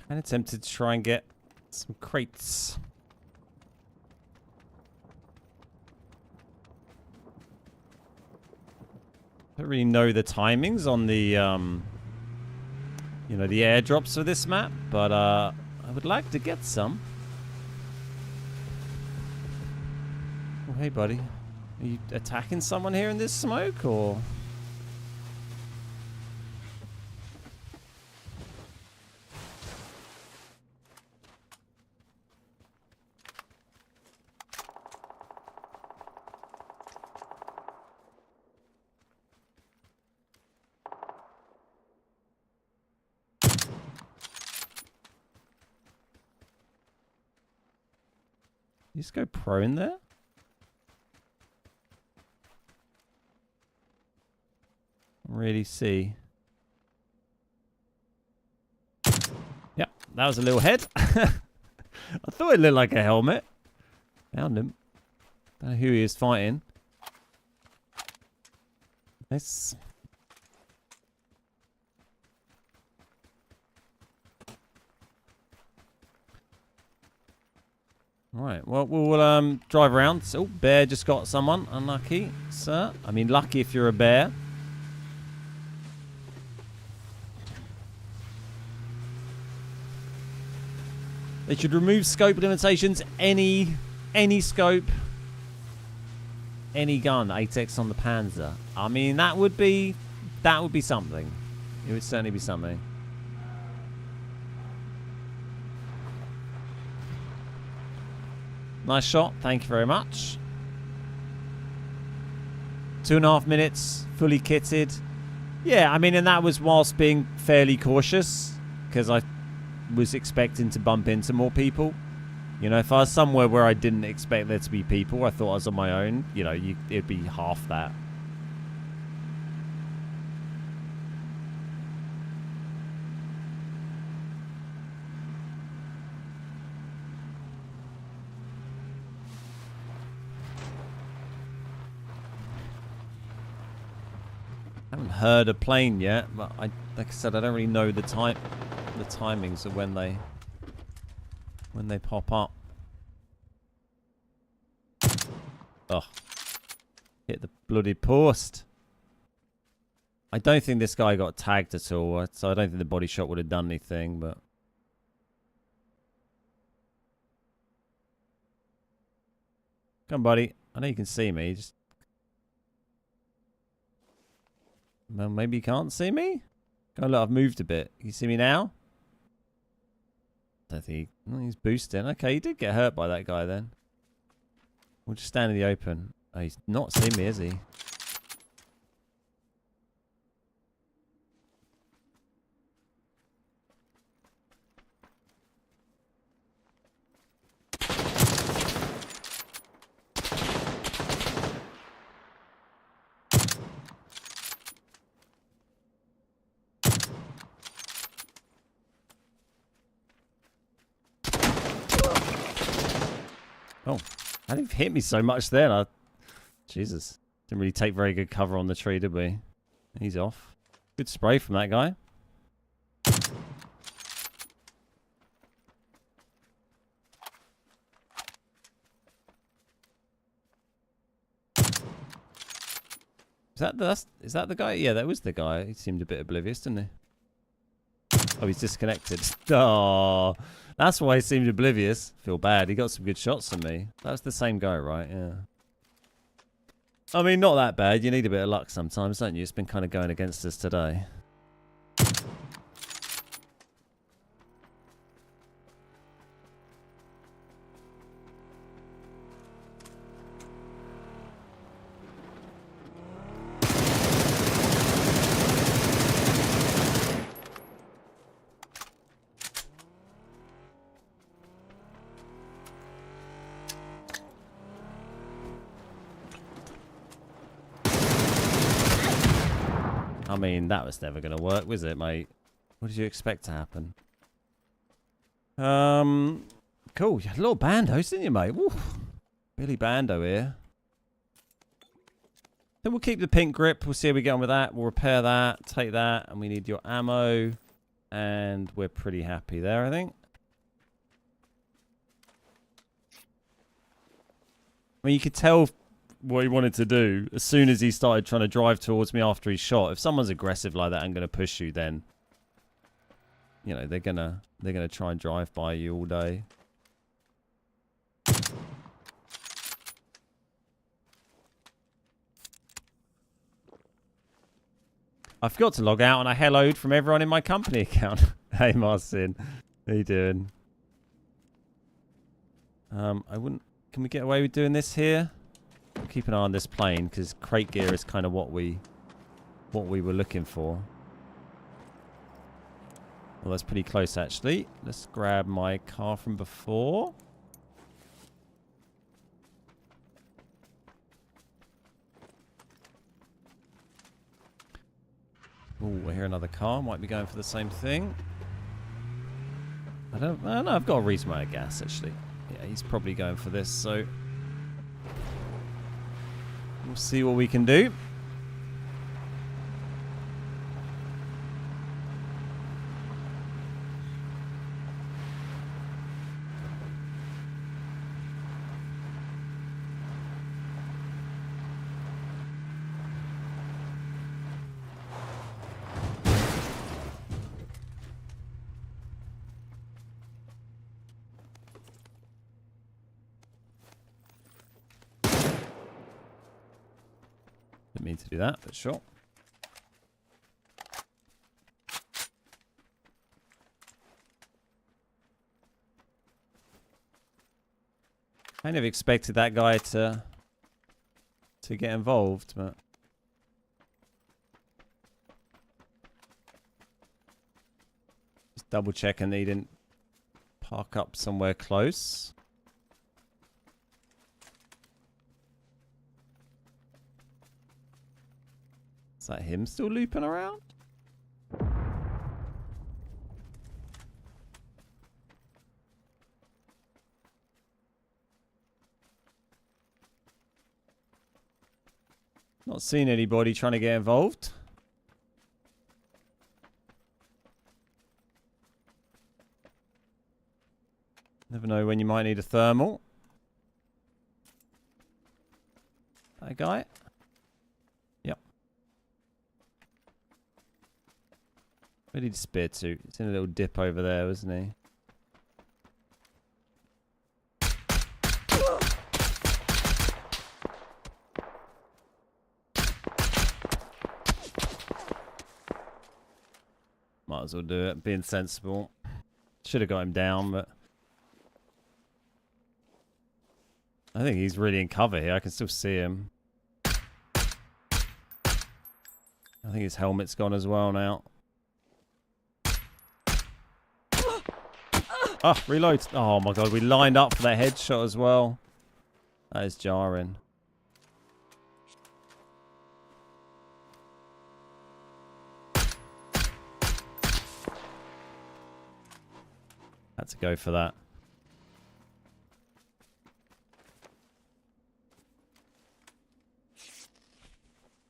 Kind of tempted to try and get some crates. Don't really know the timings on the, you know, the airdrops for this map, but I would like to get some. Oh, hey, buddy. Are you attacking someone here in this smoke, or...? You just go prone there? Really see. Yep, that was a little head. I thought it looked like a helmet. Found him. Don't know who he is fighting. Let's... Right, well, we'll drive around. Oh, bear just got someone. Unlucky, sir. I mean, lucky if you're a bear. They should remove scope limitations. Any scope, any gun. 8x on the Panzer. I mean, that would be something. It would certainly be something. Nice shot. Thank you very much. 2.5 minutes, fully kitted. Yeah, I mean, and that was whilst being fairly cautious, because I was expecting to bump into more people. You know, if I was somewhere where I didn't expect there to be people, I thought I was on my own, you know, it'd be half that. I haven't heard a plane yet, but like I said, I don't really know the timings of when they pop up. Oh, hit the bloody post. I don't think this guy got tagged at all, so I don't think the body shot would have done anything, but... Come on, buddy. I know you can see me, just... Well, maybe you can't see me? Oh, look, I've moved a bit. Can you see me now? I don't think he's boosting. Okay, he did get hurt by that guy then. We'll just stand in the open. Oh, he's not seen me, is he? Oh, how did he hit me so much then? Jesus. Didn't really take very good cover on the tree, did we? He's off. Good spray from that guy. Is that the guy? Yeah, that was the guy. He seemed a bit oblivious, didn't he? Oh, he's disconnected. Oh, that's why he seemed oblivious. Feel bad. He got some good shots on me. That was the same guy, right? Yeah. I mean, not that bad. You need a bit of luck sometimes, don't you? It's been kind of going against us today. I mean, that was never going to work, was it, mate? What did you expect to happen? Cool. You had a little bandos, didn't you, mate? Woo. Billy Bando here. Then we'll keep the pink grip. We'll see how we get on with that. We'll repair that. Take that. And we need your ammo. And we're pretty happy there, I think. I mean, you could tell what he wanted to do as soon as he started trying to drive towards me after he shot. If someone's aggressive like that and going to push you, then you know they're gonna try and drive by you all day. I forgot to log out and I helloed from everyone in my company account. Hey Marcin, how you doing? I wouldn't. Can we get away with doing this here? Keep an eye on this plane because crate gear is kind of what we were looking for. Well, that's pretty close actually. Let's grab my car from before. Oh, I hear another car. Might be going for the same thing. I don't know. I've got a reasonable amount of gas, actually. Yeah, he's probably going for this, so... We'll see what we can do. Didn't mean to do that, but sure. I never expected that guy to get involved, but just double checking that he didn't park up somewhere close. Is that him still looping around? Not seen anybody trying to get involved. Never know when you might need a thermal. That guy? Yep. Where did he disappear to? He's in a little dip over there, wasn't he? Might as well do it. Being sensible. Should have got him down, but... I think he's really in cover here. I can still see him. I think his helmet's gone as well now. Ah, reload. Oh my god, we lined up for that headshot as well. That is jarring. Had to go for that.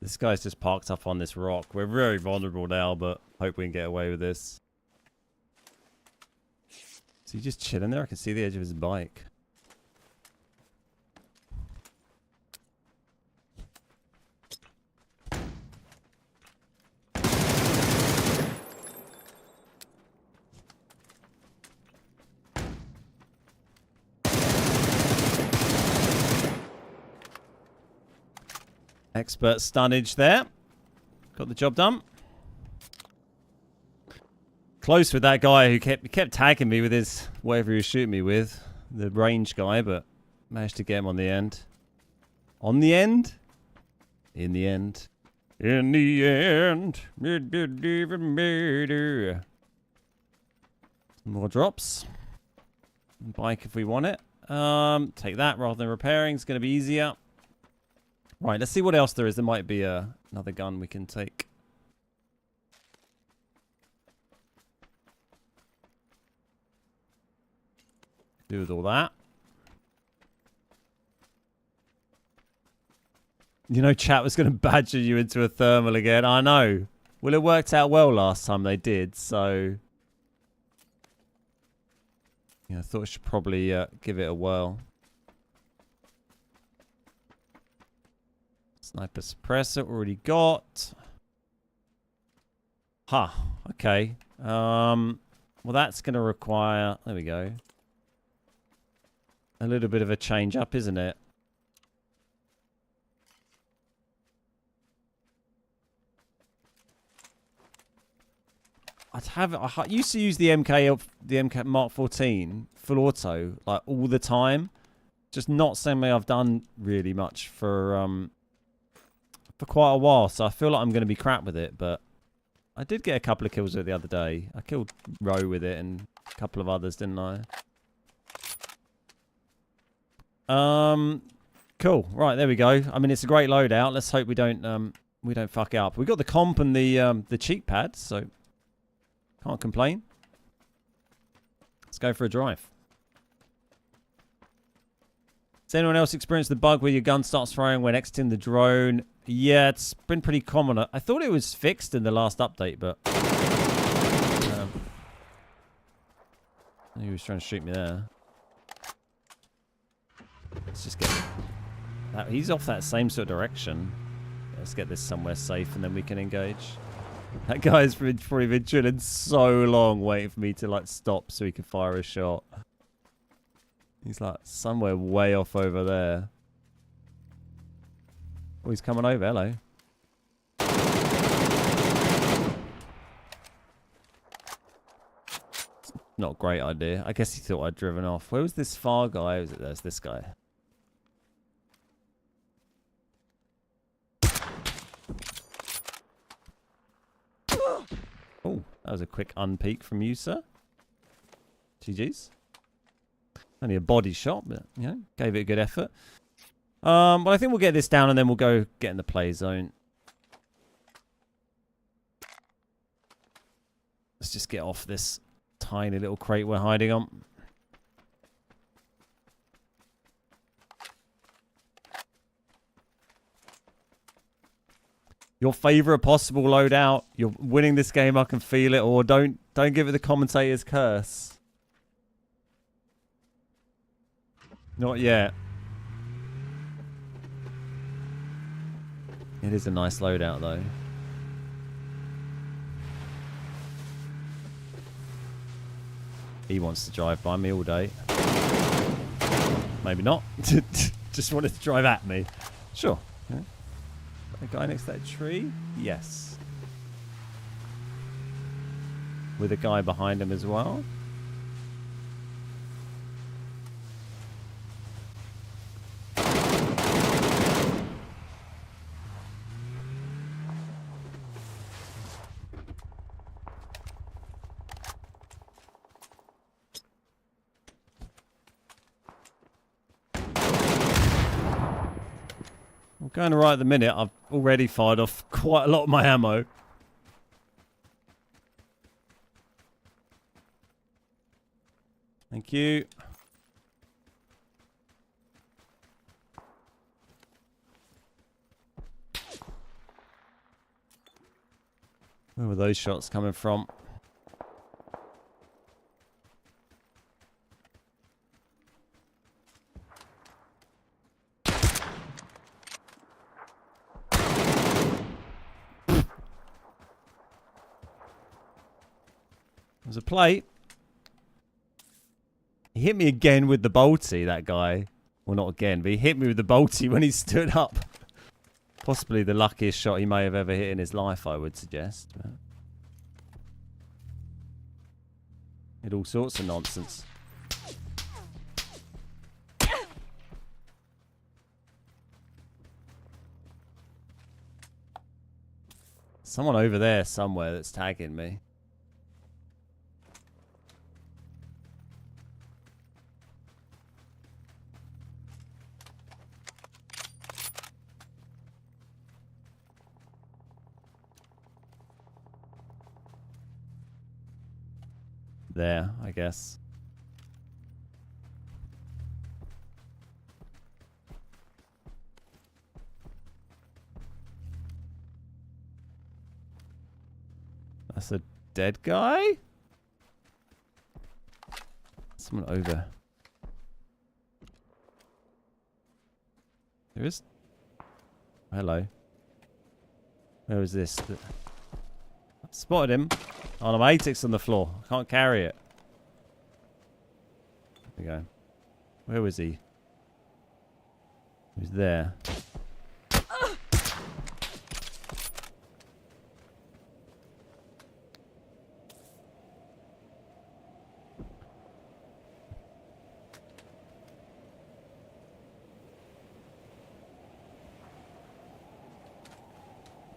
This guy's just parked up on this rock. We're very vulnerable now, but hope we can get away with this. Is he just chilling there? I can see the edge of his bike. Expert stunnage there. Got the job done. Close with that guy who kept tagging me with his whatever he was shooting me with, the range guy, but managed to get him on the end. On the end? In the end. In the end. Some more drops. Bike if we want it. Take that rather than repairing. It's going to be easier. Right, let's see what else there is. There might be another gun we can take. Do with all that. You know, chat was going to badger you into a thermal again. I know. Well, it worked out well last time they did, so... Yeah, I thought I should probably give it a whirl. Sniper suppressor already got. Huh. Okay. Well, that's going to require... There we go. A little bit of a change up, isn't it? I used to use the MK Mark 14 full auto like all the time. Just not something I've done really much for quite a while, so I feel like I'm going to be crap with it, but I did get a couple of kills with it the other day. I killed Roe with it and a couple of others, didn't I? Cool. Right, there we go. I mean, it's a great loadout. Let's hope we don't we don't fuck it up. We got the comp and the cheek pad, so can't complain. Let's go for a drive. Has anyone else experienced the bug where your gun starts firing when exiting the drone? Yeah, it's been pretty common. I thought it was fixed in the last update, but he was trying to shoot me there. Let's just get that. He's off that same sort of direction. Let's get this somewhere safe and then we can engage. That guy's probably been chilling so long waiting for me to like stop so he can fire a shot. He's like somewhere way off over there. Oh, he's coming over. Hello. Not a great idea. I guess he thought I'd driven off. Where was this far guy? Was it there's this guy? Oh, that was a quick unpeek from you, sir. GG's. Only a body shot, but, you know, gave it a good effort. Well, I think we'll get this down and then we'll go get in the play zone. Let's just get off this tiny little crate we're hiding on. Your favorite possible loadout. You're winning this game, I can feel it. Or don't give it the commentator's curse. Not yet. It is a nice loadout, though. He wants to drive by me all day. Maybe not. Just wanted to drive at me. Sure. Yeah. The guy next to that tree? Yes. With a guy behind him as well. Going right at the minute, I've already fired off quite a lot of my ammo. Thank you. Where were those shots coming from? There's a plate. He hit me again with the bolty, that guy. Well, not again, but he hit me with the bolty when he stood up. Possibly the luckiest shot he may have ever hit in his life, I would suggest. But hit all sorts of nonsense. Someone over there somewhere that's tagging me. There, I guess. That's a dead guy? Someone over. There is. Hello. Where was this? Spotted him. Oh, my ATIC's on the floor. I can't carry it. There we go. Where was he? He was there.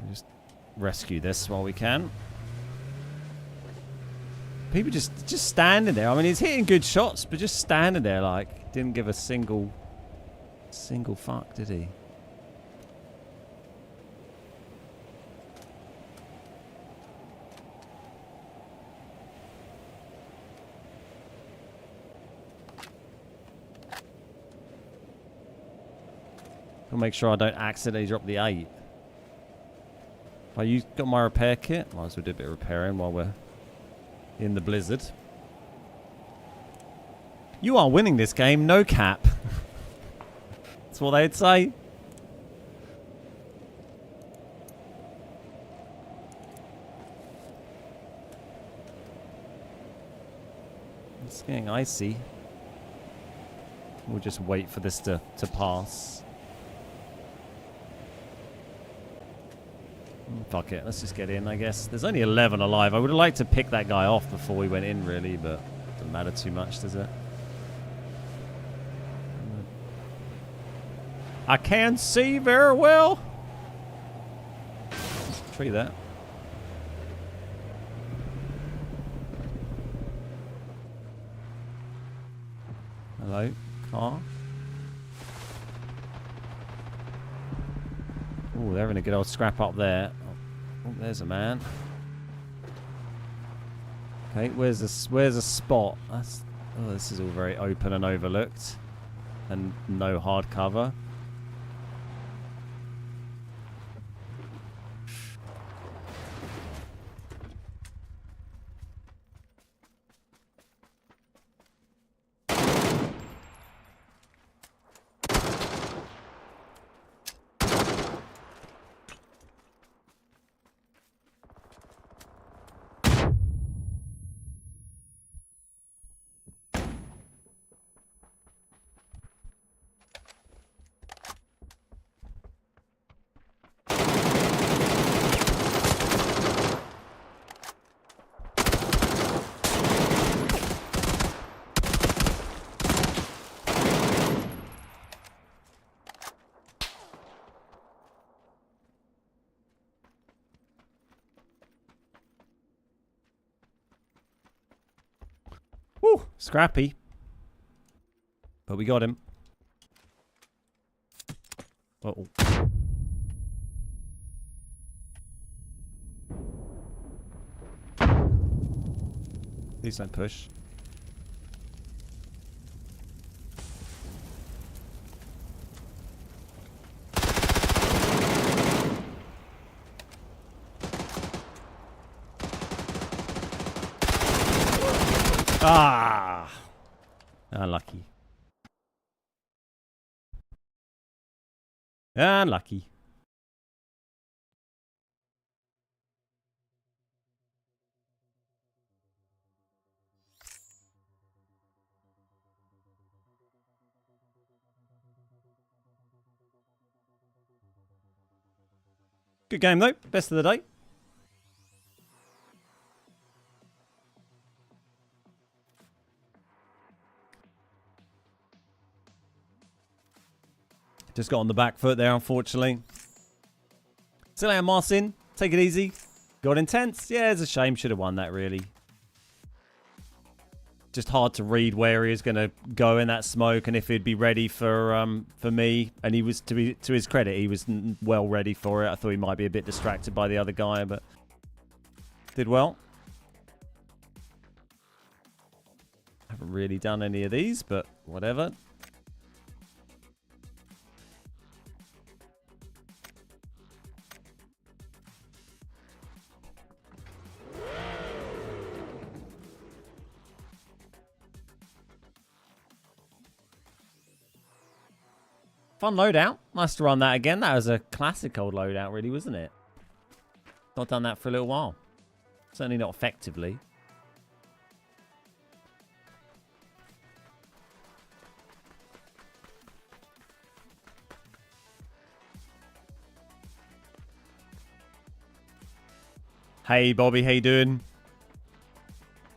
Just rescue this while we can. People just standing there. I mean, he's hitting good shots, but just standing there like didn't give a single fuck, did he? I'll make sure I don't accidentally drop the 8. You got my repair kit? Might as well do a bit of repairing while we're in the blizzard. You are winning this game, no cap. That's what they'd say. It's getting icy. We'll just wait for this to pass. Fuck it, let's just get in, I guess. There's only 11 alive. I would have liked to pick that guy off before we went in, really, but it doesn't matter too much, does it? I can't see very well. Tree that. Hello, car. Oh, they're having a good old scrap up there. Oh, there's a man. Okay, where's a spot? That's, oh, this is all very open and overlooked, and no hard cover. Woo, scrappy. But we got him. Uh-oh. Please don't push. Ah! Unlucky. Unlucky. Good game though. Best of the day. Just got on the back foot there, unfortunately. See you later, Marcin. Take it easy. Got intense. Yeah, it's a shame. Should have won that, really. Just hard to read where he was going to go in that smoke and if he'd be ready for me. And he was, to his credit, he was well ready for it. I thought he might be a bit distracted by the other guy, but did well. Haven't really done any of these, but whatever. Fun loadout. Nice to run that again. That was a classic old loadout, really, wasn't it? Not done that for a little while. Certainly not effectively. Hey, Bobby. How you doing?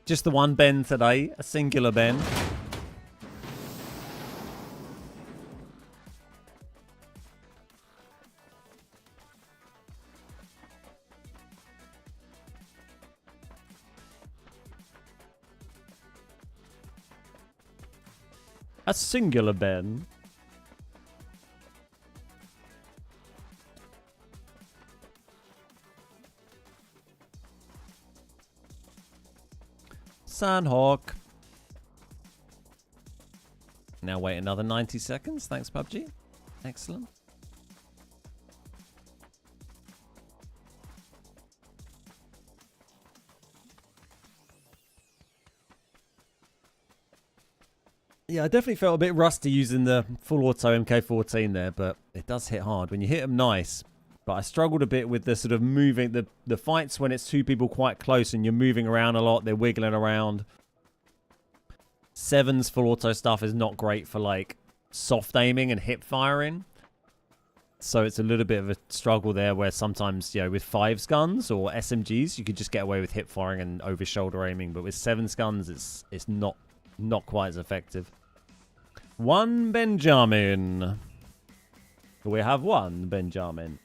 Just the one Ben today. A singular Ben. A singular Ben. Sandhawk. Now wait another 90 seconds. Thanks, PUBG. Excellent. Yeah, I definitely felt a bit rusty using the full auto MK14 there, but it does hit hard when you hit them nice. But I struggled a bit with the sort of moving, the fights when it's two people quite close and you're moving around a lot, they're wiggling around. 7's full auto stuff is not great for like soft aiming and hip firing. So it's a little bit of a struggle there where sometimes, you know, with 5's guns or SMGs, you could just get away with hip firing and over shoulder aiming. But with 7's guns, it's not quite as effective. One Benjamin. We have one Benjamin.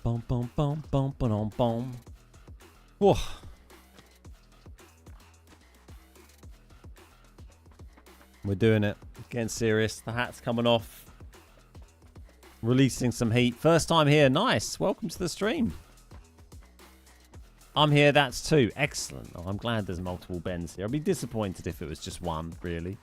Boom, boom, boom, boom, boom, boom. Whoa. We're doing it. Getting serious. The hat's coming off. Releasing some heat. First time here. Nice. Welcome to the stream. I'm here. That's two. Excellent. Oh, I'm glad there's multiple Bens here. I'd be disappointed if it was just one, really.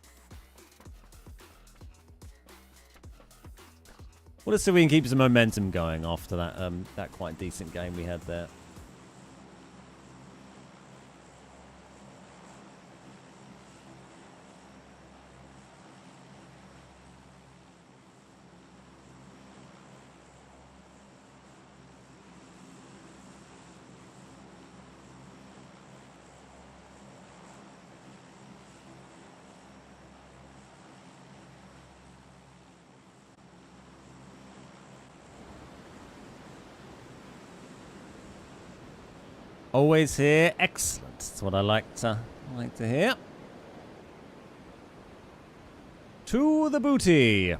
Well, let's see if we can keep some momentum going after that quite decent game we had there. Always here. Excellent. That's what I like to hear. To the booty.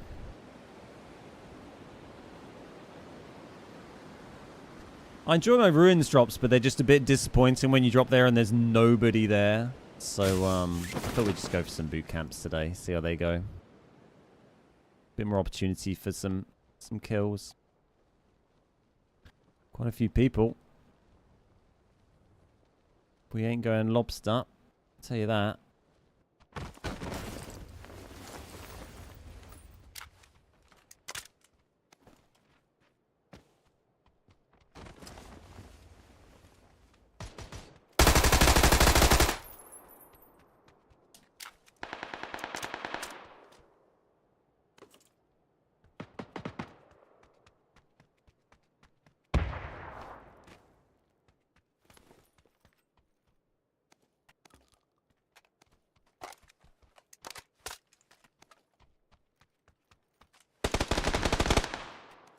I enjoy my ruins drops, but they're just a bit disappointing when you drop there and there's nobody there. So I thought we'd just go for some boot camps today. See how they go. Bit more opportunity for some kills. Quite a few people. We ain't going lobster, I'll tell you that.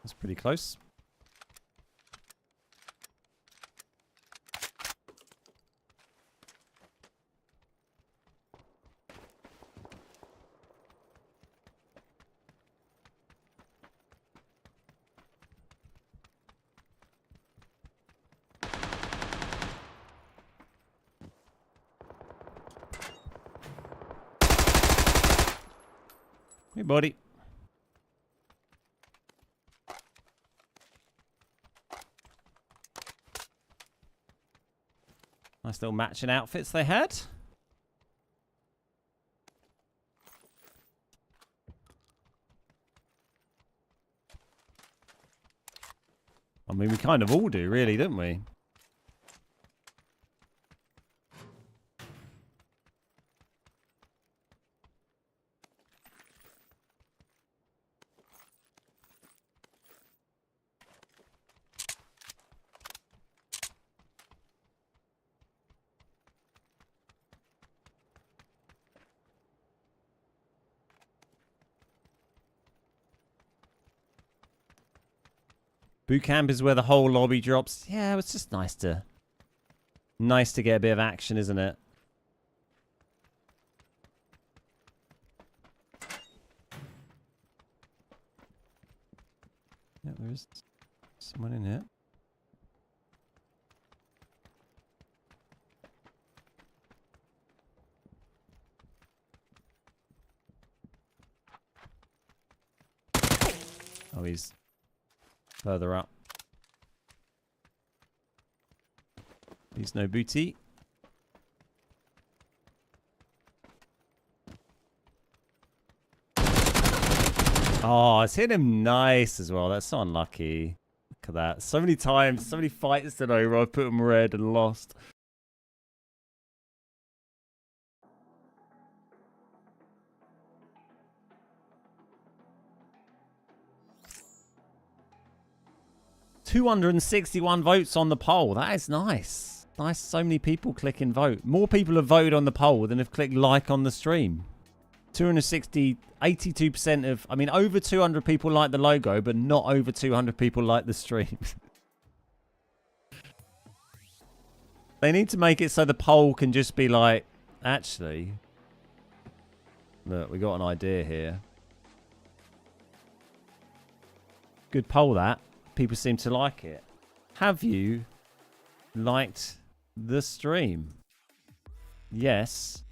That's pretty close. Hey, buddy. Nice little matching outfits they had. I mean, we kind of all do, really, don't we? Boot camp is where the whole lobby drops. Yeah, it's just nice to get a bit of action, isn't it? Yeah, there is someone in here. Oh, he's further up. He's no booty. Oh, it's hit him nice as well. That's so unlucky. Look at that. So many times, so many fights today where I put them red and lost. $261 votes on the poll. That is nice. Nice. So many people clicking vote. More people have voted on the poll than have clicked like on the stream. 260, 82% of, I mean, over 200 people like the logo, but not over 200 people like the stream. They need to make it so the poll can just be like, actually, look, we got an idea here. Good poll, that. People seem to like it. Have you liked the stream? Yes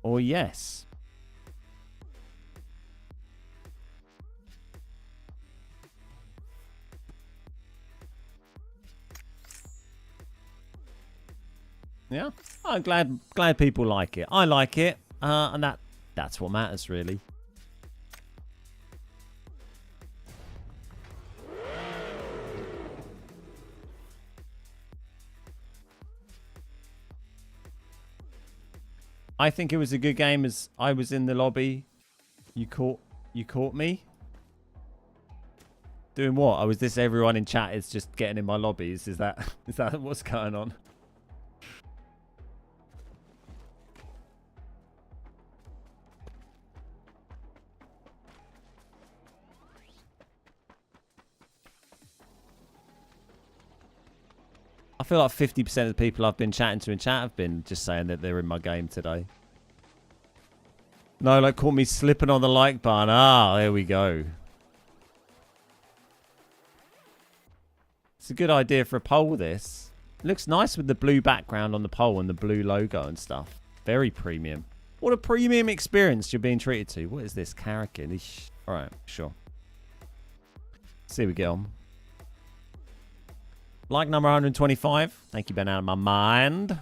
or yes? Yeah, I'm glad people like it. I like it, and that's what matters, really. I think it was a good game as I was in the lobby. You caught me? Doing what? Oh, is this everyone in chat is just getting in my lobbies? Is that what's going on? I feel like 50% of the people I've been chatting to in chat have been just saying that they're in my game today. No, like caught me slipping on the like button. Ah, there we go. It's a good idea for a poll, this. It looks nice with the blue background on the poll and the blue logo and stuff. Very premium. What a premium experience you're being treated to. What is this? Karakin. Alright, sure. See how we get on. Like number 125. Thank you, been out of my mind.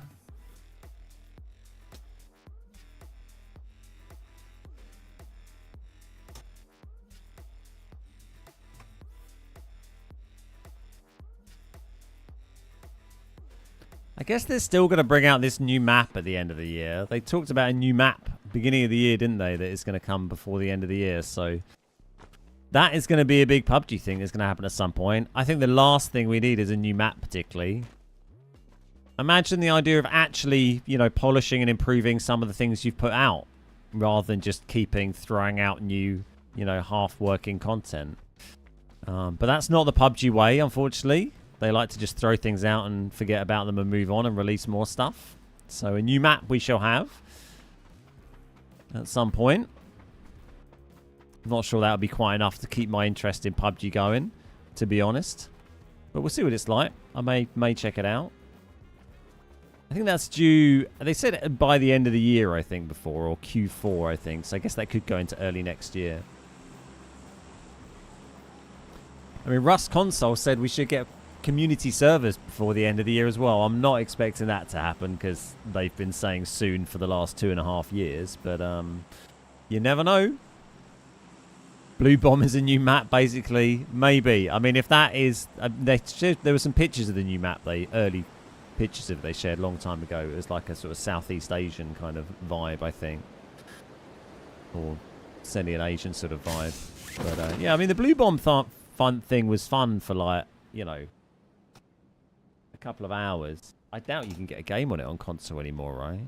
I guess they're still going to bring out this new map at the end of the year. They talked about a new map beginning of the year, didn't they? That is going to come before the end of the year. So that is going to be a big PUBG thing that's going to happen at some point. I think the last thing we need is a new map, particularly. Imagine the idea of actually, you know, polishing and improving some of the things you've put out, rather than just throwing out new, you know, half-working content. But that's not the PUBG way, unfortunately. They like to just throw things out and forget about them and move on and release more stuff. So a new map we shall have at some point. I'm not sure that would be quite enough to keep my interest in PUBG going, to be honest. But we'll see what it's like. I may check it out. I think that's due... They said by the end of the year, I think, before. Or Q4, I think. So I guess that could go into early next year. I mean, Rust Console said we should get community servers before the end of the year as well. I'm not expecting that to happen because they've been saying soon for the last 2.5 years. But you never know. Blue Bomb is a new map, basically. Maybe. I mean, if that is... there were some pictures of the new map, early pictures of it they shared a long time ago. It was like a sort of Southeast Asian kind of vibe, I think. Or Central Asian sort of vibe. But yeah, I mean, the Blue Bomb fun thing was fun for, like, you know, a couple of hours. I doubt you can get a game on it on console anymore, right?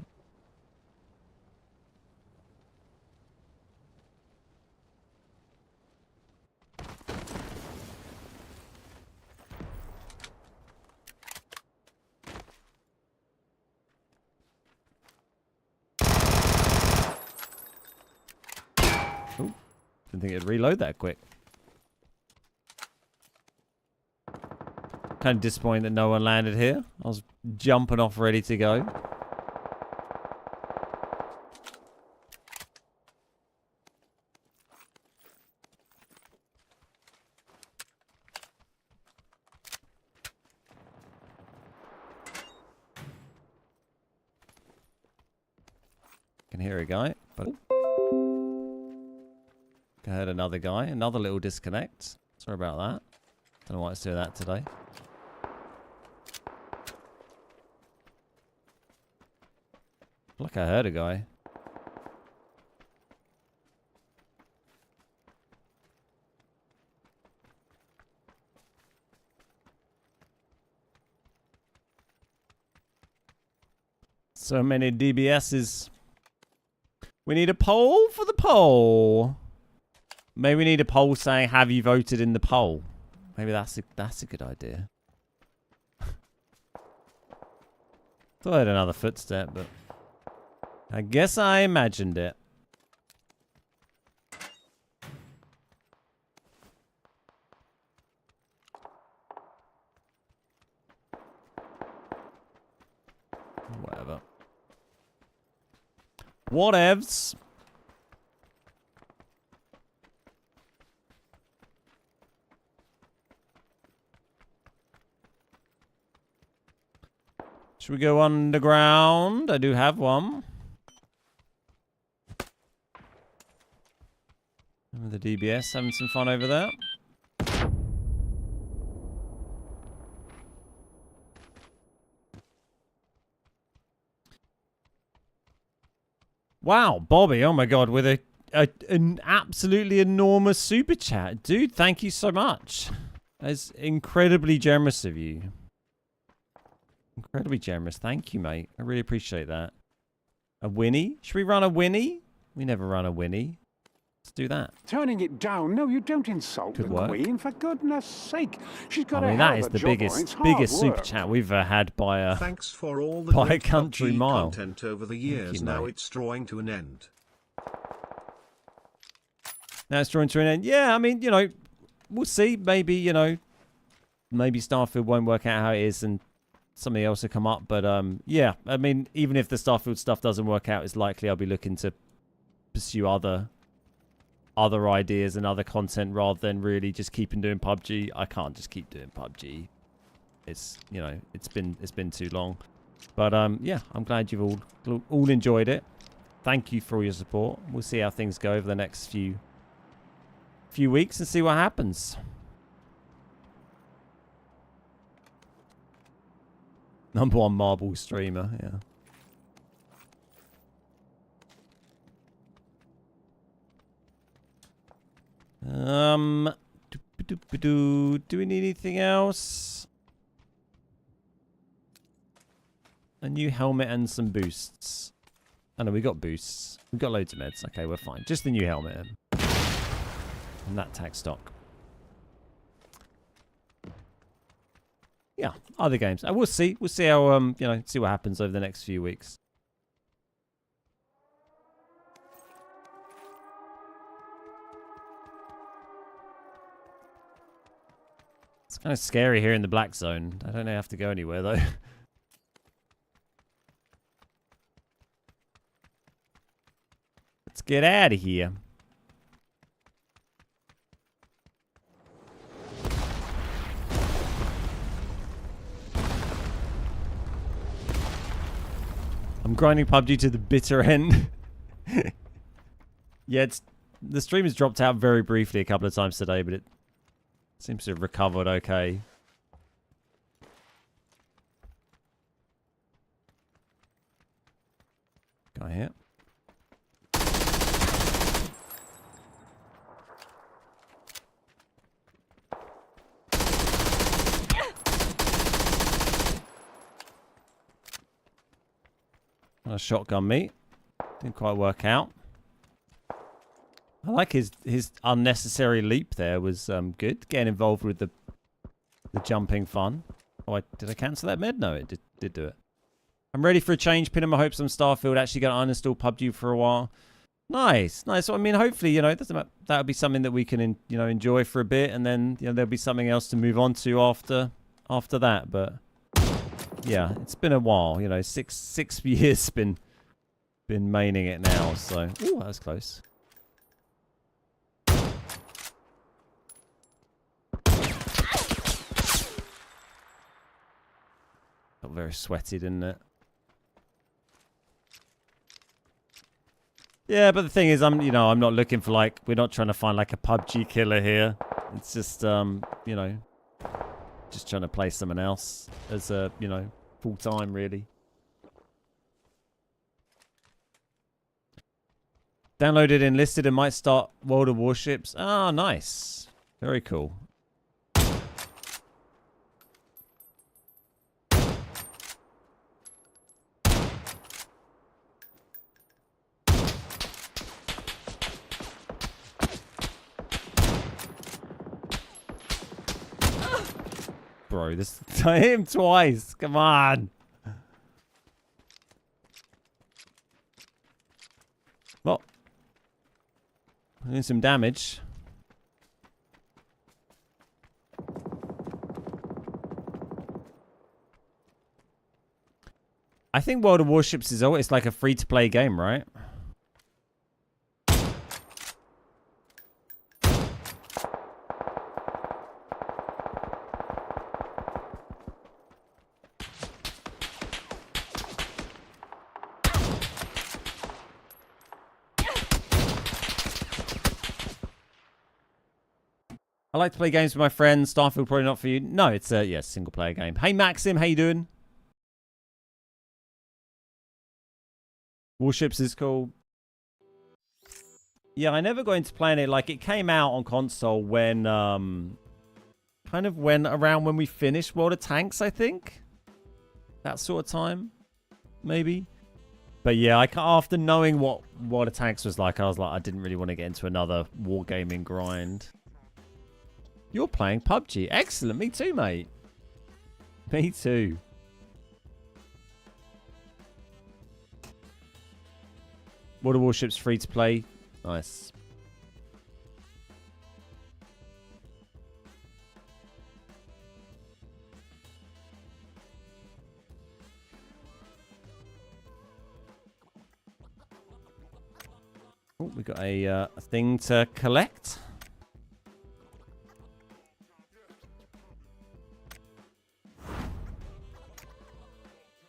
Ooh, didn't think it'd reload that quick. Kind of disappointed that no one landed here. I was jumping off ready to go. Can hear a guy, but I heard another guy. Another little disconnect. Sorry about that. Don't know why it's doing that today. Like I heard a guy. So many DBSs. We need a poll for the poll. Maybe we need a poll saying, have you voted in the poll? Maybe that's a good idea. Thought I heard another footstep, but I guess I imagined it. Whatever. Whatevs. Should we go underground? I do have one. Remember the DBS having some fun over there? Wow, Bobby, oh my god, with an absolutely enormous super chat. Dude, thank you so much. That's incredibly generous of you. Incredibly generous. Thank you, mate. I really appreciate that. A Winnie? Should we run a Winnie? We never run a Winnie. Let's do that. Turning it down? No, you don't insult Could the work. Queen, for goodness sake. She's got I mean, a hell that of is a the job on. It's biggest hard super work. chat we've ever had by a... Thanks for all the by a great country PUBG mile. content over the years. you, Now mate. it's drawing to an end. Now it's drawing to an end. Yeah, I mean, you know, we'll see. Maybe, you know, maybe Starfield won't work out how it is and something else will come up. But, yeah, I mean, even if the Starfield stuff doesn't work out, it's likely I'll be looking to pursue other ideas and other content rather than really just keeping doing PUBG. I can't just keep doing PUBG. It's, you know, it's been too long. But, yeah, I'm glad you've all enjoyed it. Thank you for all your support. We'll see how things go over the next few weeks and see what happens. #1 marble streamer, yeah. Do we need anything else? A new helmet and some boosts. Oh no, we got boosts. We've got loads of meds. Okay, we're fine. Just the new helmet. And that tax stock. Yeah, other games. We'll see. We'll see how you know, see what happens over the next few weeks. It's kind of scary here in the black zone. I don't have to go anywhere though. Let's get out of here. I'm grinding PUBG to the bitter end. Yeah, the stream has dropped out very briefly a couple of times today, but it seems to have recovered okay. Guy here. A shotgun me. Didn't quite work out. I like his unnecessary leap there was good. Getting involved with the jumping fun. Oh, did I cancel that med? No, it did do it. I'm ready for a change. Pinning my hopes on Starfield. Actually going to uninstall PUBG for a while. Nice, nice. So, I mean, hopefully, you know, that'll be something that we can, you know, enjoy for a bit, and then, you know, there'll be something else to move on to after that. But yeah, it's been a while. You know, six years been maining it now. So, ooh, that was close. Got very sweaty, didn't it? Yeah, but the thing is, I'm not looking for we're not trying to find like a PUBG killer here. It's just, you know, Just trying to play someone else as a, you know, full time really. Downloaded, enlisted, and might start World of Warships. Ah, nice. Very cool. Bro, this I hit him twice. Come on. Well, doing some damage. I think World of Warships is always like a free-to-play game, right? I like to play games with my friends. Starfield probably not for you. No, it's a single player game. Hey Maxim, how you doing? Warships is cool. Yeah, I never got into playing it. Like it came out on console when kind of around when we finished World of Tanks, I think. That sort of time. Maybe. But yeah, after knowing what World of Tanks was like, I was like, I didn't really want to get into another wargaming grind. You're playing PUBG. Excellent. Me too, mate. Me too. World of Warships free to play. Nice. Oh, we got a thing to collect.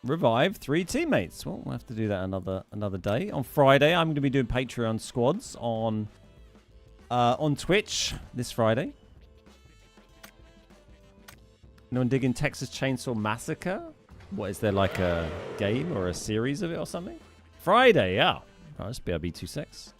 Revive 3 teammates. Well, we'll have to do that another day. On Friday, I'm going to be doing Patreon squads on Twitch this Friday. No one digging Texas Chainsaw Massacre? What, is there like a game or a series of it or something? Friday, yeah. Oh, that's BRB26.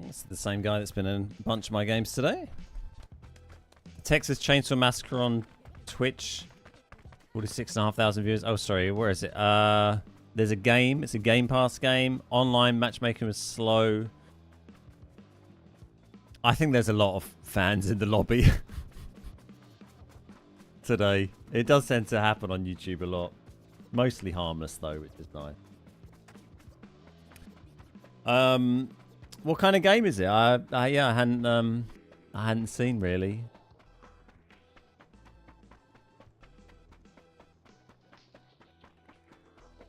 It's the same guy that's been in a bunch of my games today. Texas Chainsaw Massacre on Twitch. 46,500 viewers. Oh, sorry. Where is it? There's a game. It's a Game Pass game. Online matchmaking was slow. I think there's a lot of fans in the lobby today. It does tend to happen on YouTube a lot. Mostly harmless though, which is nice. What kind of game is it? Yeah, I hadn't seen really.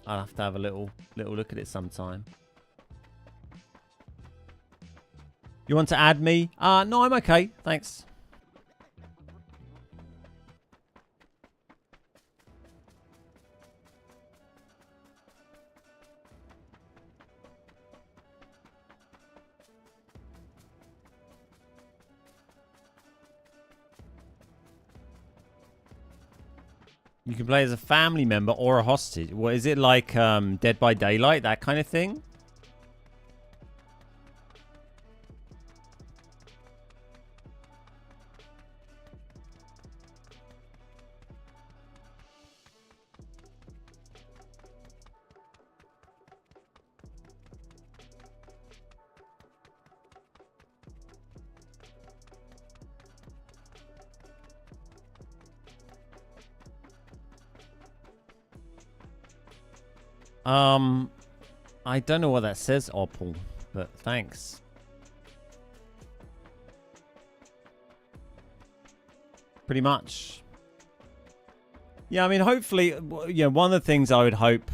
I'll have to have a little look at it sometime. You want to add me? No, I'm okay. Thanks. You can play as a family member or a hostage. What is it like? Dead by Daylight, that kind of thing? I don't know what that says, Opal, but thanks. Pretty much. Yeah, I mean, hopefully, yeah, one of the things I would hope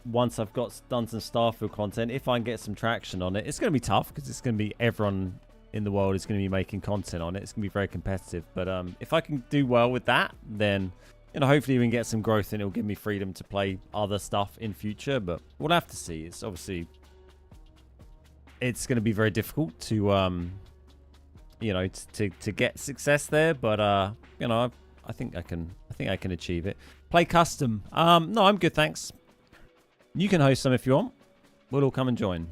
once I've done some Starfield content, if I can get some traction on it, it's going to be tough because it's going to be everyone in the world is going to be making content on it. It's going to be very competitive. But if I can do well with that, then hopefully we can get some growth and it'll give me freedom to play other stuff in future. But we'll have to see. It's obviously going to be very difficult to to get success there. But I think I can achieve it. Play custom. No, I'm good, thanks. You can host some if you want. We'll all come and join.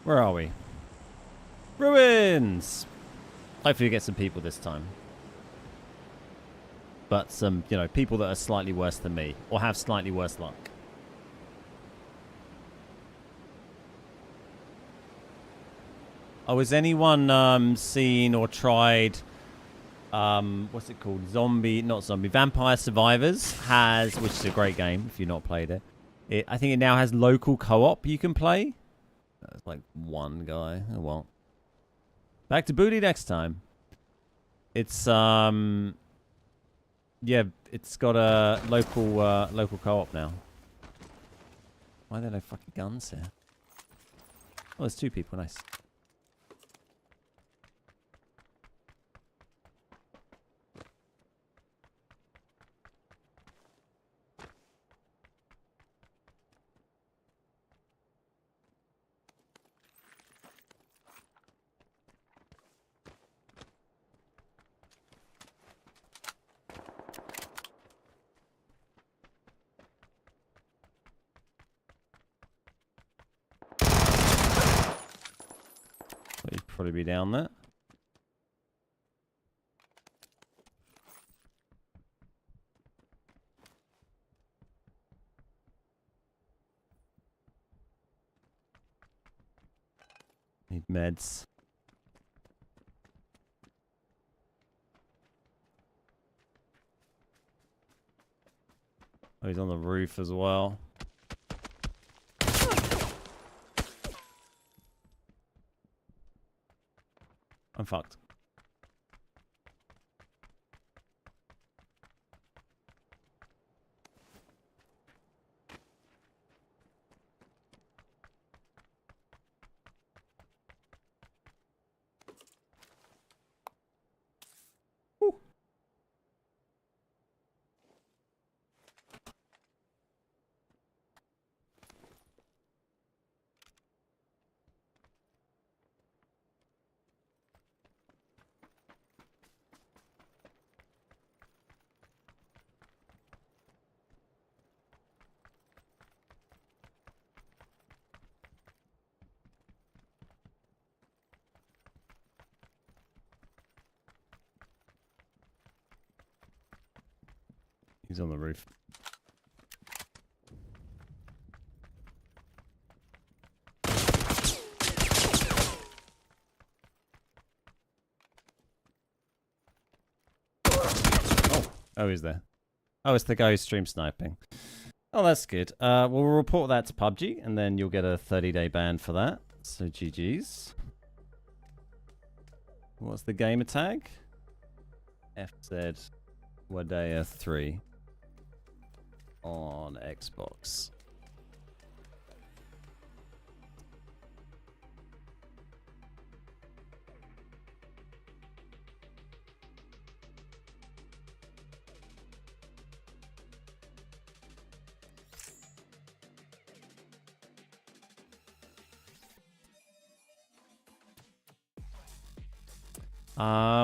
Where are we? Ruins! Hopefully we get some people this time. But some, people that are slightly worse than me. Or have slightly worse luck. Oh, has anyone seen or tried... what's it called? Vampire Survivors which is a great game if you've not played it. I think it now has local co-op you can play. That's like one guy. Oh well. Back to booty next time. It's yeah, it's got a local co-op now. Why are there no fucking guns here? Oh, there's two people. Nice. He'd probably be down there. Need meds. Oh, he's on the roof as well. I'm fucked. Whew. He's on the roof. Oh, he's there. Oh, it's the guy who's stream sniping. Oh, that's good. We'll report that to PUBG, and then you'll get a 30-day ban for that. So GG's. What's the gamer tag? FZ Wadea 3 on Xbox.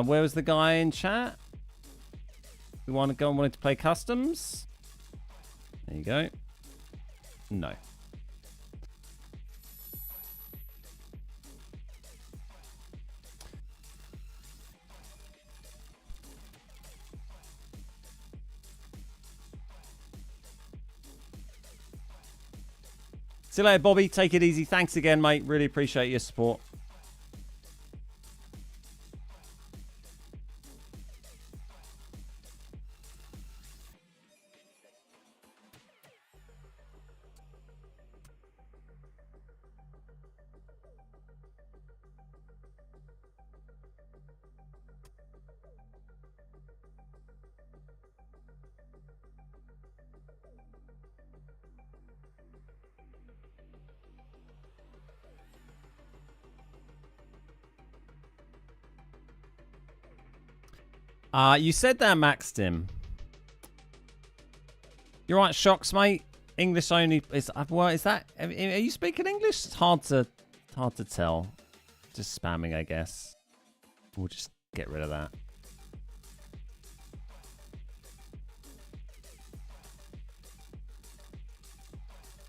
Where was the guy in chat? We want to go and wanted to play customs? There you go. No. See you later, Bobby. Take it easy. Thanks again, mate. Really appreciate your support. You said that, Maxtim. You're right, Shocks, mate. English only. Is that? Are you speaking English? It's hard to tell. Just spamming, I guess. We'll just get rid of that.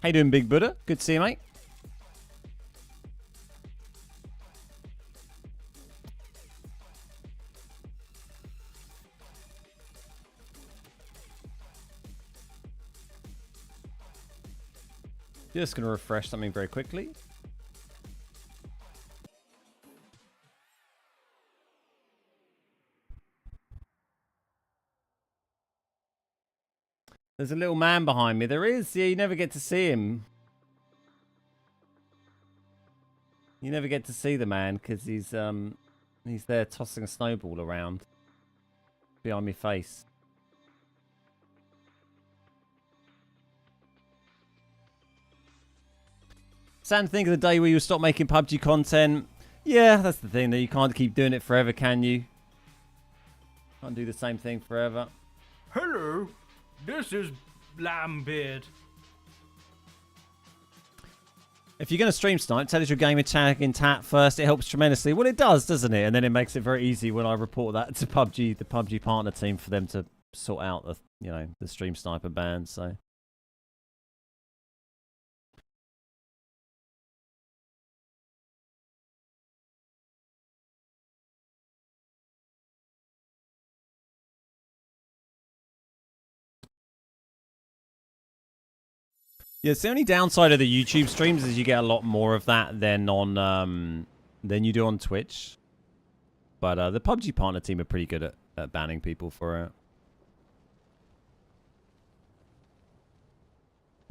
How you doing, Big Buddha? Good to see you, mate. Just going to refresh something very quickly. There's a little man behind me. There is. Yeah, you never get to see him. You never get to see the man because he's there tossing a snowball around behind my face. Sam, think of the day where you stop making PUBG content. Yeah, that's the thing, that you can't keep doing it forever, can you? Can't do the same thing forever. Hello, this is Lambbeard. If you're going to stream tonight, tell us your gamer tag in chat first. It helps tremendously. Well, it does, doesn't it? And then it makes it very easy when I report that to PUBG, the PUBG partner team, for them to sort out the, the stream sniper ban. So. Yeah, it's the only downside of the YouTube streams is you get a lot more of that than on than you do on Twitch. But the PUBG partner team are pretty good at banning people for it.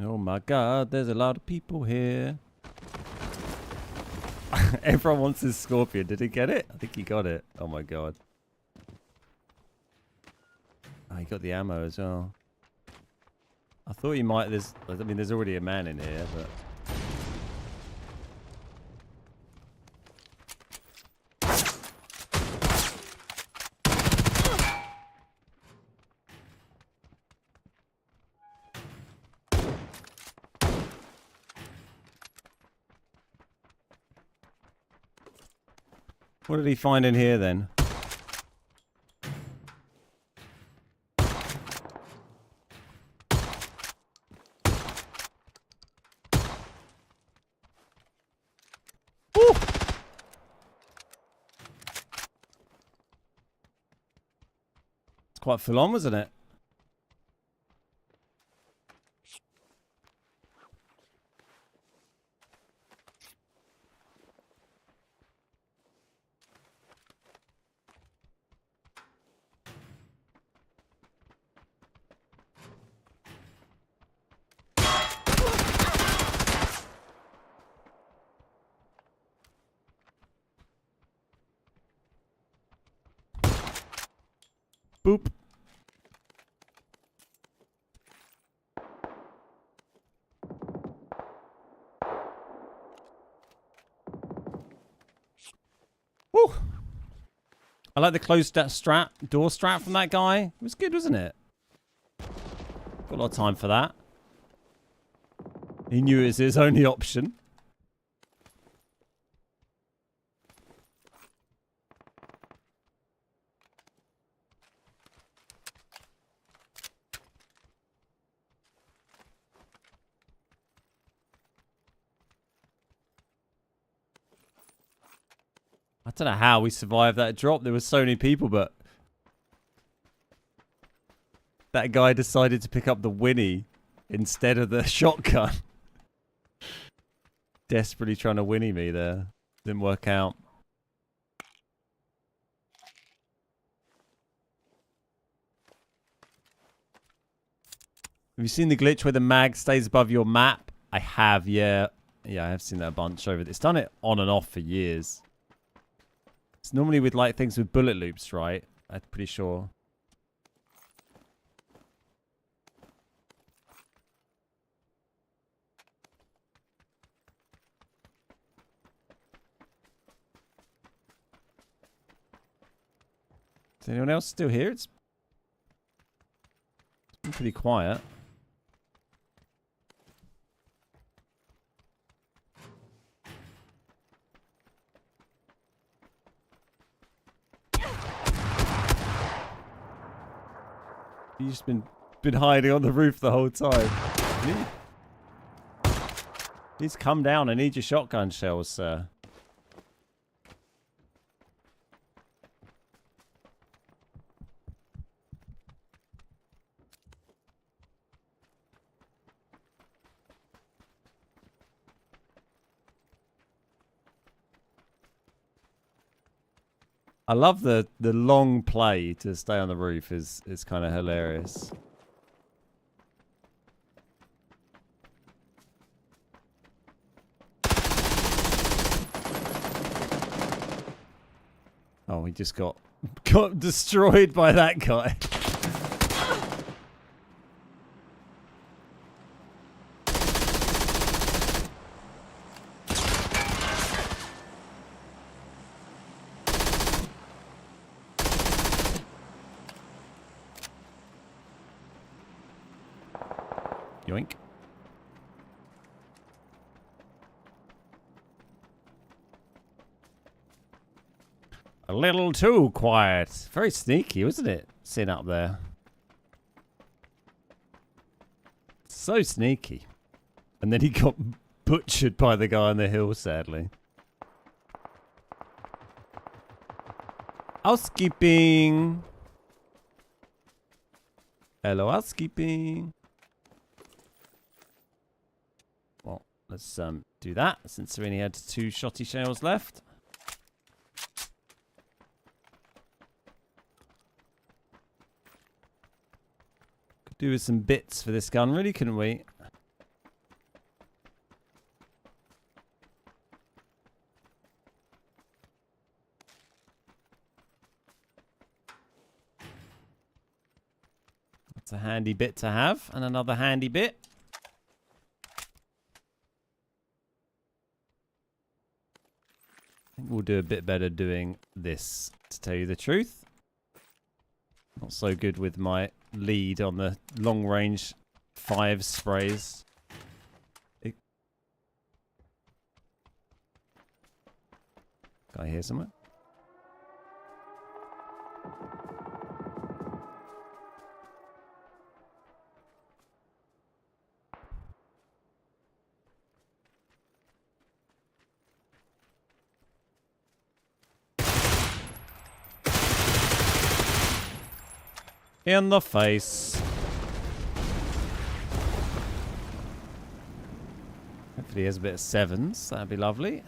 Oh my god, there's a lot of people here. Everyone wants this Scorpion. Did he get it? I think he got it. Oh my god. Oh, he got the ammo as well. I thought you might. There's already a man in here, but. What did he find in here then? Quite full on, wasn't it? I like the closed door strap from that guy. It was good, wasn't it? Got a lot of time for that. He knew it was his only option. I don't know how we survived that drop. There were so many people, but that guy decided to pick up the Winnie instead of the shotgun. Desperately trying to Winnie me there. Didn't work out. Have you seen the glitch where the mag stays above your map? I have, yeah. Yeah, I have seen that a bunch over. It's done it on and off for years. It's normally with like things with bullet loops, right? I'm pretty sure. Is anyone else still here? It's been pretty quiet. You've just been hiding on the roof the whole time. Please come down. I need your shotgun shells, sir. I love the long play to stay on the roof is kind of hilarious. Oh, he just got destroyed by that guy. Yoink. A little too quiet. Very sneaky, wasn't it? Sitting up there. So sneaky. And then he got butchered by the guy on the hill, sadly. Housekeeping. Hello, housekeeping. Well, let's do that since we only had 2 shotty shells left. Could do with some bits for this gun, really, couldn't we? That's a handy bit to have, and another handy bit. I think we'll do a bit better doing this, to tell you the truth. Not so good with my lead on the long-range 5 sprays. Guy here somewhere? In the face. Hopefully he has a bit of 7s. That'd be lovely.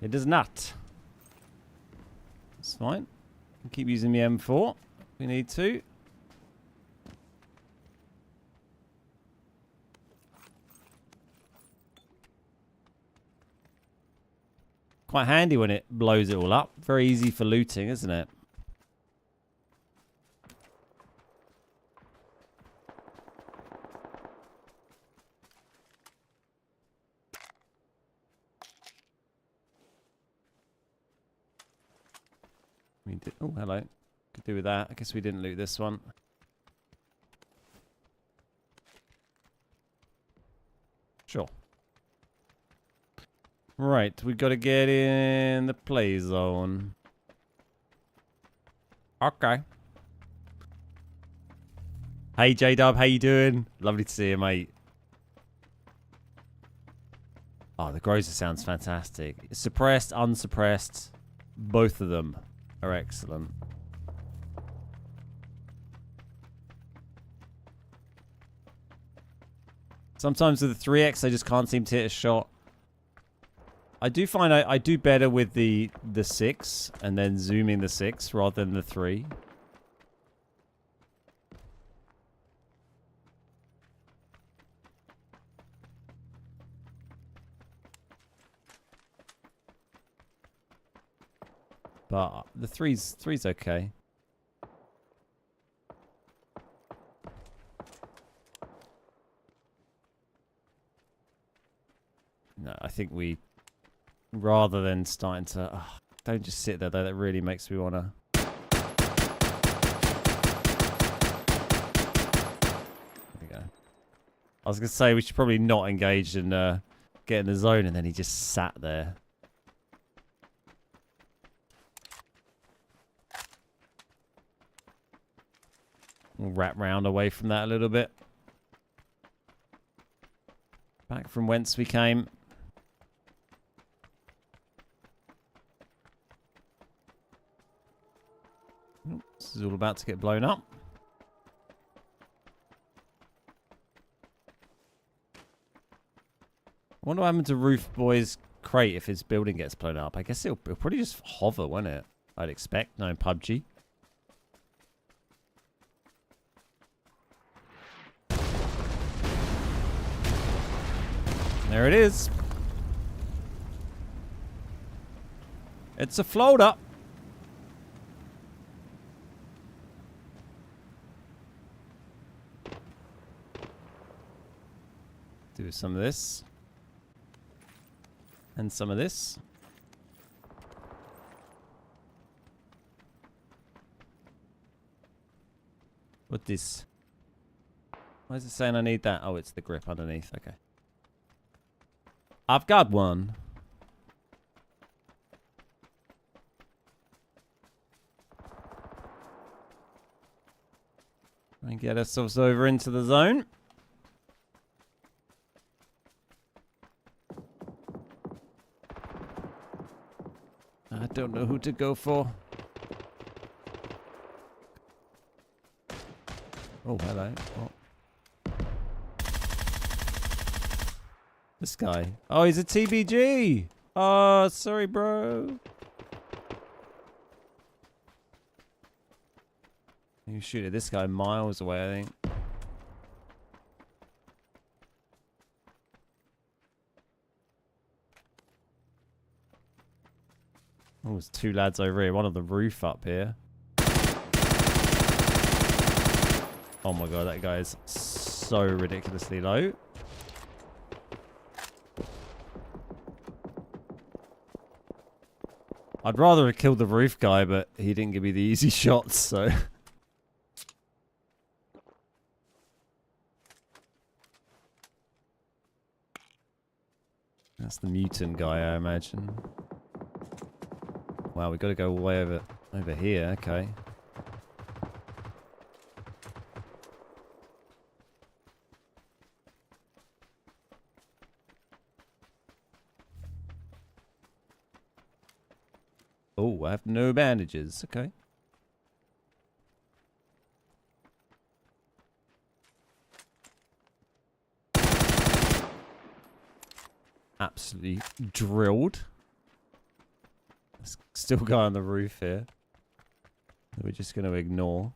It does not. It's fine. I'll keep using the M4 if we need to. Quite handy when it blows it all up. Very easy for looting, isn't it? We did. Oh, hello. Could do with that. I guess we didn't loot this one. Sure. Right, we got to get in the play zone. Okay. Hey, J-Dub, how you doing? Lovely to see you, mate. Oh, the Grozer sounds fantastic. Suppressed, unsuppressed, both of them are excellent. Sometimes with the 3X, I just can't seem to hit a shot. I do find I do better with the 6 and then zooming the 6 rather than the 3. But the three's okay. No, I think we, rather than starting to, don't just sit there though, that really makes me want to. There we go. I was going to say we should probably not engage in get in the zone, and then he just sat there. We'll wrap round away from that a little bit. Back from whence we came. This is all about to get blown up. I wonder what happened to Roof Boy's crate if his building gets blown up. I guess it'll probably just hover, won't it? I'd expect, knowing PUBG. There it is. It's a floater. Do some of this. And some of this. What this? Why is it saying I need that? Oh, it's the grip underneath. Okay. I've got one. And get ourselves over into the zone. I don't know who to go for. Oh, hello. Oh. This guy. Oh, he's a TBG. Oh, sorry, bro. You shoot at this guy miles away, I think. Oh, there's two lads over here. One on the roof up here. Oh my god, that guy is so ridiculously low. I'd rather have killed the roof guy, but he didn't give me the easy shots, so... That's the mutant guy, I imagine. Wow, we got to go way over here. Okay. Oh, I have no bandages. Okay. Absolutely drilled. There's still a guy on the roof here. We're just going to ignore.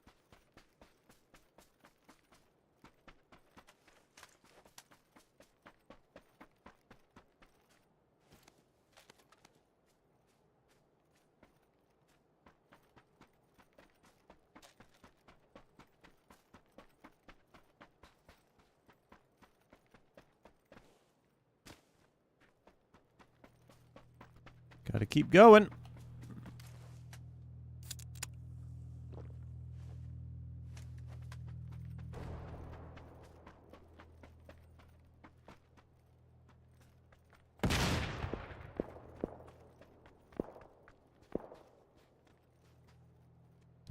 Gotta keep going.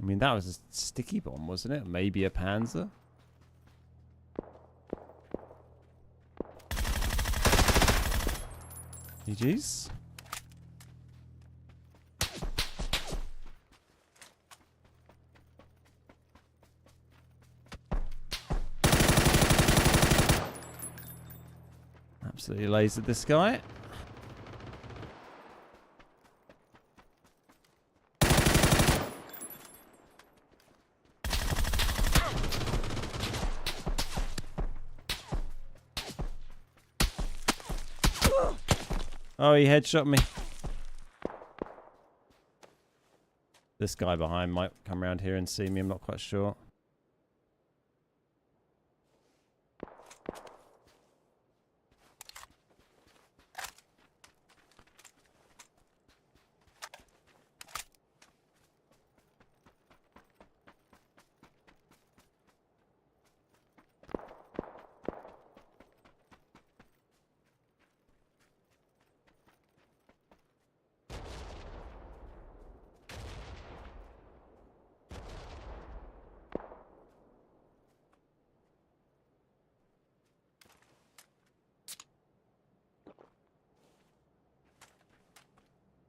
I mean, that was a sticky bomb, wasn't it? Maybe a Panzer? GG's. Absolutely lasered this guy. Oh, he headshot me. This guy behind might come around here and see me. I'm not quite sure.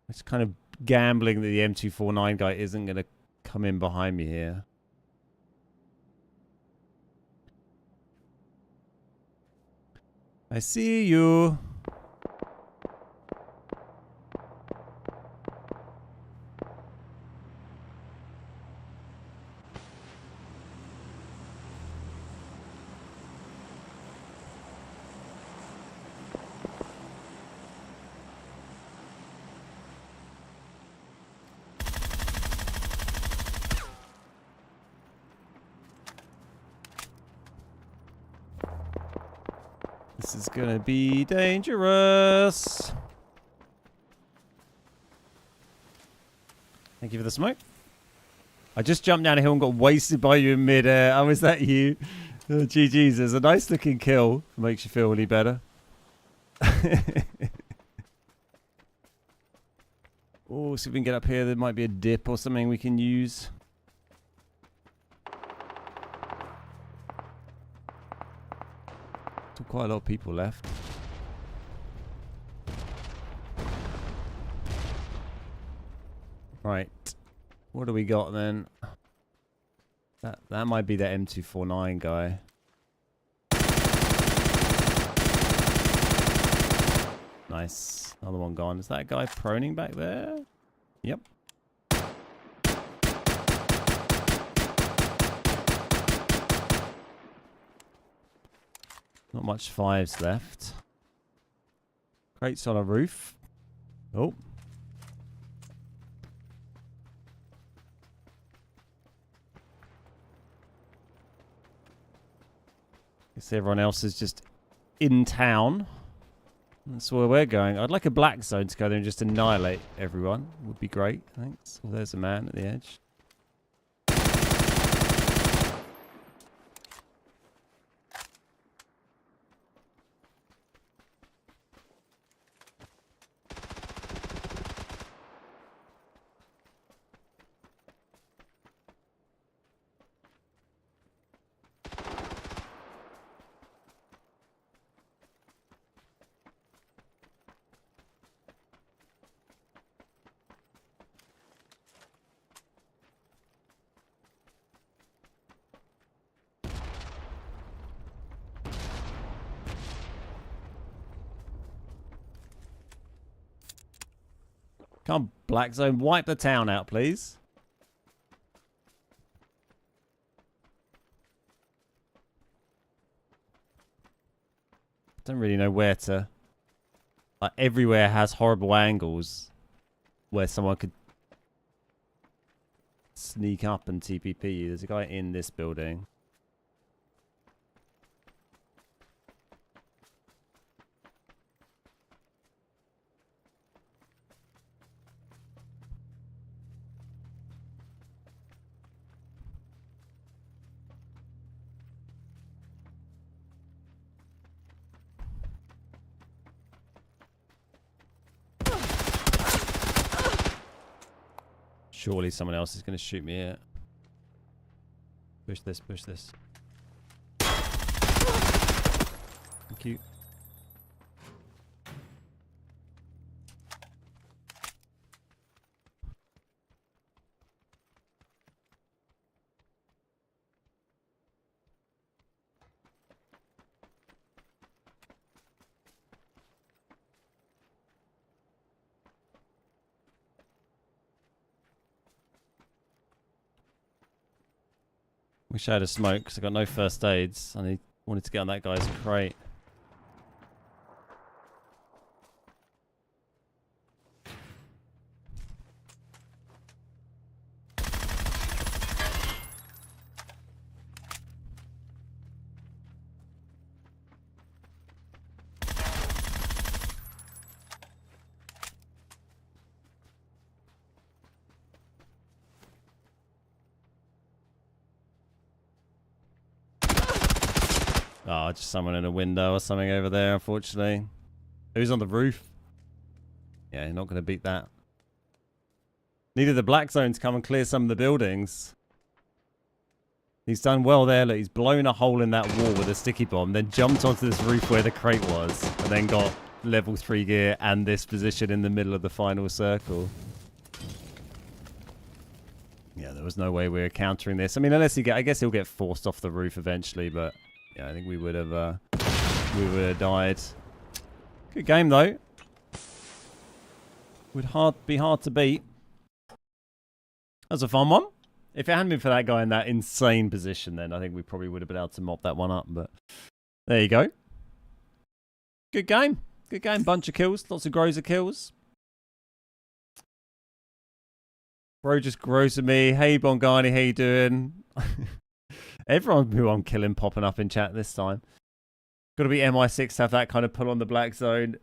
It's kind of gambling that the M249 guy isn't going to come in behind me here. I see you. This is gonna be dangerous. Thank you for the smoke. I just jumped down a hill and got wasted by you in midair. Oh, is that you? Oh, GG's. There's a nice looking kill. Makes you feel any better. Oh, see if we can get up here. There might be a dip or something we can use. Still quite a lot of people left. Right. What do we got then? That might be the M249 guy. Nice. Another one gone. Is that guy proning back there? Yep. Not much fives left. Crates on a roof. Oh. Guess everyone else is just in town. That's where we're going. I'd like a black zone to go there and just annihilate everyone. Would be great. Thanks. Oh, there's a man at the edge. Come, black zone, wipe the town out, please. Don't really know where to. Everywhere has horrible angles where someone could sneak up and TPP you. There's a guy in this building. Surely someone else is going to shoot me here. Push this, push this. Thank you. Wish I had a smoke because I got no first aids. I wanted to get on that guy's crate. Oh, just someone in a window or something over there, unfortunately. Who's on the roof? Yeah, you're not going to beat that. Needed the black zone to come and clear some of the buildings. He's done well there. Look, he's blown a hole in that wall with a sticky bomb, then jumped onto this roof where the crate was, and then got level 3 gear and this position in the middle of the final circle. Yeah, there was no way we were countering this. I mean, unless I guess he'll get forced off the roof eventually, but yeah, I think we would have died. Good game though. Would be hard to beat. That was a fun one. If it hadn't been for that guy in that insane position, then I think we probably would have been able to mop that one up. But there you go. Good game. Good game. Bunch of kills. Lots of Groza kills. Bro just grows at me. Hey Bongani, how you doing? Everyone who I'm killing popping up in chat this time. Got to be MI6 to have that kind of pull on the black zone.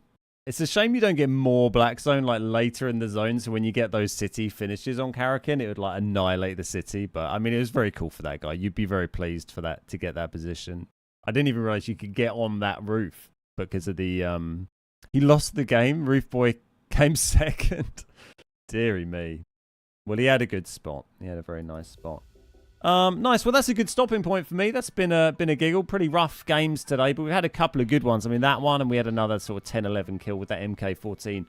It's a shame you don't get more black zone like later in the zone. So when you get those city finishes on Karakin, it would like annihilate the city. But I mean, it was very cool for that guy. You'd be very pleased for that to get that position. I didn't even realize you could get on that roof because of the he lost the game. Roof boy came second. Deary me. Well, he had a good spot. He had a very nice spot. Nice. Well, that's a good stopping point for me. That's been a giggle. Pretty rough games today, but we've had a couple of good ones. I mean, that one, and we had another sort of 10-11 kill with that MK14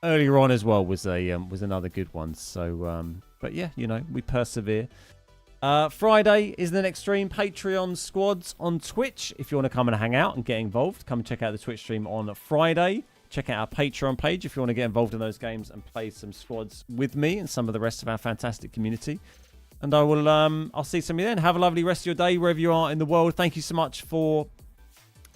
earlier on as well. Was another good one. So, but yeah, you know, we persevere. Friday is the next stream. Patreon squads on Twitch. If you want to come and hang out and get involved, come and check out the Twitch stream on Friday. Check out our Patreon page if you want to get involved in those games and play some squads with me and some of the rest of our fantastic community. And I will, I'll see some of you then. Have a lovely rest of your day wherever you are in the world. Thank you so much for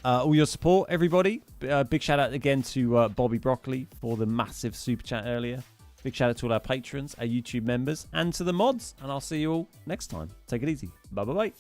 all your support, everybody. Big shout out again to Bobby Broccoli for the massive super chat earlier. Big shout out to all our patrons, our YouTube members, and to the mods. And I'll see you all next time. Take it easy. Bye bye bye.